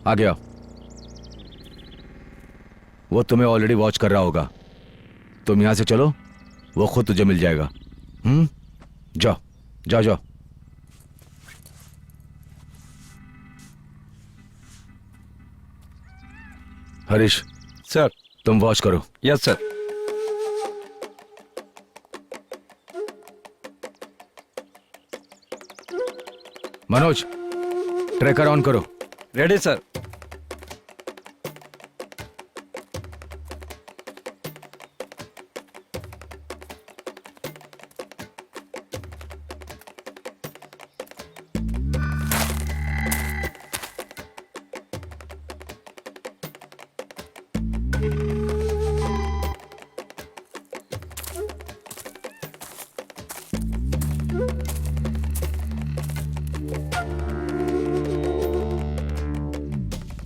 आगे आओ। वो तुम्हें ऑलरेडी वॉच कर रहा होगा। तुम यहां से चलो, वो खुद तुझे मिल जाएगा। जाओ जाओ जाओ। हरीश सर। तुम वॉच करो। Yes sir. Manoj, tracker on करो। Ready sir.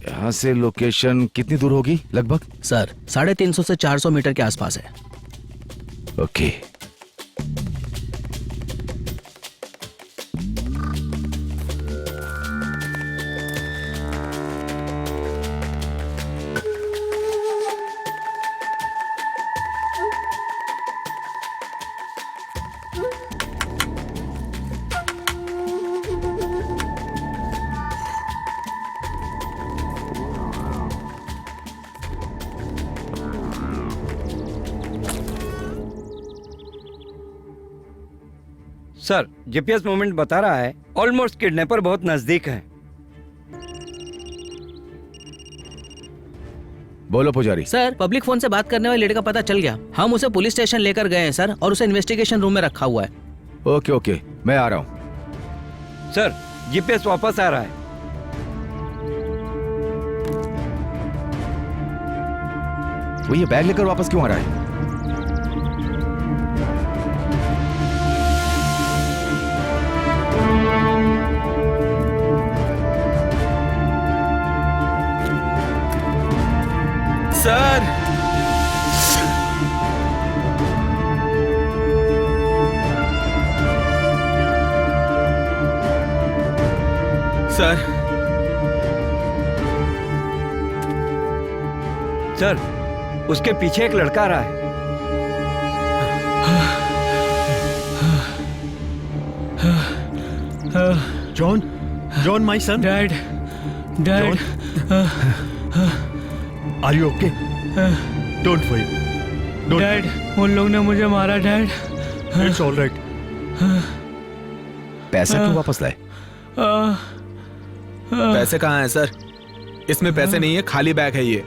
यहाँ से लोकेशन कितनी दूर होगी लगभग? सर 350 से 400 मीटर के आसपास है। ओके। सर, जीपीएस मूवमेंट बता रहा है ऑलमोस्ट किडनैपर बहुत नजदीक है। बोलो पुजारी। सर पब्लिक फोन से बात करने वाले लड़के का पता चल गया। हम उसे पुलिस स्टेशन लेकर गए हैं सर, और उसे इन्वेस्टिगेशन रूम में रखा हुआ है। ओके ओके, मैं आ रहा हूँ। सर, जीपीएस वापस आ रहा है। वो ये बैग लेकर वापस क्यों आ रहा है? सर सर सर, उसके पीछे एक लड़का आ रहा है। John, John my son, dad dad are you okay? Don't worry, dad उन लोग ने मुझे मारा डैड। It's alright. पैसा क्यों वापस लाए? पैसे कहाँ हैं सर? इसमें पैसे नहीं है, खाली बैग है ये।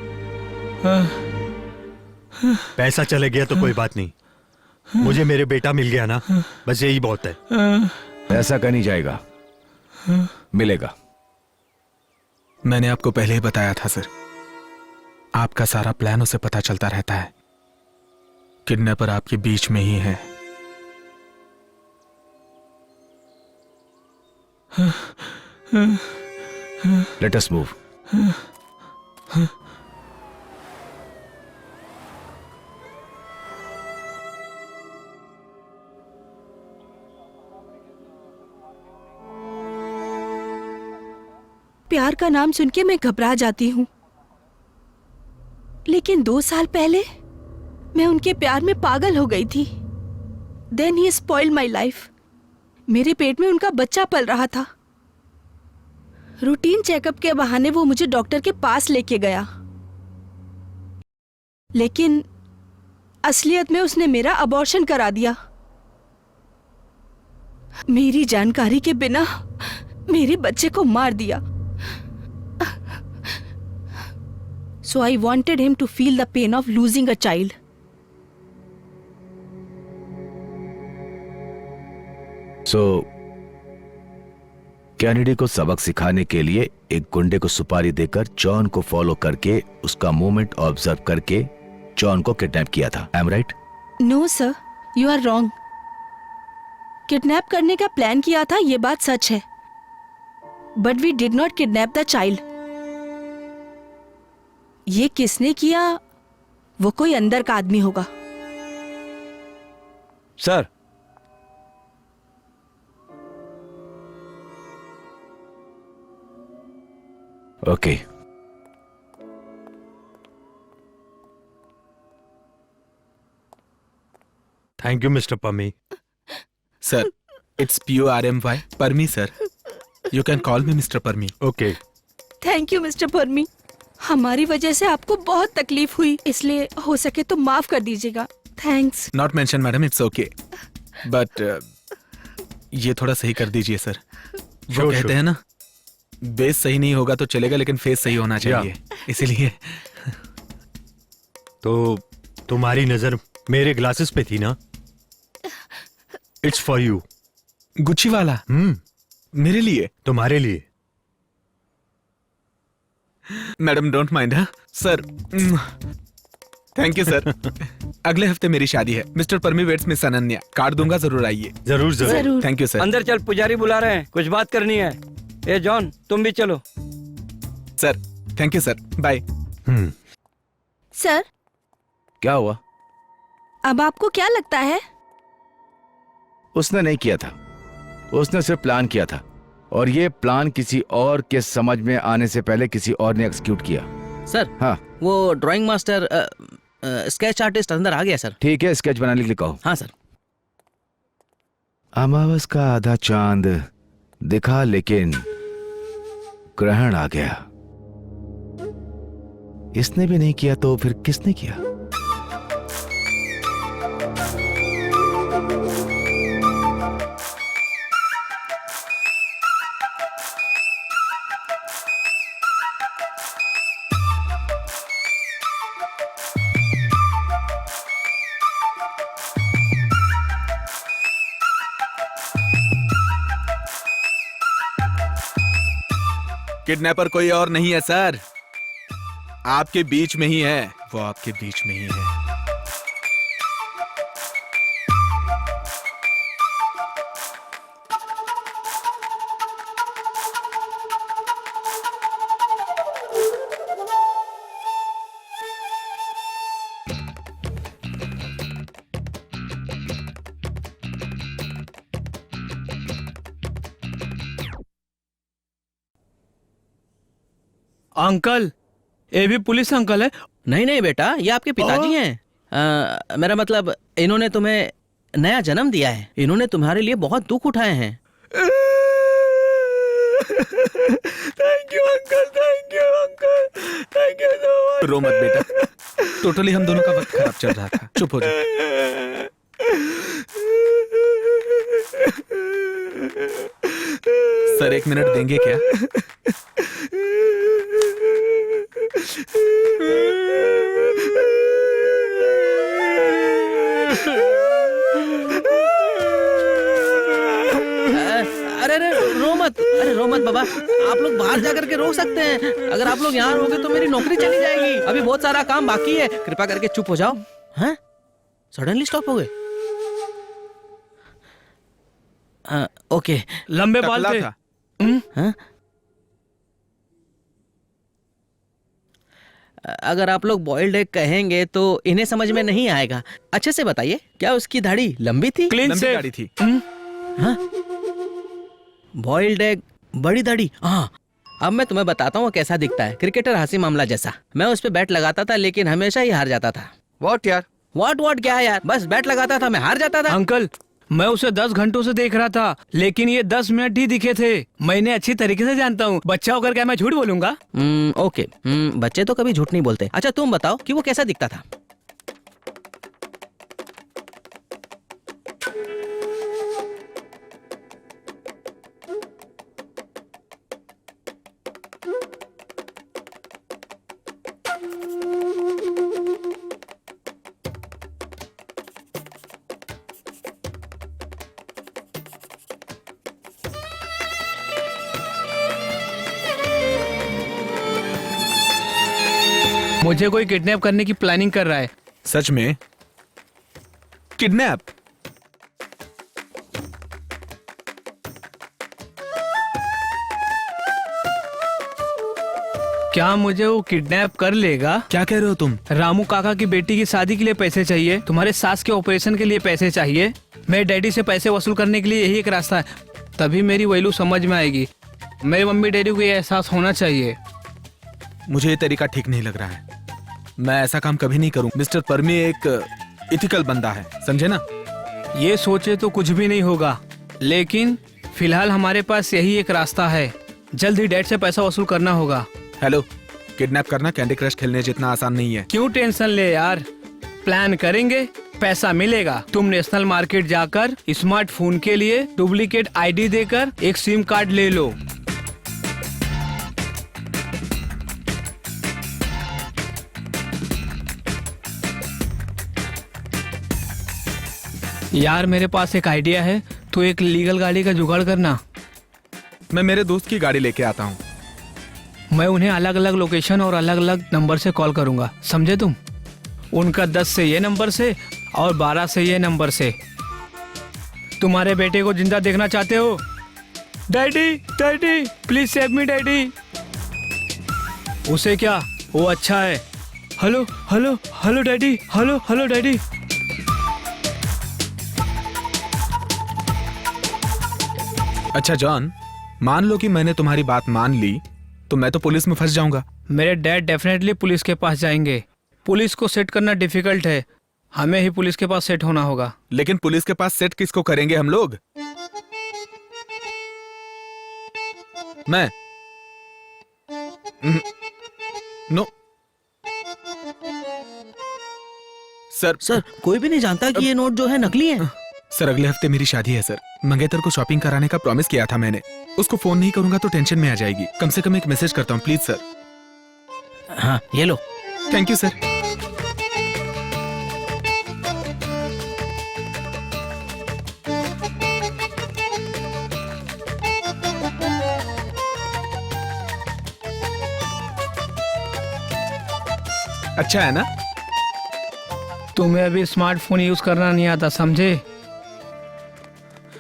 पैसा चले गया तो कोई बात नहीं, मुझे मेरे बेटा मिल गया ना, बस यही बहुत है। पैसा कहीं नहीं जाएगा, मिलेगा। मैंने आपको पहले ही बताया था सर, आपका सारा प्लान उसे पता चलता रहता है। किडनैपर आपके बीच में ही है। Let us move. प्यार का नाम सुन के मैं घबरा जाती हूँ, लेकिन 2 साल पहले मैं उनके प्यार में पागल हो गई थी। Then he spoiled my life. मेरे पेट में उनका बच्चा पल रहा था। रूटीन चेकअप के बहाने वो मुझे डॉक्टर के पास लेके गया, लेकिन असलियत में उसने मेरा अबॉर्शन करा दिया, मेरी जानकारी के बिना मेरे बच्चे को मार दिया। So I wanted him to feel the pain of losing a child. So, Kennedy को सबक सिखाने के लिए एक गुंडे को सुपारी देकर जॉन को फॉलो करके उसका मूवमेंट ऑब्जर्व करके जॉन को किडनैप किया था। I am right? No sir, you are wrong. Kidnap करने का प्लान किया था, ये बात सच है, But we did not kidnap the child. ये किसने किया? वो कोई अंदर का आदमी होगा। Sir, okay. Thank you mister Pami. Sir, it's PURMY, Parmi sir. You can call me mister Parmi. Okay. Thank you mister Parmi. हमारी वजह से आपको बहुत तकलीफ हुई, इसलिए हो सके तो माफ कर दीजिएगा। Thanks. Not mention madam, it's okay, but ये थोड़ा सही कर दीजिए सर। वो कहते हैं ना, बेस सही नहीं होगा तो चलेगा, लेकिन फेस सही होना चाहिए, इसीलिए। तो तुम्हारी नजर मेरे ग्लासेस पे थी ना? It's for you. गुच्ची वाला? मेरे लिए? तुम्हारे लिए। Madam don't mind. हाँ सर, थैंक यू सर। अगले हफ्ते मेरी शादी है। Mister Parmi weds miss Ananya. Card दूंगा, जरूर आइए। जरूर जरूर। Thank you sir. अंदर चल, पुजारी बुला रहे हैं, कुछ बात करनी है। ए जॉन, तुम भी चलो। Sir, thank you sir, bye. Sir, क्या हुआ? अब आपको क्या लगता है? उसने नहीं किया था, उसने सिर्फ प्लान किया था, और ये प्लान किसी और के समझ में आने से पहले किसी और ने एग्जीक्यूट किया। सर, हाँ, वो ड्राइंग मास्टर स्केच आर्टिस्ट अंदर आ गया सर। ठीक है, स्केच बनाने के लिए कहो। हाँ सर। अमावस का आधा चांद दिखा, लेकिन ग्रहण आ गया। इसने भी नहीं किया तो फिर किसने किया? किडनैपर कोई और नहीं है सर, आपके बीच में ही है, वो आपके बीच में ही है। अंकल, ये भी पुलिस अंकल है? नहीं नहीं बेटा, ये आपके पिताजी हैं। मेरा मतलब इन्होंने तुम्हें नया जन्म दिया है, इन्होंने तुम्हारे लिए बहुत दुख उठाए हैं। Thank you uncle, thank you uncle, thank you so much. रो मत बेटा, टोटली हम दोनों का वक्त खराब चल रहा था, चुप हो जा। सर 1 मिनट देंगे क्या? अरे रो मत बाबा, आप लोग बाहर जाकर के रो सकते हैं। अगर आप लोग यहाँ रहोगे तो मेरी नौकरी चली जाएगी। अभी बहुत सारा काम बाकी है, कृपया करके चुप हो जाओ। हैं? सडनली स्टॉप हो गए? ओके। लंबे बाल थे। हाँ? अगर आप लोग बॉइल्ड एग कहेंगे तो इन्हें समझ में नहीं आएगा। अच्छे से बताइए, क्या उसकी दाढ़ी लंबी थी? लंबी दाढ़ी थी। हाँ? बॉइल्ड एग, बड़ी दाढ़ी। हाँ, अब मैं तुम्हें बताता हूँ वो कैसा दिखता है। क्रिकेटर हासिम मामला जैसा। मैं उस पे बैट लगाता था लेकिन हमेशा ही हार जाता था। व्हाट यार? व्हाट क्या यार, बस बैट लगाता था, मैं हार जाता था। अंकल, मैं उसे 10 घंटों से देख रहा था लेकिन ये 10 मिनट ही दिखे थे। मैंने अच्छी तरीके से जानता हूँ, बच्चा होकर क्या मैं झूठ बोलूंगा? ओके, बच्चे तो कभी झूठ नहीं बोलते। अच्छा तुम बताओ कि वो कैसा दिखता था? मुझे कोई किडनैप करने की प्लानिंग कर रहा है। सच में? किडनैप? क्या मुझे वो किडनैप कर लेगा? क्या कह रहे हो तुम? रामू काका की बेटी की शादी के लिए पैसे चाहिए, तुम्हारे सास के ऑपरेशन के लिए पैसे चाहिए। मेरे डैडी से पैसे वसूल करने के लिए यही एक रास्ता है, तभी मेरी वैल्यू समझ में आएगी। मेरे मम्मी डैडी को ये एहसास होना चाहिए। मुझे ये तरीका ठीक नहीं लग रहा है, मैं ऐसा काम कभी नहीं करूं। मिस्टर परमी एक इथिकल बंदा है, समझे ना? ये सोचे तो कुछ भी नहीं होगा, लेकिन फिलहाल हमारे पास यही एक रास्ता है। जल्द ही डैड से पैसा वसूल करना होगा। हेलो, किडनैप करना कैंडी क्रश खेलने जितना आसान नहीं है। क्यों टेंशन ले यार, प्लान करेंगे, पैसा मिलेगा। तुम नेशनल मार्केट जाकर स्मार्टफोन के लिए डुप्लीकेट आईडी देकर एक सिम कार्ड ले लो। यार मेरे पास एक आइडिया है, तो एक लीगल गाड़ी का जुगाड़ करना। मैं मेरे दोस्त की गाड़ी लेके आता हूँ। मैं उन्हें अलग अलग लोकेशन और अलग अलग नंबर से कॉल करूंगा, समझे तुम? उनका 10 से ये नंबर से और 12 से ये नंबर से। तुम्हारे बेटे को जिंदा देखना चाहते हो? Daddy daddy please save me daddy. उसे क्या, वो अच्छा है। Hello hello hello daddy, hello hello daddy. अच्छा जॉन, मान लो कि मैंने तुम्हारी बात मान ली तो मैं तो पुलिस में फंस जाऊंगा। मेरे डैड डेफिनेटली पुलिस के पास जाएंगे। पुलिस को सेट करना डिफिकल्ट है, हमें ही पुलिस के पास सेट होना होगा। लेकिन पुलिस के पास सेट किसको करेंगे हम लोग? मैं नो सर कोई भी नहीं जानता कि ये नोट जो है नकली है। सर अगले हफ्ते मेरी शादी है सर। मंगेतर को शॉपिंग कराने का प्रॉमिस किया था मैंने। उसको फोन नहीं करूंगा तो टेंशन में आ जाएगी। कम से कम एक मैसेज करता हूँ प्लीज सर। हाँ ये लो। Thank you sir. अच्छा है ना? तुम्हें अभी स्मार्टफोन यूज करना नहीं आता, समझे?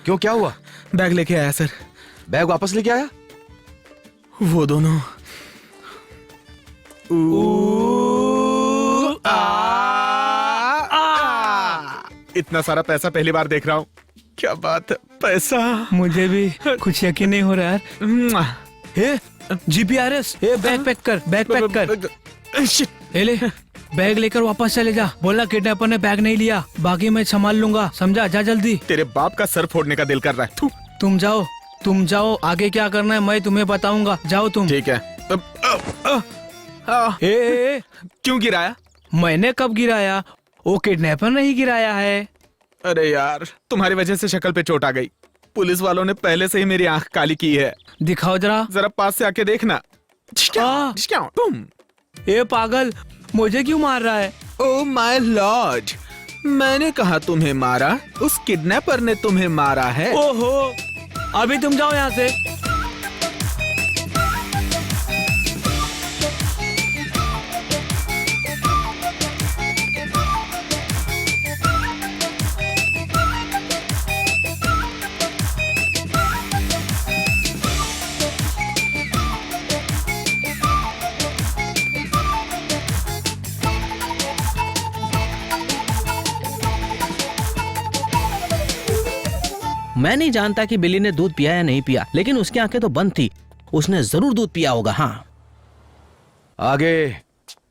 क्यों, क्या हुआ? बैग लेके आया सर। बैग वापस लेके आया? वो दोनों इतना सारा पैसा पहली बार देख रहा हूँ। क्या बात है, पैसा। मुझे भी कुछ यकीन नहीं हो रहा यार। ए, जीपीआरएस, ए बैग पैक कर, बैग पैक कर। शिट। ए ले, बैग लेकर वापस चले जा। बोलना किडनैपर ने बैग नहीं लिया, बाकी मैं संभाल लूंगा, समझा? जा जल्दी। तेरे बाप का सर फोड़ने का दिल कर रहा है। थू। तुम जाओ, आगे क्या करना है मैं तुम्हें बताऊंगा। जाओ तुम। ठीक है। ए, क्यों गिराया? मैंने कब गिराया? वो किडनैपर नहीं गिराया है। अरे यार, तुम्हारी वजह से शक्ल पे चोट आ गई। पुलिस वालों ने पहले से ही मेरी आंख काली की है। दिखाओ जरा पास से आके देखना। तुम ए पागल, मुझे क्यों मार रहा है? ओ माय लॉर्ड, मैंने कहा तुम्हें मारा, उस किडनैपर ने तुम्हें मारा है। ओहो, अभी तुम जाओ यहाँ से। मैं नहीं जानता कि बिल्ली ने दूध पिया या नहीं पिया, लेकिन उसकी आंखें तो बंद थी। उसने जरूर दूध पिया होगा। हाँ, आगे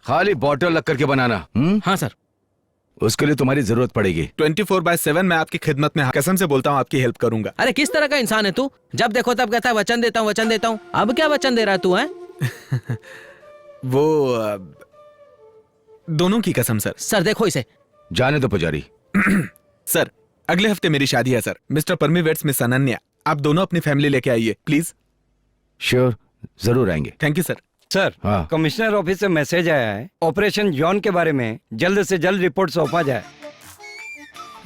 खाली बॉटल रख करके बनाना। हाँ सर। उसके लिए तुम्हारी जरूरत पड़ेगी। 24/7 मैं आपकी खिदमत में, कसम से बोलता हूँ आपकी हेल्प करूंगा। अरे किस तरह का इंसान है तू? जब देखो तब कहता है वचन देता हूँ, वचन देता हूँ। अब क्या वचन दे रहा तू है? वो दोनों की कसम सर। सर देखो इसे। जाने दो पुजारी। सर, अगले हफ्ते मेरी शादी है sir. Mister Parmi weds, miss Ananya, आप दोनों अपनी फैमिली लेके आइए प्लीज। श्योर, जरूर आएंगे। Thank you sir. सर, हाँ। कमिश्नर ऑफिस से मैसेज आया है, ऑपरेशन जॉन के बारे में जल्द से जल्द रिपोर्ट सौंपा जाए।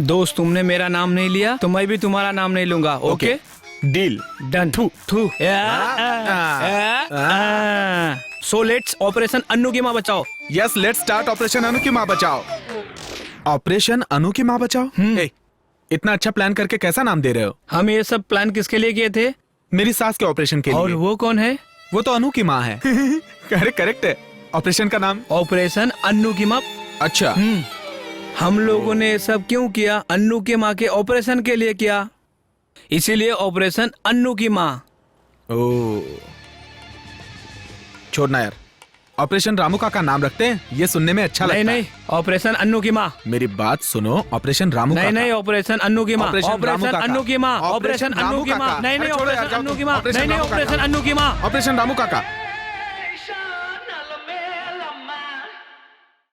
दोस्त, तुमने मेरा नाम नहीं लिया तो मैं भी तुम्हारा नाम नहीं लूंगा। Okay, deal done. थू। सो लेट्स ऑपरेशन अन्नू की माँ बचाओ। यस, लेट्स स्टार्ट ऑपरेशन अनु की माँ बचाओ। ऑपरेशन अनु की माँ बचाओ। ए, इतना अच्छा प्लान करके कैसा नाम दे रहे हो? हम ये सब प्लान किसके लिए किए थे? मेरी सास के ऑपरेशन के लिए। और वो कौन है? वो तो अनु की माँ है। करेक्ट है। ऑपरेशन का नाम ऑपरेशन अन्नू की माँ। अच्छा। हम लोगों ने ये सब क्यों किया? अन्नू के माँ के ऑपरेशन के लिए किया, इसीलिए ऑपरेशन अन्नू की माँ। ओ, छोड़ना यार, ऑपरेशन रामू का नाम रखते हैं, ये सुनने में अच्छा लगता है। नहीं, ऑपरेशन अन्नू की माँ। मेरी बात सुनो, ऑपरेशन रामू नहीं, ऑपरेशन अन्नू की माँ। ऑपरेशन अन्नू की माँ। ऑपरेशन अन्नू की माँ। नहीं, ऑपरेशन अन्नू की माँ। नहीं, ऑपरेशन अन्नू की माँ। ऑपरेशन रामू काका।